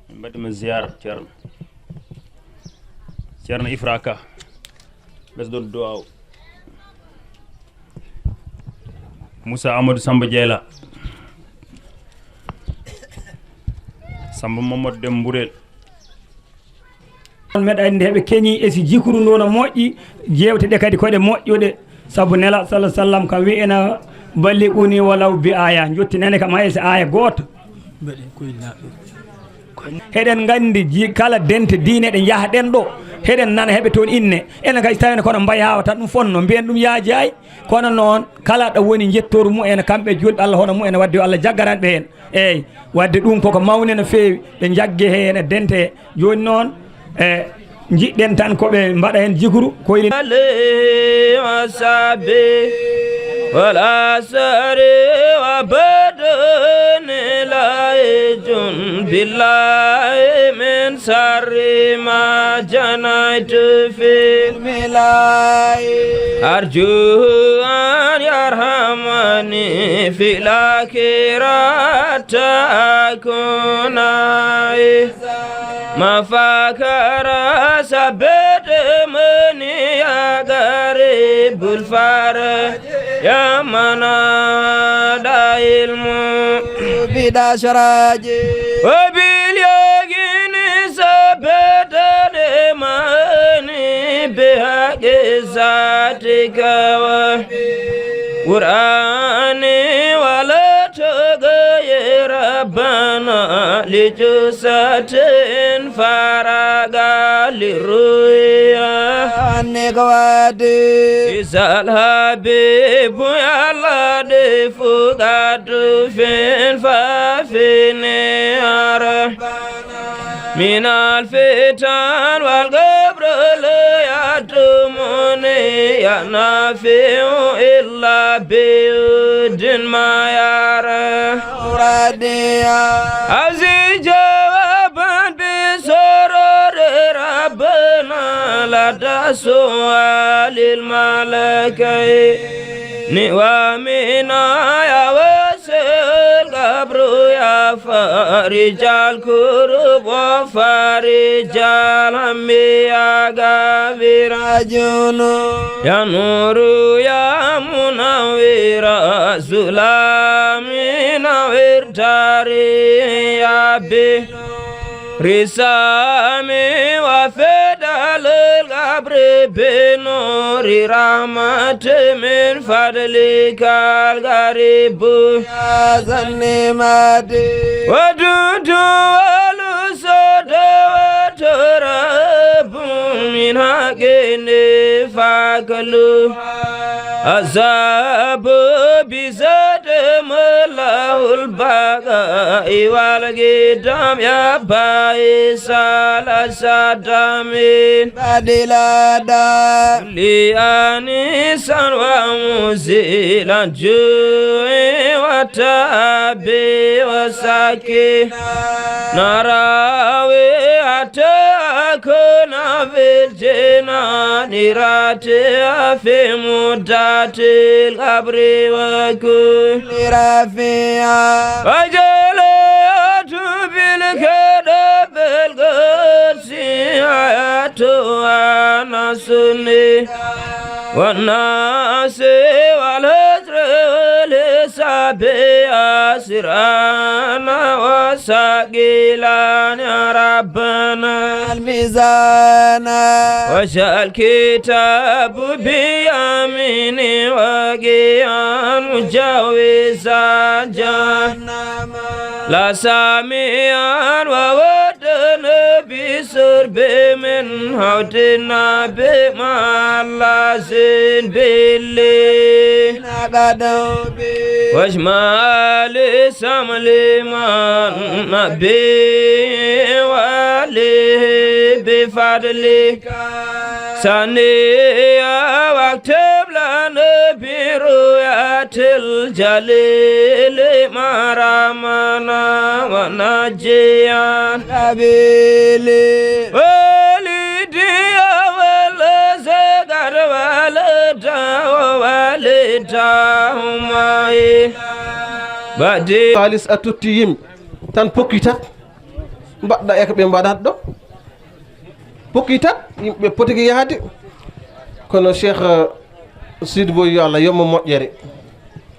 [SPEAKER 5] min mbaɗima ziyara ceerno Ifra Ka ɓesdon du'aw Moussa Amadou Samba Dieyla Samba Mamadou Dem Mburel
[SPEAKER 11] on meɗa andi heɓe keñi e si jikuru ndu no moƴƴi jewte ɗe kadi koɗe moƴƴuɗe saabu nela sallah sallam kam wi ena ballighuni walaw bi aya jottinene kam hayso aya goto heɗen gandi kala dente diine ɗe jahaɗen ɗo heɗen nana heɓe toon inne enen kadi tawene kono mbayi hawata ɗum fonno mbiyen ɗum yaaji ay kono noon kala ɗo woni jettoru mumen kamɓe julɓe Allah hono mumen wadde Allah jaggaranɓe hen eyyi wadde ɗum koko mawni no fewi ɓe jagge hen e dente joni noon jiɗɗen tan koɓe mbaɗa hen jikru koyli
[SPEAKER 1] والأسر وبدن لايج بالله من سر ما جنيت في الملاي أرجو أن يرحمني في الآخرة أكون ما فكر سبت مني يا غريب الفرج يا منادى المو بدا شراجي وباليقين سبت الماني بحق ذاتك وقرآني ولا تغير ربنا لجسد فرقا للرؤيا نقوادي إذا الحبيب يلا دفقات فين فافين يا من الفتن والقبر لا يتمني يا نافع إلا بيد ما يرى أزي جوابا بسرور ربنا لدى سؤال الملكين ومنا يا وسل قبر يا فارج الكرب وفارج الهم يا غفير جنون يا نور يا منور سلام نور تاري يا بي رسامي وفدال القبر بنور رحمة من فضلك الغريب يا زنمات ودود والسود وتراب من حقين فاكلو أصاب بزاد ملاه البقاء والقدام يا بايس الأسدامين بدلادا لأنيسا ومزيلا جوي وتابي وساكي نراوي أتاكنا في الجنان راتي في مدات القبر وكل رفيع وجلات بالكذب القدسي آيات ونصني والناس والهجر والسابي أسرانا وساقيلان يا ربنا الميزان وشال كتاب بيميني وقيان مجاوزا جهنم لا ساميان وودن بسرب من هودنا بما لازين باللي واجمال سملمان نبي وليه بفضلك سنيا واكتب لنا برؤية الجليل مرامنا ونجيا نبيلي ولدي والزقر والدا والداهماي بعدي
[SPEAKER 13] خالص أتوتيم تان بوكيتا بعد يكبي بعد دو بوكيتا بوتيكي يهادي كونو شيخ سيد بو يالا يوم موجري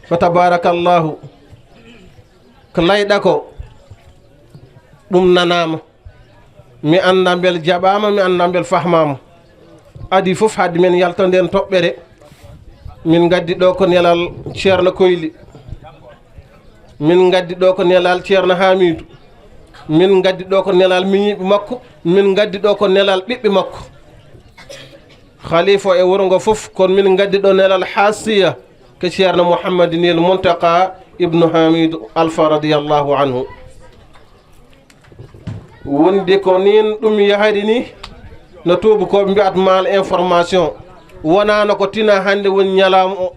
[SPEAKER 13] فتبارك الله كلاي داكو دum nanama mi anda bel jabama mi anda bel fahmama adi fof haddi men yalta den toɓɓere min gaddi ɗo ko nelal ceerno Koyli, min gaddi ɗo ko nelal ceerno Hamidou, min gaddi ɗo ko nelal miñiɓe makko, min gaddi ɗo ko nelal ɓiɓɓe makko khalifa e wuro ngo fof. kono min gaddi ɗo nelal hasiya ko ceerno Mouhamadinil Muntaka ibnu Hamidou Alpha radiyallahu anhu. wondi ko nin ɗum yahari ni no tubakoɓe mbiyat mal information, wonano ko tina hande woni ñalawma o,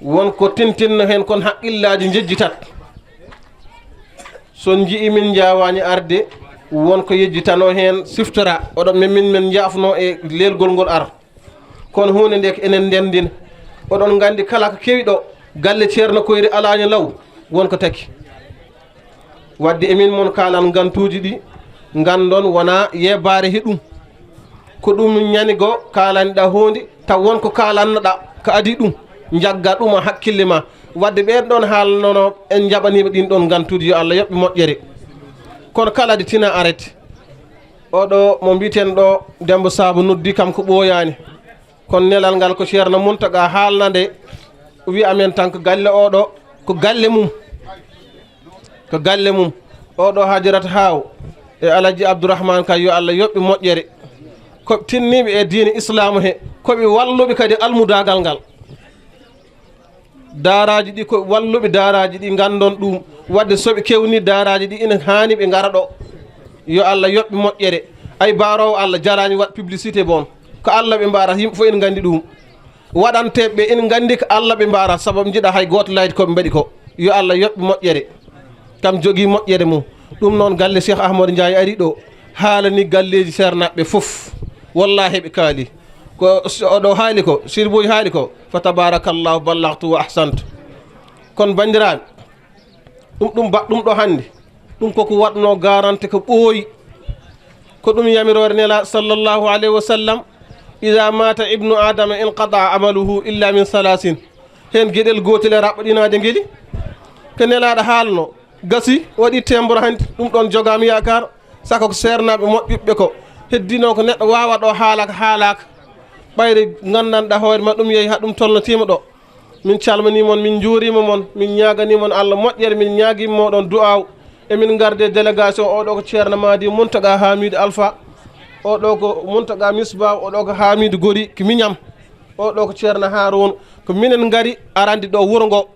[SPEAKER 13] wonko tintinno hen kono haqqillaji jejjitat. so jii min jawani arde wonko yejjitano hen siftora oɗon min jafno e lelgol ngol ar. kono hunde nde ko enen ndendina. oɗon gandi kala ko kewi ɗo galle ceerno Koyri alaño law wonko taki. wadde emin mon kalan gantuji ɗi gandon wona yebare heɗum, ko ɗum ñanigo kalaniɗa hunde taw wonko kalannoɗa ko adi ɗum jagga ɗum e hakkille ma. wadde ɓen ɗon haalnono en jaɓaniɓe ɗin ɗon gantuji yo Allah yoɓɓe moƴƴere. kono kala de tina arrêté. oɗo mo mbiten ɗo Demba Saba noddi kam ko ɓooyani, kono nelal ngal ko ceerno Muntaga haalnade wi amen tan ko galle oɗo ko galle mum, ko galle mum. oɗo Hajirata Haw e Alaji Abdourahmane kay yo Allah yoɓɓe moƴƴere, koɓe tinniɓe e diine islamu he, koɓe walluɓe kadi almudagal ngal. daaraji ɗi ko walluɓe daaraji ɗi gandon ɗum. wadde soɓe kewni daaraji ɗi ina hani ɓe gara ɗo yo Allah yoɓɓe moƴƴere. ay barowo Allah jarani waɗ publicité bon ko Allah ɓe mbarata, yimɓe fof ene gandi ɗum. waɗanteɓe ene gandi ko Allah ɓe mbarata, sababu jiiɗa hay goto layde koɓe mbaɗi ko. yo Allah yoɓɓe moƴƴere, kam jogui moƴƴere mum. ɗum noon galle Cheikh Ahmadou Ndiaye ari ɗo haalani galleji sernaɓe fof, wallahi ɓe kaali ko oɗo haali ko sirboji haali ko fa tabarakallahu ballagtu wa ahsantu. kono bandiraɓe ɗum ɗo hande ɗum koko waɗno garante ko ɓooyi, ko ɗum yamirore nela sallllahu alayhi wa sallam ida mata ibnu adama inqata amaluhu illa min salasin. hen gueɗel gotel e raɓɓoɗinade gueeli ko nelaɗo haalno gasi waɗi tembro hande. ɗum ɗon jogami yakar saka ko sernaɓe moƴƴuɓɓe ko heddino ko neɗɗo wawa ɗo haalaka haalaka ɓayre gandanɗa hoore ma ɗum yeehi ha ɗum tolnotima ɗo. min calminimon, min juurima mon, min ñaganimon Allah moƴƴere, min ñaguima moɗon du'aw. emin garde délégation oɗo ko ceerno Madi Muntaga Hamidou Alpha, oɗo ko Muntaga Misbah, oɗo ko Hamidou Gori ko miñam, oɗo ko ceerno Haroun, ko minen gari arandi ɗo wuuro ngo.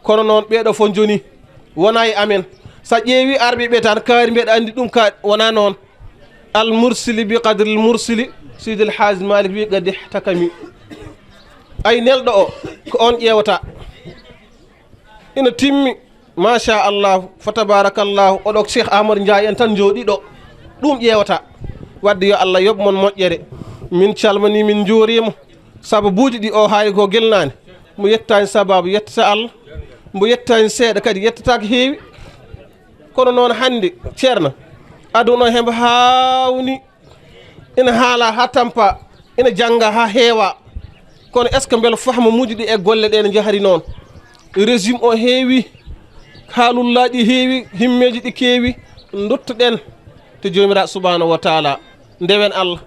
[SPEAKER 13] kono noon ɓeɗo fof joni wona e amen. sa ƴeewi arɓe ɓe tan kaari mbeɗa andi ɗum ka wona noon. al mursili bi qadri l mursili Sidi El Hadj Malick wi gadi takami. ay nelɗo o ko on ƴeewata ina timmi machallah fa tabarakallahu. oɗo Cheikh Amadou Ndiaye en tan jooɗi ɗo ɗum ƴeewata. wadde yo Allah yoɓ mon moƴƴere. min calmini min juurima sababuji ɗi o haali ko guelnani. mo yettani sababu yettata Allah, mbo yettani seeɗa kadi yettata ko heewi. kono noon hande ceerno aduna hembo hawni ina haala ha tampa, ina jangga ha heewa. kono est ce que beele fahma muji ɗi e golle ɗe ne jahari noon. régime o heewi, haalullaji heewi, himmeji ɗi keewi. duttoɗen to jomiraɗo subhanahu wa taala, ndewen Allah.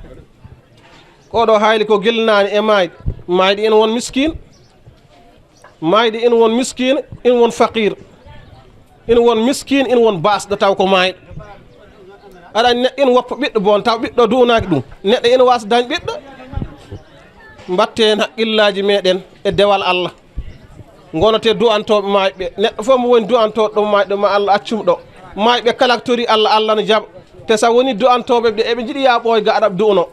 [SPEAKER 13] koɗo haali ko guelnani e mayɗi. mayɗi ina won miskine, mayɗi ina won miskine, ina won faqir, ina won miskine, ina won basɗo taw ko mayɗo. aɗa neɗɗo ina woppa ɓiɗɗo bon taw ɓiɗɗo duunaki ɗum. neɗɗo ina wasa dañ ɓiɗɗo. mbatte hen haqqillaji meɗen e dewal Allah. gonate du'antoɓe mayɓe. neɗɗo fof mo woni du'antoɗo ɗo mayɗo ma Allah accum ɗo. mayɓe kala ko tori Allah, Allah no jaɓa. te sa woni du'antoɓe ɓe eɓe jiiɗi yaɓoy ga aɗa du'uno.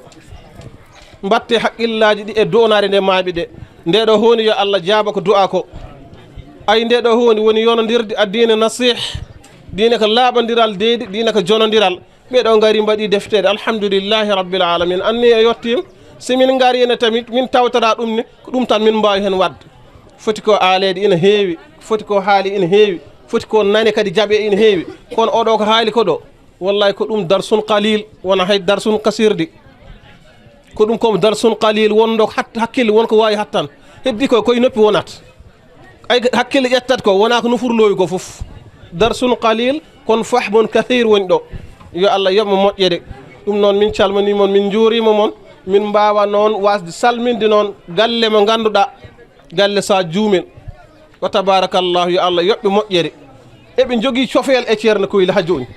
[SPEAKER 13] mbatte haqqillaji ɗi e du'onare nde mayɓe ɗe. ndeɗo hunde yo Allah jaaba ko du'a ko. ay ndeɗo hunde woni yonodirde addina nasih, diine ko laaɓodiral deydi, diine ko jonodiral. ɓeɗo gari mbaɗi deftere alhamdulillahi rabbil alamin. anni e yettima simin gari ene tamit min tawtata ɗum ne ko ɗum tan min mbawi hen wadde. foti ko aalede ina heewi, foti ko haali ina heewi, foti ko nane kadi jaaɓe ina heewi. kono oɗo ko haali ko ɗo wallahi ko ɗum darsun qalil wona hay darsun kasirde. ko ɗum komo darsun qalil wonɗo hakkille wonko wawi hattan. heddi ko koye noppi wonat. ay hakkille ƴettat ko wona ko nufurlowi ko foof. darsun qalil kono fahmun kathir woni ɗo. yo Allah yoɓmo moƴƴere. ɗum noon min calminimon, min juurima mon, min mbawa noon wasde salminde noon galle mo ganduɗa galle sa juumen wa tabarakallahu yo Allah yoɓɓe moƴƴere eɓe jogui cofeel e ceerno Koyli ha joni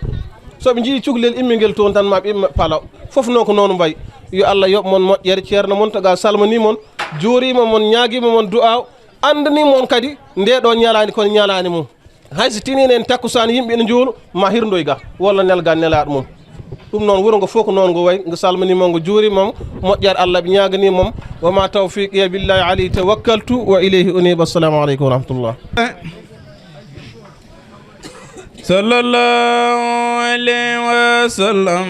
[SPEAKER 13] soɓe jii cukalel immiguel toon tan ma ɓe palaw foof noon ko noon mbayi yo Allah yoɓ mon moƴƴere ceerno Mountaga salmini mon juurima mon ñaaguima mon du'aw andani mon kadi nde ɗo ñalani kono ñalani mum hayso tinini en takkusani yimɓe ne joolu ma hirdoy ga walla nelga nelaɗo mum ɗum noon wuuro ngo fof ko noon ngo wayi ngo salminima ngo juurimamo moƴƴere Allah ɓe ñaganimamo wama tawfiqiya billahi alayhi tawakkaltu wa ilayhi uniba. Assalamu aleykum wa rahmatullah.
[SPEAKER 1] sallallahu alayhi wa sallam.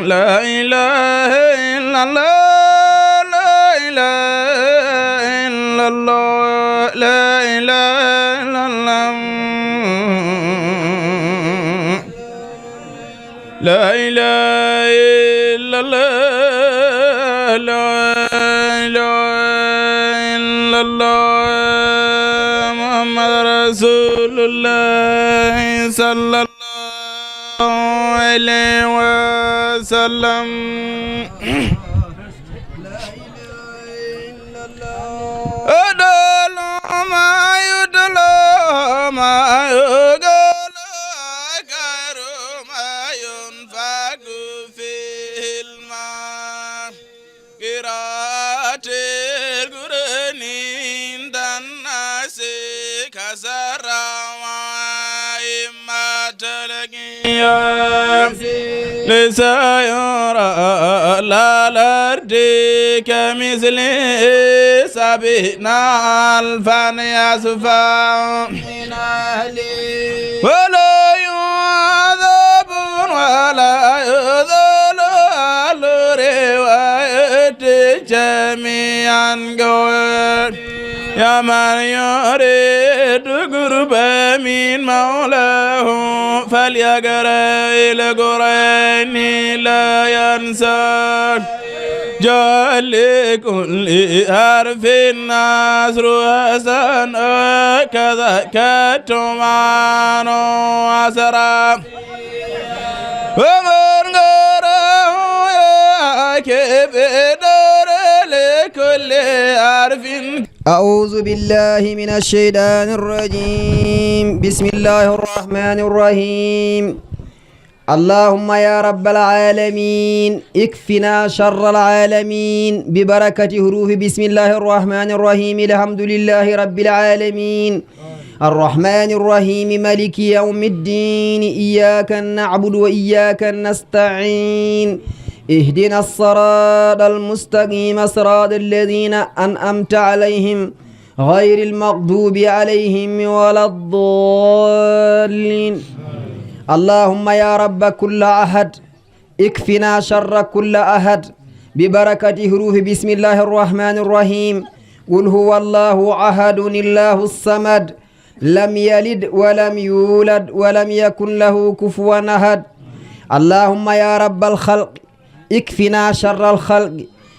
[SPEAKER 1] La ilaha illallah, la ilaha illallah, la ilaha illallah, la ilaha illallah, la ilaha illallah, Muhammad Rasulullah sallallahu alayhi wa sallam. Adalo ma yudalo ma yugalo akaru ma yunfagu fil ma kiratil guranin dan nasi kasara ليس يرى لا الأرض كمثل سبينا الفن يصفى ولا يعذب ولا يذل الرواية جميعا قوي يا من يريد قربا من مولاه فليقرأ القرآن لا ينسى جعل لكل حرف النصر حسن كذا كتمان وسرى ومن قرأه يكبدر لكل حرف.
[SPEAKER 2] أعوذ بالله من الشيطان الرجيم. بسم الله الرحمن الرحيم. اللهم يا رب العالمين اكفنا شر العالمين ببركة حروف بسم الله الرحمن الرحيم. الحمد لله رب العالمين الرحمن الرحيم مالك يوم الدين إياك نعبد وإياك نستعين اهدنا الصراط المستقيم صراط الذين أنعمت عليهم غير المغضوب عليهم ولا الضالين. اللهم يا رب كل أحد اكفنا شر كل أحد ببركة حروف بسم الله الرحمن الرحيم. قل هو الله أحد الله الصمد لم يلد ولم يولد ولم يكن له كفوا أحد. اللهم يا رب الخلق اكفنا شر الخلق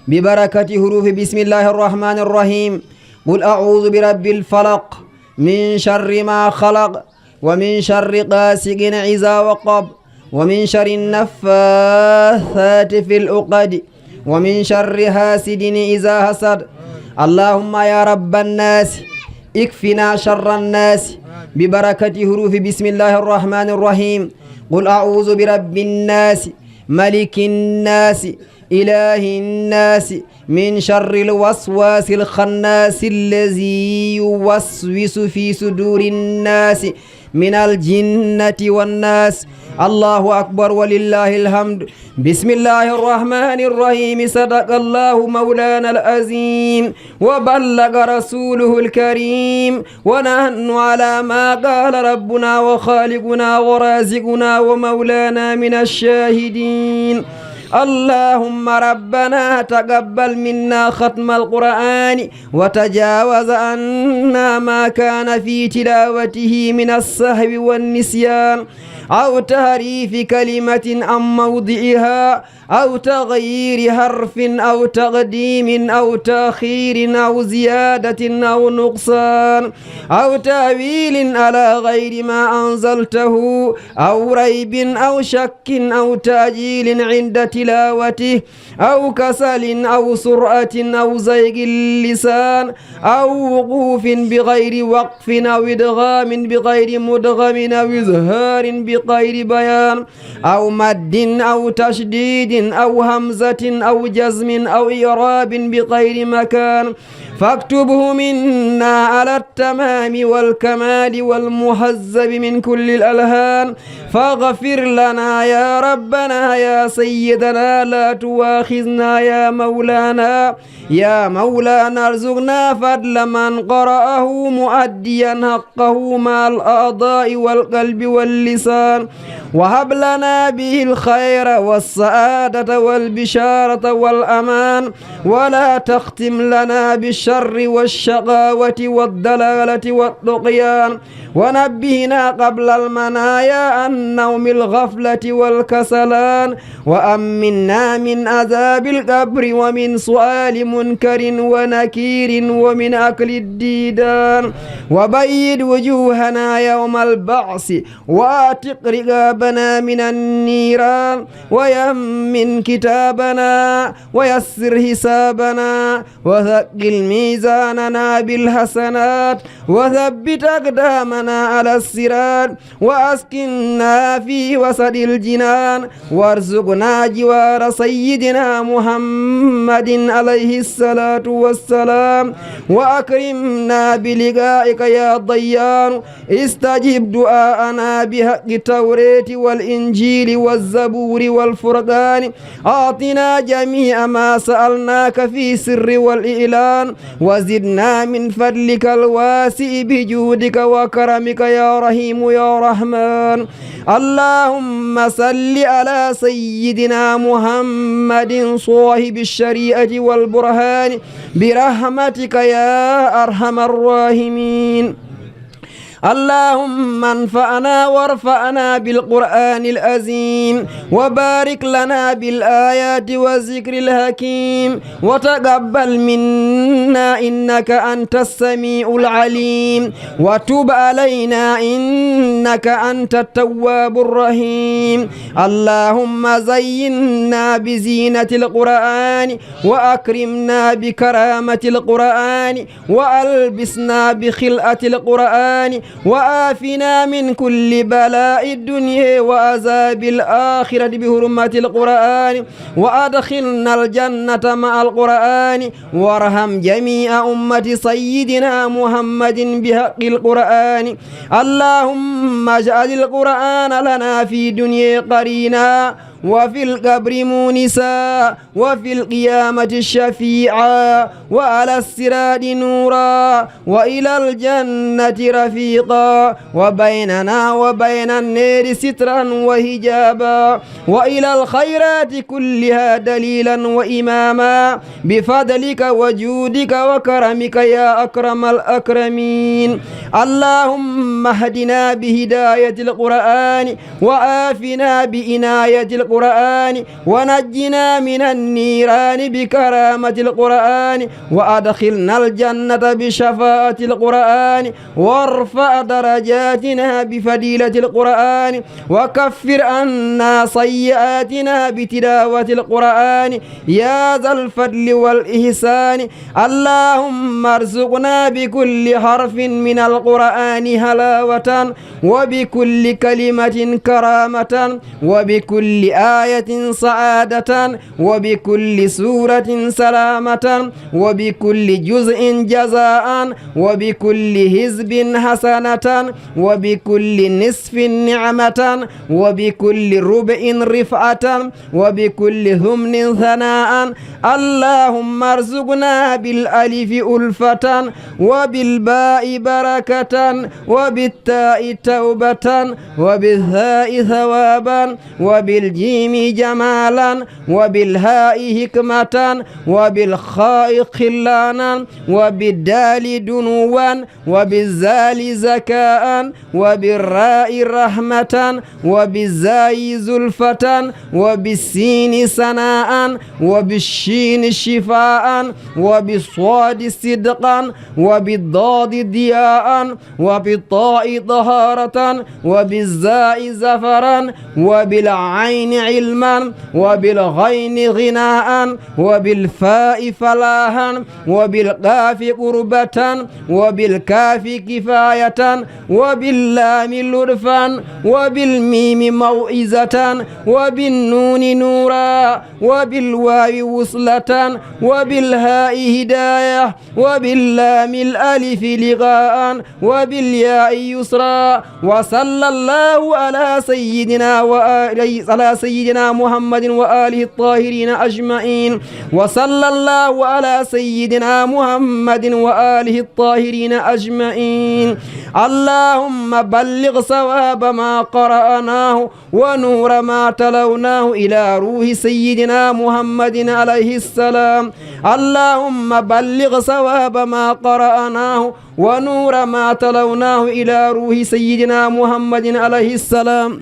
[SPEAKER 2] ببركة حروف بسم الله الرحمن الرحيم. قل أعوذ برب الفلق من شر ما خلق ومن شر غاسق إذا وقب ومن شر النفاثات في العقد ومن شر حاسد إذا حسد. اللهم يا رب الناس اكفنا شر الناس ببركة حروف بسم الله الرحمن الرحيم. قل أعوذ برب الناس ملك الناس إله الناس من شر الوسواس الخناس الذي يوسوس في صدور الناس من الجنة والناس. الله أكبر ولله الحمد. بسم الله الرحمن الرحيم. صدق الله مولانا العظيم وبلغ رسوله الكريم ونحن على ما قال ربنا وخالقنا ورازقنا ومولانا من الشاهدين. اللهم ربنا تقبل منا ختم القرآن وتجاوز عنا ما كان في تلاوته من السهو والنسيان. أو تحريف كلمة عن موضعها أو تغيير حرف أو تقديم أو تأخير أو زيادة أو نقصان أو تأويل على غير ما أنزلته أو ريب أو شك أو تأجيل عند تلاوته أو كسل أو سرعة أو زيغ اللسان أو وقوف بغير وقف أو إدغام بغير مدغم أو إظهار بغير بيان أو مد أو تشديد أو همزة أو جزم أو إعراب بغير مكان فاكتبه منا على التمام والكمال والمهذب من كل الألهان فاغفر لنا يا ربنا يا سيدنا لا تواخذنا يا مولانا ارزقنا فضل من قرأه مؤديا حقه مع الأعضاء والقلب واللسان وهب لنا به الخير والسعادة والبشارة والأمان ولا تختم لنا بالشر والشقاوة والضلالة والطغيان ونبهنا قبل المنايا عن نوم الغفلة والكسلان وأمنا من عذاب القبر ومن سؤال منكر ونكير ومن أكل الديدان وبيد وجوهنا يوم البعث واتق رقابنا من النيران ويمن كتابنا ويسر حسابنا وثقل ميزاننا بالحسنات وثبت أقدامنا على الصراط وأسكننا في وسط الجنان وارزقنا جوار سيدنا محمد عليه الصلاة والسلام وأكرمنا بلقائك يا ضيان استجب دعاءنا بحق التوراة والإنجيل والزبور والفرقان أعطنا جميع ما سألناك في سر والإعلان وزدنا من فضلك الواسع بجودك وكرمك يا رحيم يا رحمن اللهم صل على سيدنا محمد صاحب الشريعة والبرهان برحمتك يا أرحم الراحمين اللهم انفعنا وارفعنا بالقرآن العظيم وبارك لنا بالآيات والذكر الحكيم وتقبل منا إنك أنت السميع العليم وتب علينا إنك أنت التواب الرحيم اللهم زينا بزينة القرآن وأكرمنا بكرامة القرآن وألبسنا بخلعة القرآن وآفنا من كل بلاء الدنيا وعذاب الآخرة بحرمة القرآن وأدخلنا الجنة مع القرآن وارحم جميع أمة سيدنا محمد بحق القرآن اللهم اجعل القرآن لنا في دنيا قرينا وفي القبر مونسا وفي القيامة الشفيعا وعلى الصراط نورا وإلى الجنة رفيقا وبيننا وبين النار سترا وحجابا وإلى الخيرات كلها دليلا وإماما بفضلك وجودك وكرمك يا أكرم الأكرمين اللهم اهدنا بهداية القرآن وآفنا بإناية القرآن ونجنا من النيران بكرامة القرآن وأدخلنا الجنة بشفاعة القرآن وارفع درجاتنا بفضيلة القرآن وكفر عنا سيئاتنا بتلاوة القرآن يا ذا الفضل والإحسان اللهم ارزقنا بكل حرف من القرآن هلاوة وبكل كلمة كرامة وبكل آية سعادة وبكل سورة سلامة وبكل جزء جزاء وبكل حزب حسنة وبكل نصف نعمة وبكل ربع رفعة وبكل ثمن ثناء اللهم ارزقنا بالألف ألفة وبالباء بركة وبالتاء توبة وبالثاء ثوابا وبالجيم
[SPEAKER 14] بالجيم جمالا وبالهاء حكمة وبالخاء خلانا وبالدال دنوا وبالزال زكاء وبالراء رحمة وبالزاي زلفة وبالسين سناء وبالشين شفاء وبالصاد صدقا وبالضاد ضياء وبالطاء طهارة وبالزاء زفرا وبالعين علما وبالغين غناء وبالفاء فلاحا وبالقاف قربة وبالكاف كفاية وباللام لطفا وبالميم موعظة وبالنون نورا وبالواو وصلة وبالهاء هداية وباللام الألف لقاء وبالياء يسرا وصلى الله على سيدنا محمد وآله الطاهرين أجمعين وصلى الله على سيدنا محمد وآله الطاهرين أجمعين اللهم بلغ ثواب ما قرأناه ونور ما تلوناه إلى روح سيدنا محمد عليه السلام اللهم بلغ ثواب ما قرأناه ونور ما تلوناه إلى روح سيدنا محمد عليه السلام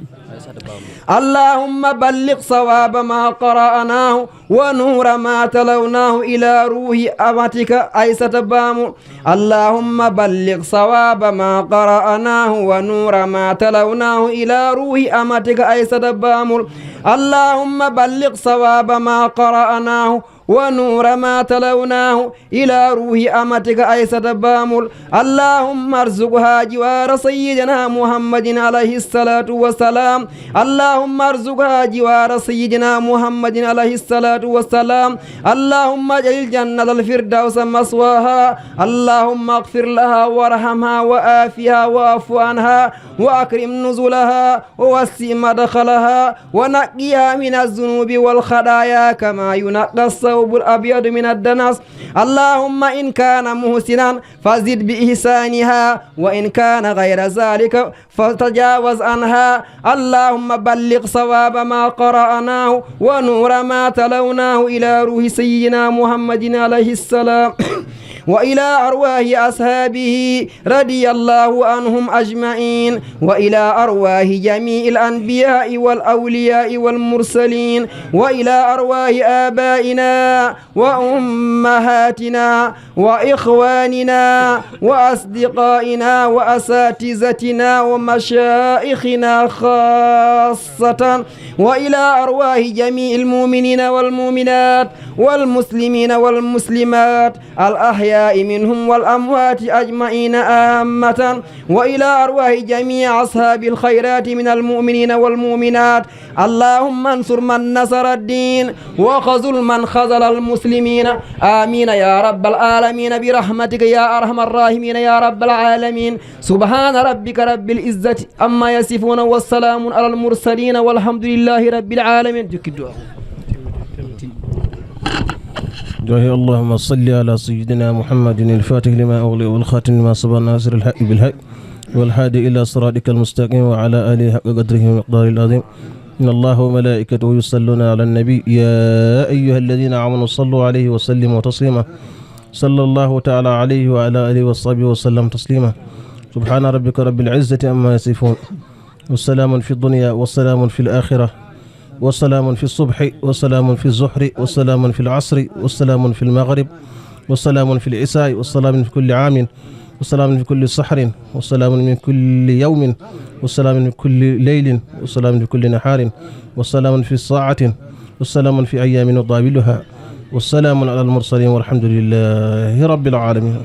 [SPEAKER 14] اللهم بلغ صواب ما قرأناه ونور ما تلوناه إلى روح أمتك أيسة بام اللهم بلغ صواب ما قرأناه ونور ما تلوناه إلى روح أمتك أيسة بام اللهم بلغ صواب ما قرأناه ونور ما تلوناه إلى روح أمتك أيسة بامل اللهم ارزقها جوار سيدنا محمد عليه الصلاة والسلام اللهم ارزقها جوار سيدنا محمد عليه الصلاة والسلام اللهم اجعل الجنة الفردوس مسواها اللهم اغفر لها وارحمها وآفها وأعف عنها وأكرم نزلها ووسع مدخلها ونقيها من الذنوب والخطايا كما ينقى الثوب الأبيض من الدنس اللهم إن كان محسنا فزد بإحسانها وإن كان غير ذلك فتجاوز عنها اللهم بلغ صواب ما قرأناه ونور ما تلوناه إلى روح سيدنا محمد عليه السلام وإلى أرواح أصحابه رضي الله عنهم أجمعين وإلى أرواح جميع الأنبياء والأولياء والمرسلين وإلى أرواح آبائنا وأمهاتنا وإخواننا وأصدقائنا وأساتذتنا ومشايخنا خاصة وإلى أرواح جميع المؤمنين والمؤمنات والمسلمين والمسلمات الأحياء منهم والأموات أجمعين آمة وإلى أرواح جميع أصحاب الخيرات من المؤمنين والمؤمنات اللهم انصر من نصر الدين وخذل من خذل المسلمين آمين يا رب العالمين برحمتك يا أرحم الراحمين يا رب العالمين سبحان ربك رب العزة أما يصفون والسلام على المرسلين والحمد لله رب العالمين.
[SPEAKER 15] اللهم صل على سيدنا محمد الفاتح لما أغلق والخاتم لما سبق ناصر الحق بالحق والهادي إلى صراطك المستقيم وعلى آله حق قدره ومقداره العظيم إن الله وملائكته يصلون على النبي يا أيها الذين آمنوا صلوا عليه وسلموا تسليما صلى الله تعالى عليه وعلى آله وصحبه وسلم تسليما سبحان ربك رب العزة عما يصفون والسلام في الدنيا والسلام في الآخرة والسلام في الصبح والسلام في الظهر والسلام في العصر والسلام في المغرب والسلام في العشاء والسلام في كل عام والسلام في كل سحر والسلام من كل يوم والسلام من كل ليل والسلام في كل نهار والسلام في ساعة والسلام في أيام نضابلها والسلام على المرسلين والحمد لله رب العالمين.